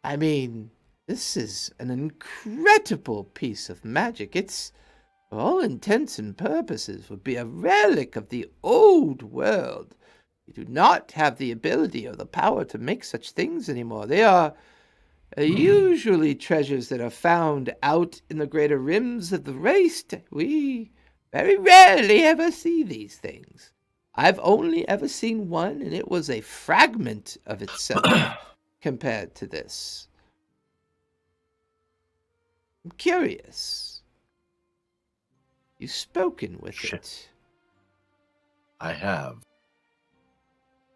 I mean, this is an incredible piece of magic. It's for all intents and purposes, would be a relic of the old world. We do not have the ability or the power to make such things anymore. They are usually treasures that are found out in the greater rims of the race. We very rarely ever see these things. I've only ever seen one, and it was a fragment of itself compared to this. I'm curious. You've spoken with Shit. it. I have.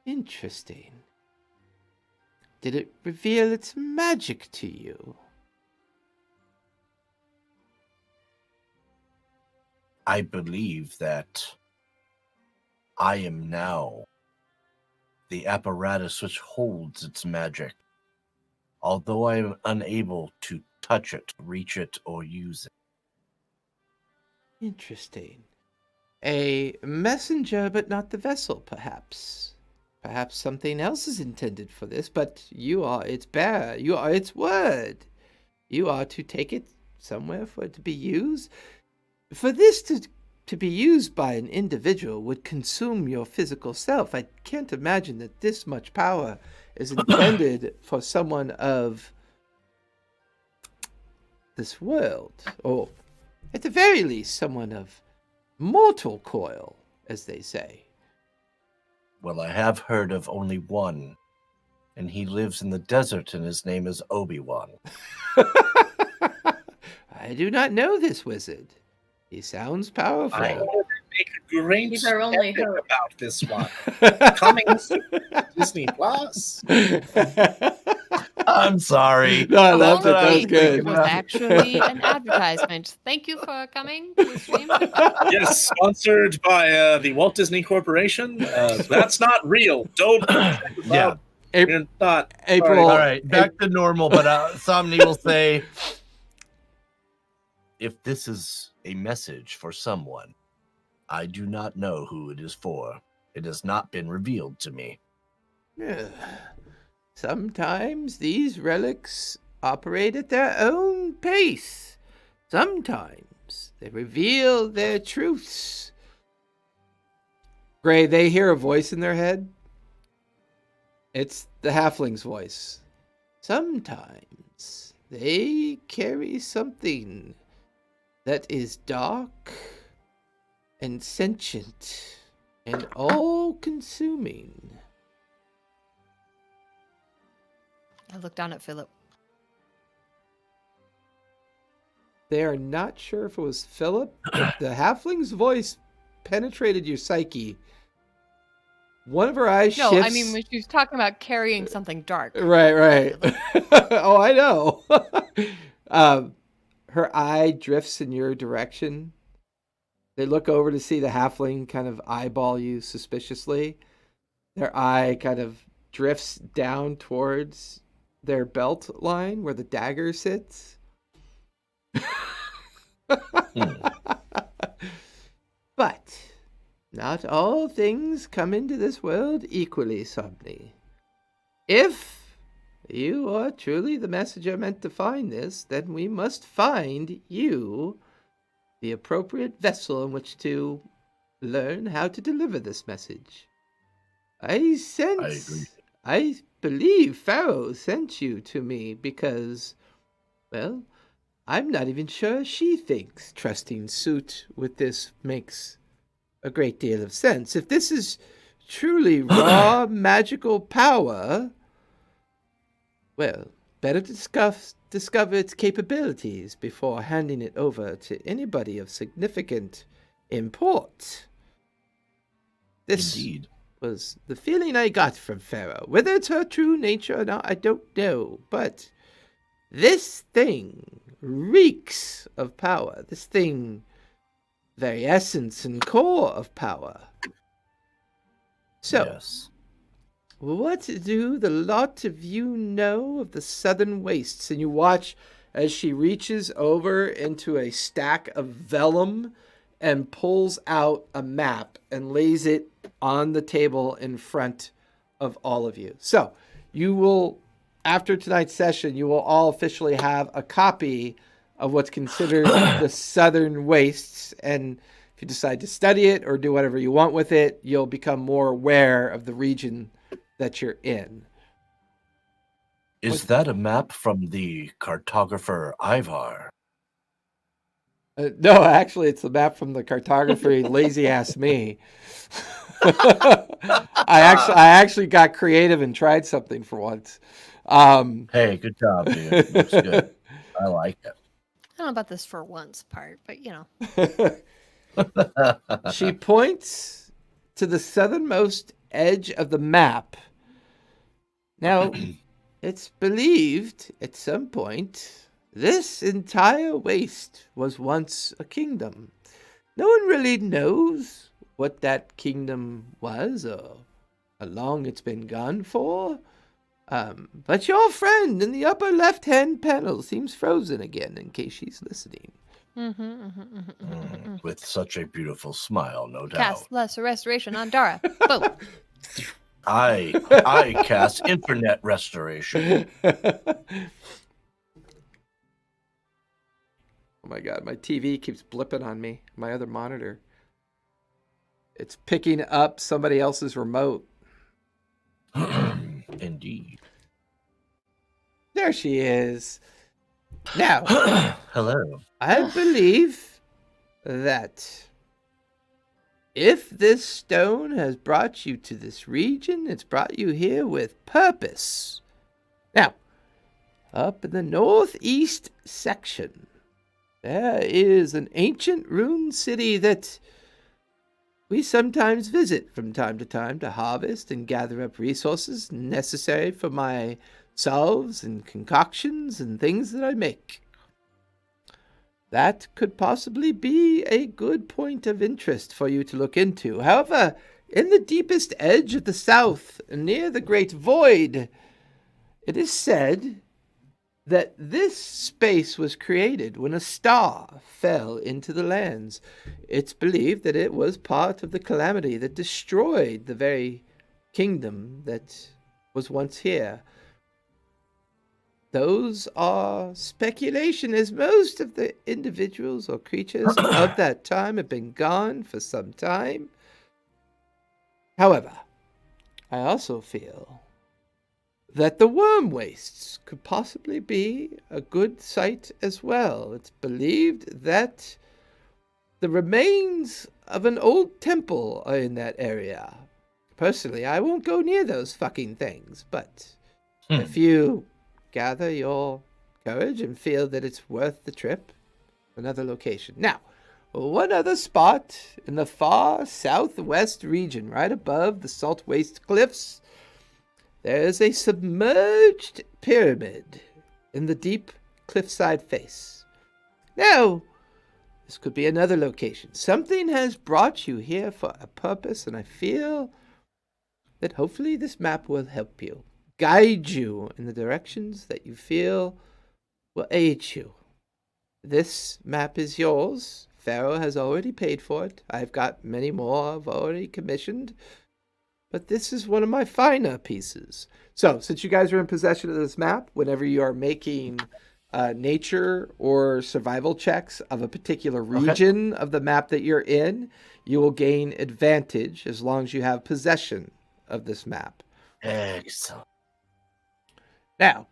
Interesting. Did it reveal its magic to you? I believe that I am now the apparatus which holds its magic, although I am unable to touch it, reach it, or use it. Interesting. A messenger, but not the vessel, perhaps. Perhaps something else is intended for this, but you are its bearer. You are its word. You are to take it somewhere for it to be used. For this to be used by an individual would consume your physical self. I can't imagine that this much power is intended for someone of this world, or at the very least, someone of mortal coil, as they say. Well, I have heard of only one, and he lives in the desert, and his name is Obi-Wan. I do not know this wizard. He sounds powerful. I make a great He's our only epic hope. about this one. Coming soon to Disney Plus. I'm sorry. No, I loved it. That That was was good. It was actually an advertisement. Thank you for coming to the stream. Yes, sponsored by the Walt Disney Corporation. That's not real. Don't check us Yeah. out. You're not. April. All right, back to normal, but Somni will say, if this is a message for someone, I do not know who it is for. It has not been revealed to me. Sometimes these relics operate at their own pace. Sometimes they reveal their truths. Gray, they hear a voice in their head. It's the halfling's voice. Sometimes they carry something that is dark and sentient and all-consuming. I looked down at Philip. They are not sure if it was Philip. The halfling's voice penetrated your psyche. One of her eyes No, shifts. I mean when she was talking about carrying something dark. Right. Oh, I know. Her eye drifts in your direction. They look over to see the halfling kind of eyeball you suspiciously. Their eye kind of drifts down towards their belt line where the dagger sits. But not all things come into this world equally, Somni. If you are truly the messenger meant to find this, then we must find you the appropriate vessel in which to learn how to deliver this message. I believe Pharaoh sent you to me because, well, I'm not even sure she thinks trusting suit with this makes a great deal of sense. If this is truly raw magical power, well, better discover its capabilities before handing it over to anybody of significant import. This Indeed. was the feeling I got from Pharaoh. Whether it's her true nature or not, I don't know. But this thing reeks of power. This thing, very essence and core of power. So, Yes. what do the lot of you know of the southern wastes? And you watch as she reaches over into a stack of vellum and pulls out a map and lays it on the table in front of all of you. So you will, after tonight's session, you will all officially have a copy of what's considered the southern wastes. And if you decide to study it or do whatever you want with it, you'll become more aware of the region that you're in. Is that a map from the cartographer Ivar? No, actually, it's the map from the cartography. Lazy ass me. I actually got creative and tried something for once. Hey, good job, dude. Looks good. I like it. I don't know about this for once part, but you know. She points to the southernmost edge of the map. Now, it's believed at some point this entire waste was once a kingdom. No one really knows what that kingdom was or how long it's been gone for. But your friend in the upper left-hand panel seems frozen again, in case she's listening. With such a beautiful smile, no doubt. Cast lesser restoration on Dara. Boom. I cast internet restoration. Oh my god, my TV keeps blipping on me. My other monitor. It's picking up somebody else's remote. Indeed. There she is. Now, hello. I believe that if this stone has brought you to this region, it's brought you here with purpose. Now, up in the northeast section, there is an ancient ruined city that we sometimes visit from time to time to harvest and gather up resources necessary for my salves and concoctions and things that I make. That could possibly be a good point of interest for you to look into. However, in the deepest edge of the south, near the Great Void, it is said that this space was created when a star fell into the lands. It's believed that it was part of the calamity that destroyed the very kingdom that was once here. Those are speculation, as most of the individuals or creatures of that time have been gone for some time. However, I also feel that the worm wastes could possibly be a good site as well. It's believed that the remains of an old temple are in that area. Personally, I won't go near those fucking things, but if you gather your courage and feel that it's worth the trip, another location. Now, one other spot in the far southwest region, right above the Salt Waste Cliffs, there is a submerged pyramid in the deep cliffside face. Now, this could be another location. Something has brought you here for a purpose, and I feel that hopefully this map will help you, guide you in the directions that you feel will aid you. This map is yours. Pharaoh has already paid for it. I've got many more I've already commissioned. But this is one of my finer pieces. So, since you guys are in possession of this map, whenever you are making nature or survival checks of a particular region of the map that you're in, you will gain advantage as long as you have possession of this map. Excellent. Now,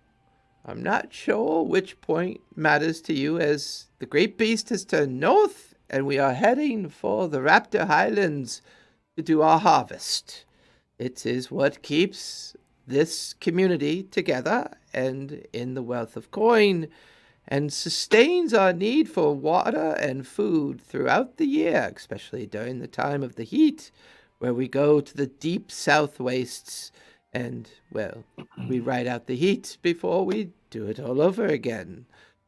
I'm not sure which point matters to you, as the Great Beast has turned north and we are heading for the Raptor Highlands to do our harvest. It is what keeps this community together and in the wealth of coin, and sustains our need for water and food throughout the year, especially during the time of the heat, where we go to the deep south wastes and, well, we ride out the heat before we do it all over again.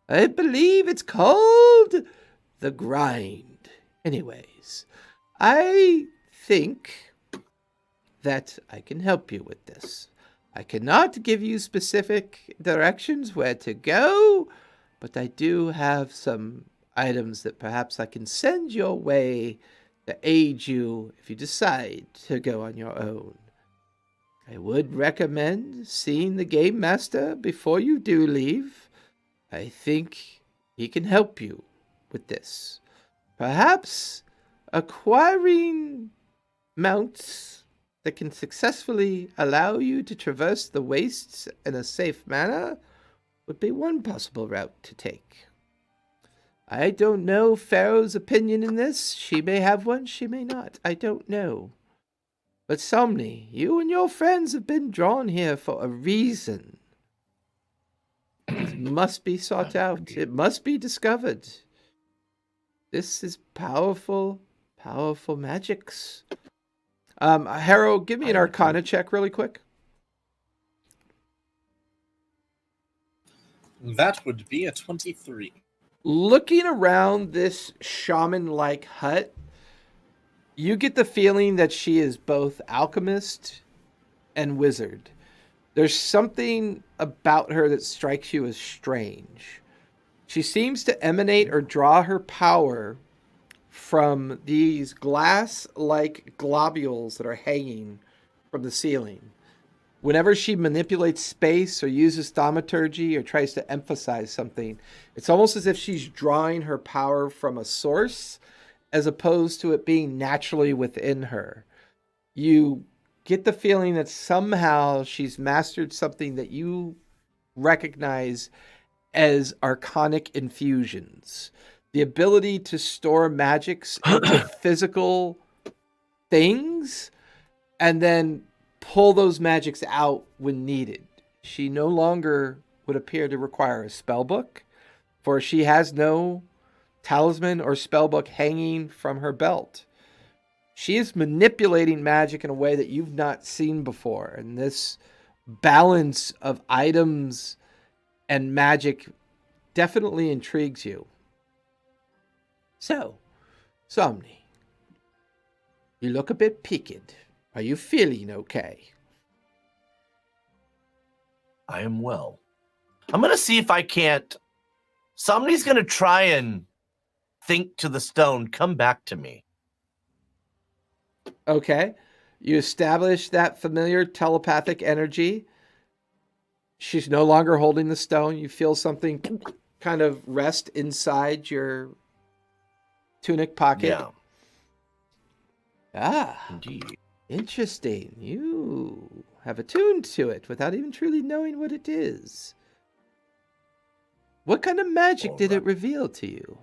I believe it's called the grind. Anyways, I think that I can help you with this. I cannot give you specific directions where to go, but I do have some items that perhaps I can send your way to aid you if you decide to go on your own. I would recommend seeing the Game Master before you do leave. I think he can help you with this. Perhaps acquiring mounts that can successfully allow you to traverse the wastes in a safe manner would be one possible route to take. I don't know Pharaoh's opinion in this. She may have one, she may not. I don't know. But Somni, you and your friends have been drawn here for a reason. It must be sought out. It must be discovered. This is powerful, powerful magics. Harold, give me an Arcana check really quick. That would be a 23. Looking around this shaman-like hut, you get the feeling that she is both alchemist and wizard. There's something about her that strikes you as strange. She seems to emanate or draw her power from these glass-like globules that are hanging from the ceiling. Whenever she manipulates space or uses thaumaturgy or tries to emphasize something, it's almost as if she's drawing her power from a source as opposed to it being naturally within her. You get the feeling that somehow she's mastered something that you recognize as arcanic infusions. The ability to store magics into physical things and then pull those magics out when needed. She no longer would appear to require a spell book, for she has no talisman or spell book hanging from her belt. She is manipulating magic in a way that you've not seen before, and this balance of items and magic definitely intrigues you. So, Somni, you look a bit peaked. Are you feeling okay? I am well. I'm going to see if I can't. Somebody's going to try and think to the stone. Come back to me. Okay. You establish that familiar telepathic energy. She's no longer holding the stone. You feel something kind of rest inside your tunic pocket. Yeah. Ah, Indeed. interesting. You have attuned to it without even truly knowing what it is. What kind of magic did it reveal to you?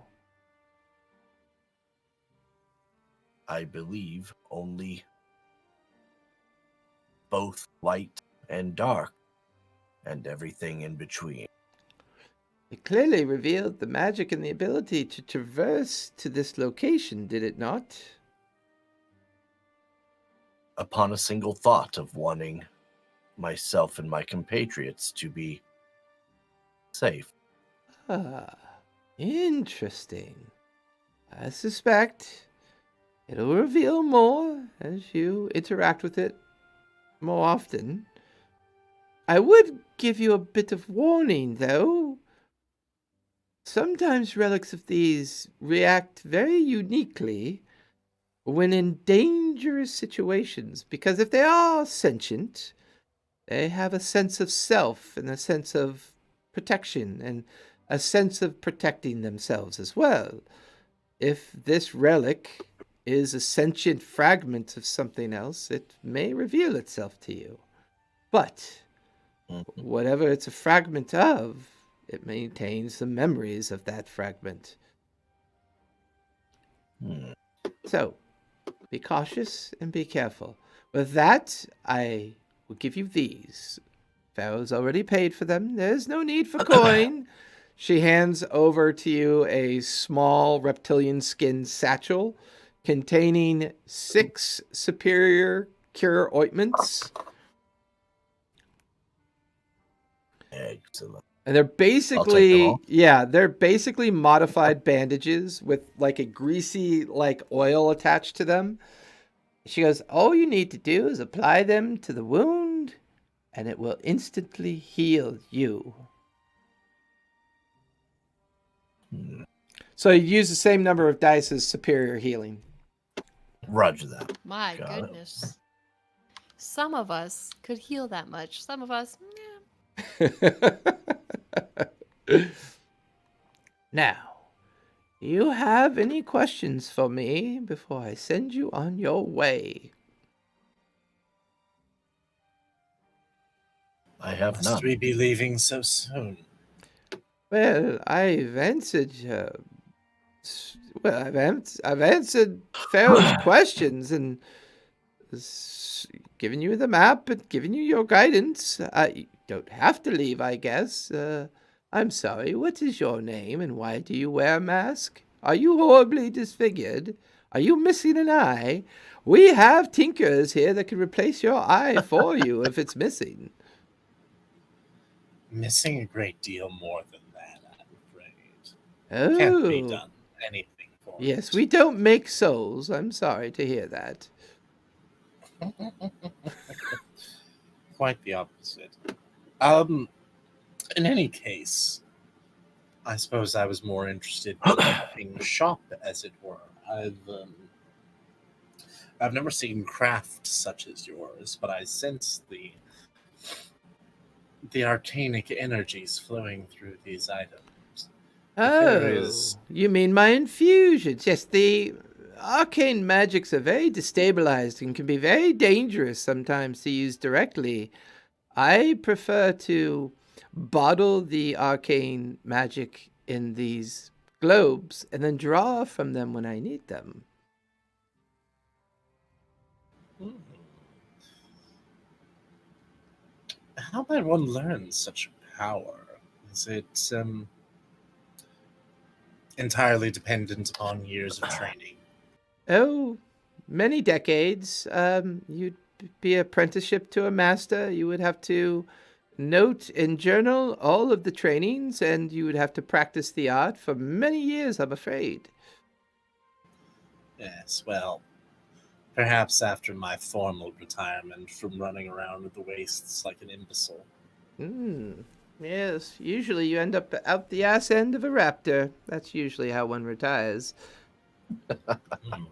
I believe only both light and dark, and everything in between. It clearly revealed the magic and the ability to traverse to this location, did it not? Upon a single thought of wanting myself and my compatriots to be safe. Ah, interesting. I suspect it'll reveal more as you interact with it more often. I would give you a bit of warning, though. Sometimes relics of these react very uniquely when in dangerous situations, because if they are sentient, they have a sense of self and a sense of protection and a sense of protecting themselves as well. If this relic is a sentient fragment of something else, it may reveal itself to you. But whatever it's a fragment of, it maintains the memories of that fragment. So, be cautious and be careful. With that, I will give you these. Pharaoh's already paid for them. There's no need for coin. She hands over to you a small reptilian skin satchel containing 6 superior cure ointments. Excellent. And they're I'll take them basically, all. they're basically modified bandages with like a greasy like oil attached to them. She goes, all you need to do is apply them to the wound and it will instantly heal you. So you use the same number of dice as superior healing. Roger that. My Got it. goodness. Some of us could heal that much. Some of us, Now, do you have any questions for me before I send you on your way? I have Must none. we be leaving so soon? Well, I've answered Pharaoh's questions and given you the map and given you your guidance. You don't have to leave, I guess. I'm sorry. What is your name and why do you wear a mask? Are you horribly disfigured? Are you missing an eye? We have tinkers here that can replace your eye for you if it's missing. Missing a great deal more than that, I'm afraid. Oh, Can't be done anything for yes, it. we don't make souls. I'm sorry to hear that. Quite the opposite. In any case, I suppose I was more interested in keeping shop, as it were. I've never seen craft such as yours, but I sense the arcanic energies flowing through these items. If there is, You mean my infusions? Yes, the arcane magics are very destabilized and can be very dangerous sometimes to use directly. I prefer to bottle the arcane magic in these globes and then draw from them when I need them. Hmm, how might one learn such power? Is it entirely dependent upon years of training? Oh, many decades. You'd be apprenticeship to a master. You would have to note and journal all of the trainings, and you would have to practice the art for many years, I'm afraid. Yes, well, perhaps after my formal retirement from running around the wastes like an imbecile. Yes, usually you end up out the ass end of a raptor. That's usually how one retires. Hmm.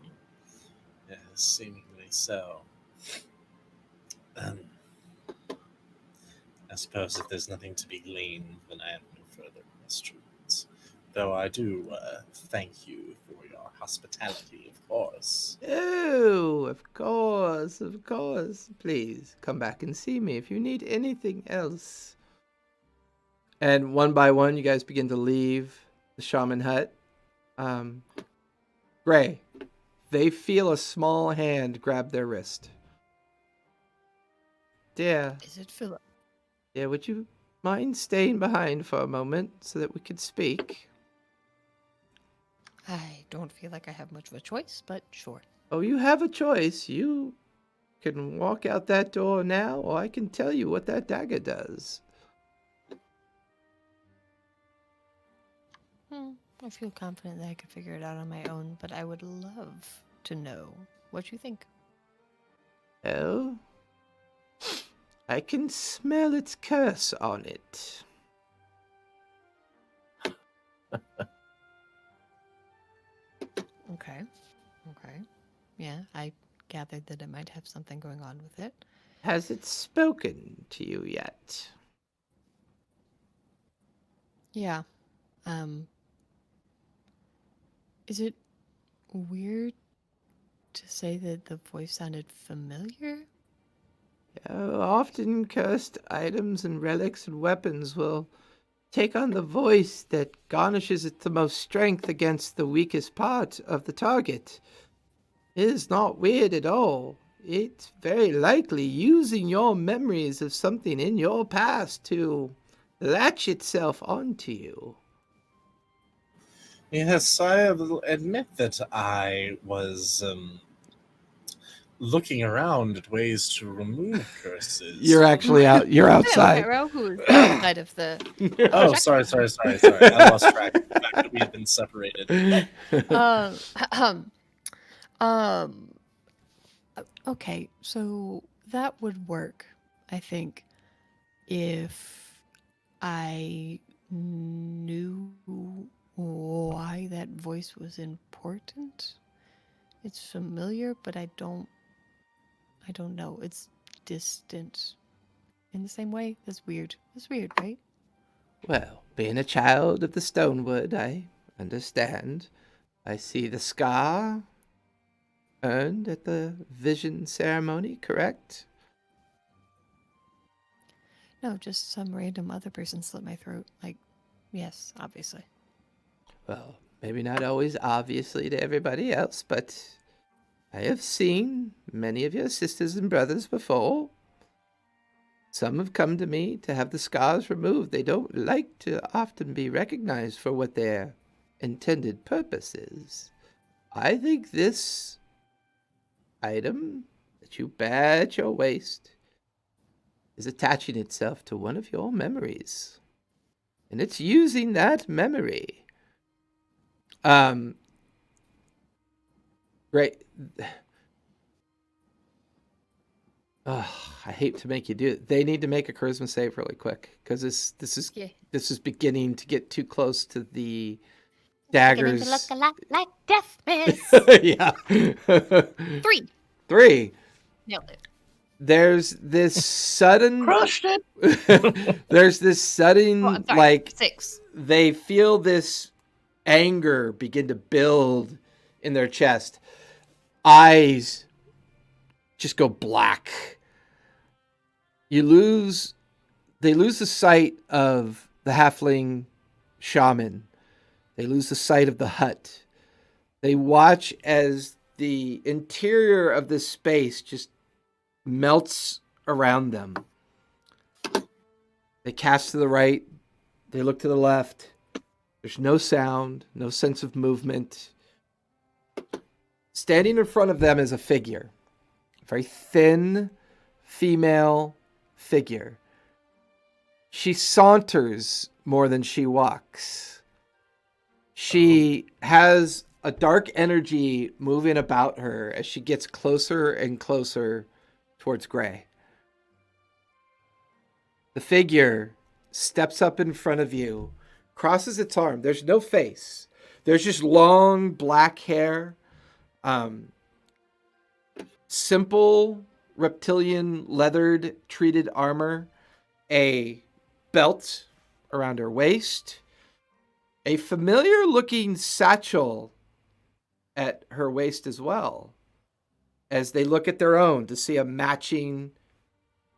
Yes, seemingly so. Um, I suppose if there's nothing to be gleaned, then I have no further questions. Though I do thank you for your hospitality, of course. Oh, of course, of course. Please come back and see me if you need anything else. And one by one, you guys begin to leave the shaman hut. Um, Gray, they feel a small hand grab their wrist. Dear, Is it Philip? would you mind staying behind for a moment so that we could speak? I don't feel like I have much of a choice, but sure. Oh, you have a choice. You can walk out that door now, or I can tell you what that dagger does. I feel confident that I could figure it out on my own, but I would love to know what you think. Oh? I can smell its curse on it. Okay. Okay. Yeah, I gathered that it might have something going on with it. Has it spoken to you yet? Yeah. Is it weird to say that the voice sounded familiar? Often cursed items and relics and weapons will take on the voice that garnishes it the most strength against the weakest part of the target. It is not weird at all. It's very likely using your memories of something in your past to latch itself onto you. Yes, I will admit that I was looking around at ways to remove curses. You're actually out. You're Hello, outside. Pharaoh, who's outside of the. Oh, sorry. I lost track of the fact that we had been separated. Um, um, okay, so that would work, I think, if I knew why that voice was important. It's familiar, but I don't know. It's distant in the same way. That's weird. That's weird, right? Well, being a child of the Stonewood, I understand. I see the scar earned at the vision ceremony, correct? No, just some random other person slit my throat. Like, yes, obviously. Well, maybe not always obviously to everybody else, but I have seen many of your sisters and brothers before. Some have come to me to have the scars removed. They don't like to often be recognized for what their intended purpose is. I think this item that you bear at your waist is attaching itself to one of your memories. And it's using that memory. Great. Ugh, I hate to make you do it. They need to make a charisma save really quick because this is beginning to get too close to the Beginning daggers. to look a lot like death, miss. Yeah. 3. 3. Nailed it. There's this sudden Crushed it. there's this sudden Oh, I'm sorry. like 6. they feel this anger begin to build in their chest. Eyes just go black. They lose the sight of the halfling shaman. They lose the sight of the hut. They watch as the interior of this space just melts around them. They cast to the right. They look to the left. There's no sound, no sense of movement. Standing in front of them is a figure. A very thin female figure. She saunters more than she walks. She has a dark energy moving about her as she gets closer and closer towards Gray. The figure steps up in front of you, crosses its arm. There's no face. There's just long black hair. Simple reptilian leathered treated armor, a belt around her waist, a familiar looking satchel at her waist as well, as they look at their own to see a matching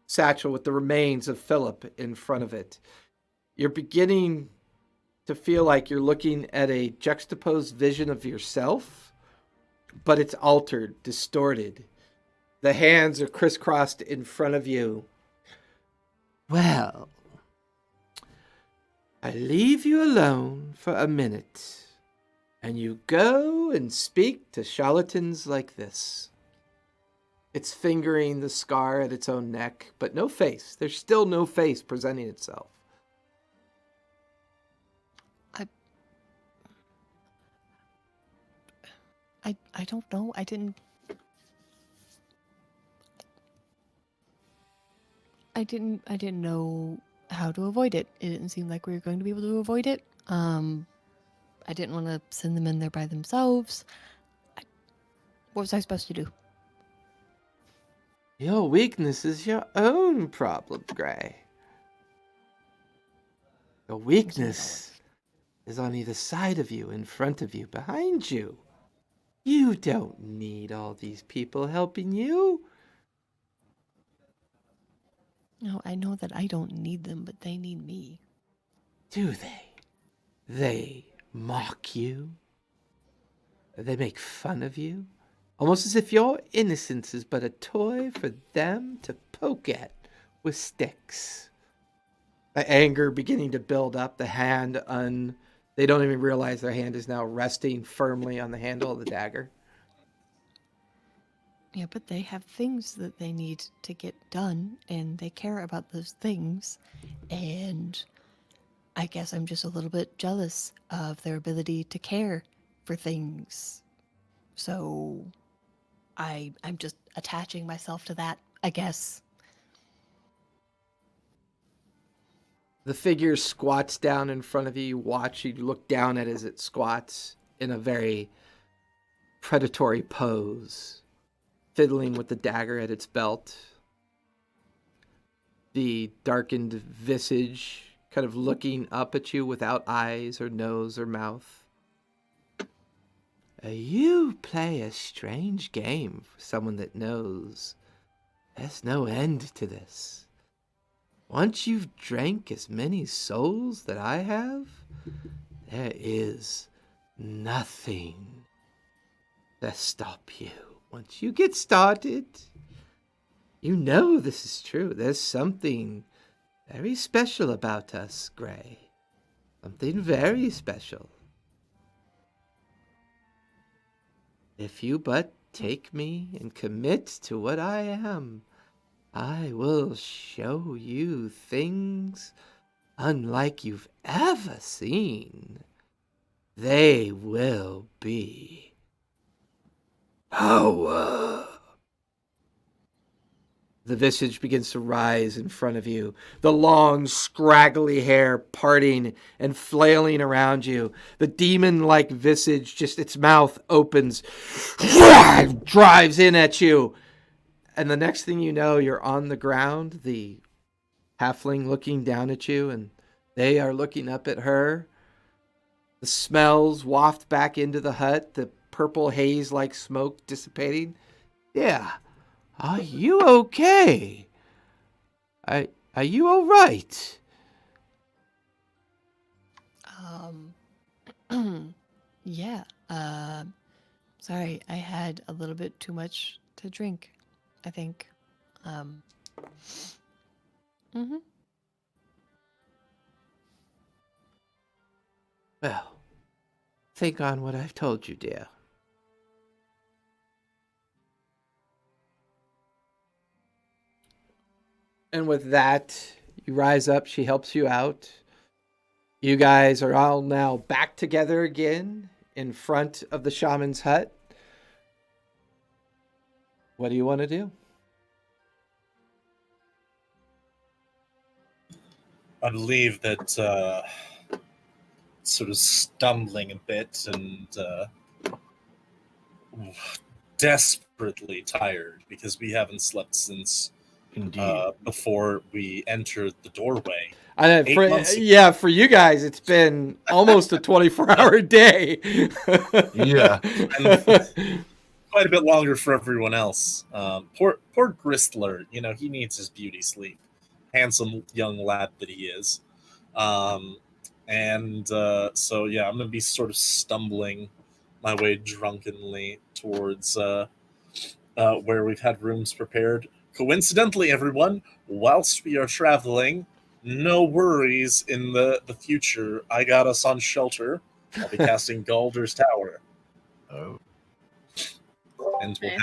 satchel with the remains of Philip in front of it. You're beginning to feel like you're looking at a juxtaposed vision of yourself, but it's altered, distorted. The hands are crisscrossed in front of you. Well, I leave you alone for a minute, and you go and speak to charlatans like this. It's fingering the scar at its own neck, but no face. There's still no face presenting itself. I don't know. I didn't know how to avoid it. It didn't seem like we were going to be able to avoid it. I didn't want to send them in there by themselves. What was I supposed to do? Your weakness is your own problem, Gray. Your weakness is on either side of you, in front of you, behind you. You don't need all these people helping you. No, I know that I don't need them, but they need me. Do they? They mock you. They make fun of you. Almost as if your innocence is but a toy for them to poke at with sticks. The anger beginning to build up, the hand they don't even realize their hand is now resting firmly on the handle of the dagger. Yeah, but they have things that they need to get done, and they care about those things. And I guess I'm just a little bit jealous of their ability to care for things. So I'm just attaching myself to that, I guess. The figure squats down in front of you. You watch, you look down at it as it squats in a very predatory pose, fiddling with the dagger at its belt. The darkened visage kind of looking up at you without eyes or nose or mouth. You play a strange game for someone that knows there's no end to this. Once you've drank as many souls that I have, there is nothing that stop you. Once you get started, you know this is true. There's something very special about us, Gray. Something very special. If you but take me and commit to what I am, I will show you things unlike you've ever seen. They will be power. The visage begins to rise in front of you, the long, scraggly hair parting and flailing around you. The demon-like visage, just its mouth opens, drives in at you. And the next thing you know, you're on the ground, the halfling looking down at you, and they are looking up at her. The smells waft back into the hut, the purple haze-like smoke dissipating. Yeah. Are you okay? Are you all right? Yeah. Sorry, I had a little bit too much to drink, I think. Well, think on what I've told you, dear. And with that, you rise up. She helps you out. You guys are all now back together again in front of the shaman's hut. What do you want to do? I believe that sort of stumbling a bit and desperately tired because we haven't slept since before we entered the doorway. For you guys, it's been almost a 24-hour day. Yeah. And quite a bit longer for everyone else. Poor Gristler, he needs his beauty sleep. Handsome young lad that he is. So, I'm going to be sort of stumbling my way drunkenly towards where we've had rooms prepared. Coincidentally, everyone, whilst we are traveling, no worries in the future. I got us on shelter. I'll be casting Galder's Tower. Oh. And we'll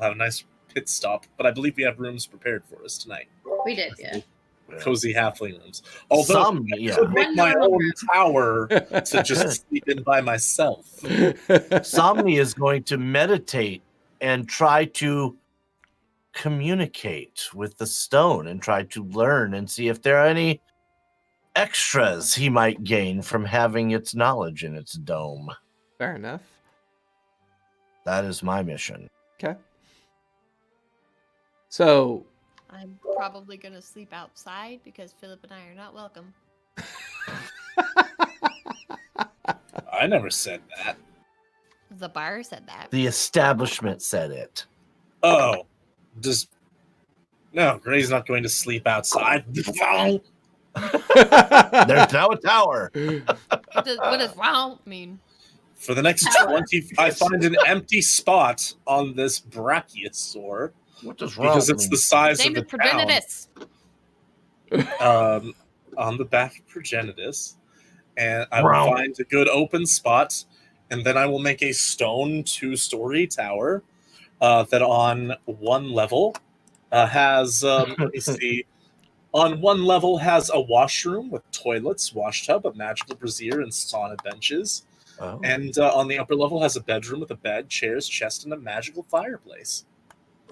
have a nice pit stop. But I believe we have rooms prepared for us tonight. We did, yeah. Cozy halfling rooms. Although I could make my own tower to just sleep in by myself. Somni is going to meditate and try to communicate with the stone and try to learn and see if there are any extras he might gain from having its knowledge in its dome. Fair enough. That is my mission. Okay. So I'm probably going to sleep outside because Philip and I are not welcome. I never said that. The bar said that. The establishment said it. Oh. No, Gray's not going to sleep outside. There's now a tower. What does wow mean? For the next 20, I find an empty spot on this brachiosaur. What does wrong because it's mean? the size Name of is the town. Progenitus. On the back of Progenitus. And I will find a good open spot, and then I will make a stone 2-story tower that on one level has, let me see, on one level has a washroom with toilets, wash tub, a magical brazier, and sauna benches. Oh. And on the upper level has a bedroom with a bed, chairs, chest, and a magical fireplace.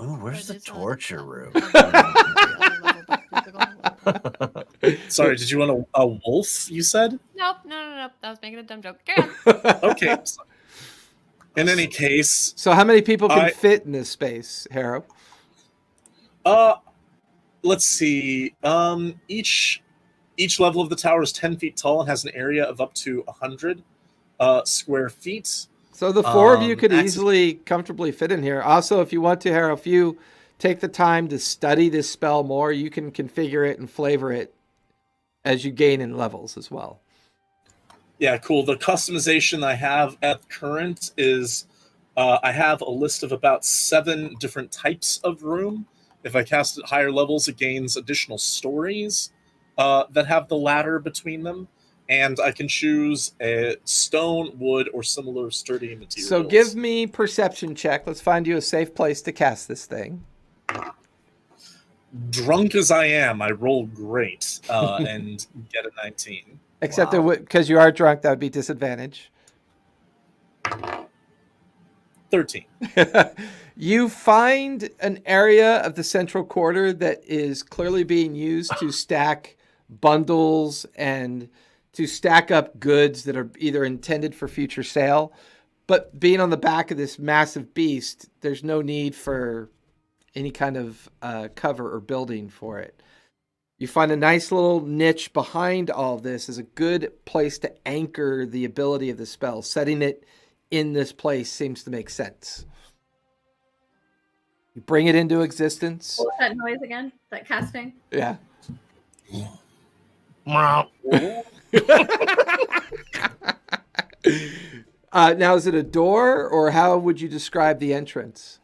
Ooh, where's the torture room? Sorry, did you want a wolf, you said? Nope. I was making a dumb joke. Carry on. Okay. In any case... So how many people can fit in this space, Harrow? Let's see. Each Each level of the tower is 10 feet tall and has an area of up to 100 square feet. So the four of you could access- easily, comfortably fit in here. Also, if you want to, Harrow, if you take the time to study this spell more, you can configure it and flavor it as you gain in levels as well. Yeah, cool. The customization I have at current is I have a list of about 7 different types of room. If I cast at higher levels, it gains additional stories that have the ladder between them. And I can choose a stone, wood, or similar sturdy materials. So give me perception check. Let's find you a safe place to cast this thing. Drunk as I am, I roll great and get a 19. Except Wow. because you are drunk, that would be disadvantage. 13. You find an area of the central quarter that is clearly being used to stack bundles and to stack up goods that are either intended for future sale. But being on the back of this massive beast, there's no need for any kind of cover or building for it. You find a nice little niche behind all this is a good place to anchor the ability of the spell. Setting it in this place seems to make sense. You bring it into existence. What was that noise again? That casting? Yeah. Meow. Now, is it a door, or how would you describe the entrance?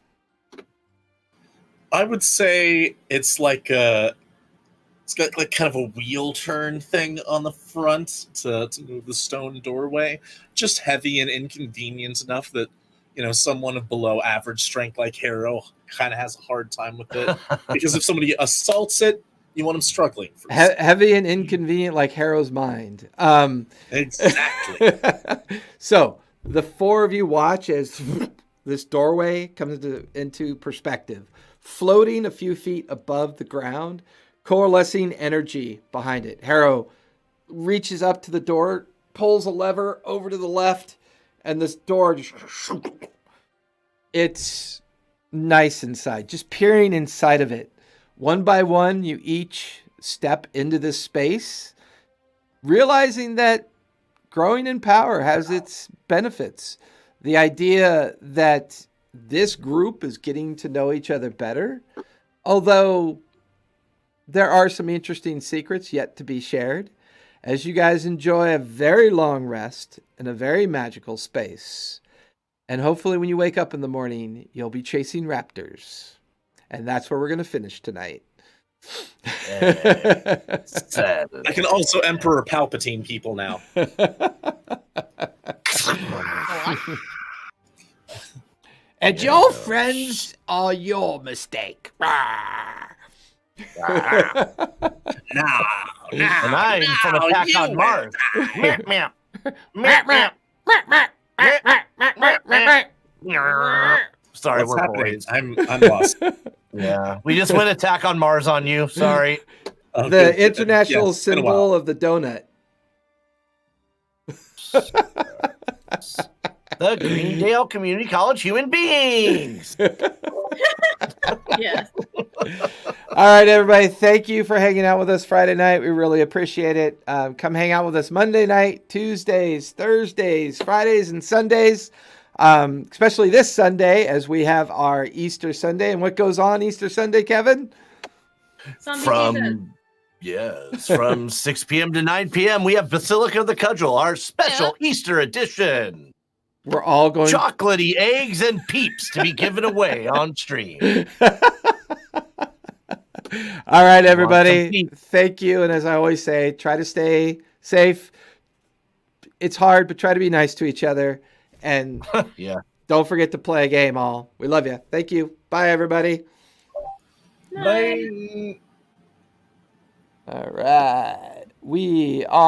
I would say it's like it's got like kind of a wheel turn thing on the front to move the stone doorway. Just heavy and inconvenient enough that, you know, someone of below average strength like Harrow kind of has a hard time with it. Because if somebody assaults it, you want them struggling. Heavy and inconvenient like Harrow's mind. Exactly. So the four of you watch as this doorway comes into perspective, floating a few feet above the ground, coalescing energy behind it. Harrow reaches up to the door, pulls a lever over to the left, and this door just... It's nice inside. Just peering inside of it. One by one, you each step into this space, realizing that growing in power has its benefits. The idea that this group is getting to know each other better, although there are some interesting secrets yet to be shared, as you guys enjoy a very long rest in a very magical space. And hopefully when you wake up in the morning, you'll be chasing raptors. And that's where we're going to finish tonight. Saturday. I can also Emperor Palpatine people now. And your friends are your mistake. Now, And I'm from Attack you on Mars. Meow, meow. Meow, meow. Sorry, What's we're happening? boys. I'm lost. Yeah, we just went Attack on Mars on you. Sorry. Oh, The good. international Yeah, it's been a while. symbol of the donut. The Greendale Community College Human Beings. Yes. All right, everybody. Thank you for hanging out with us Friday night. We really appreciate it. Come hang out with us Monday night, Tuesdays, Thursdays, Fridays, and Sundays. Especially this Sunday as we have our Easter Sunday. And what goes on Easter Sunday, Kevin? From 6 p.m. to 9 p.m. we have Basilica of the Cudgel, our special Easter edition. We're all going Chocolatey eggs and peeps to be given away on stream. All right, everybody. peeps. Thank you. And as I always say, try to stay safe. It's hard, but try to be nice to each other. And Yeah. don't forget to play a game all. We love you. Thank you. Bye, everybody. Bye. All right. We are.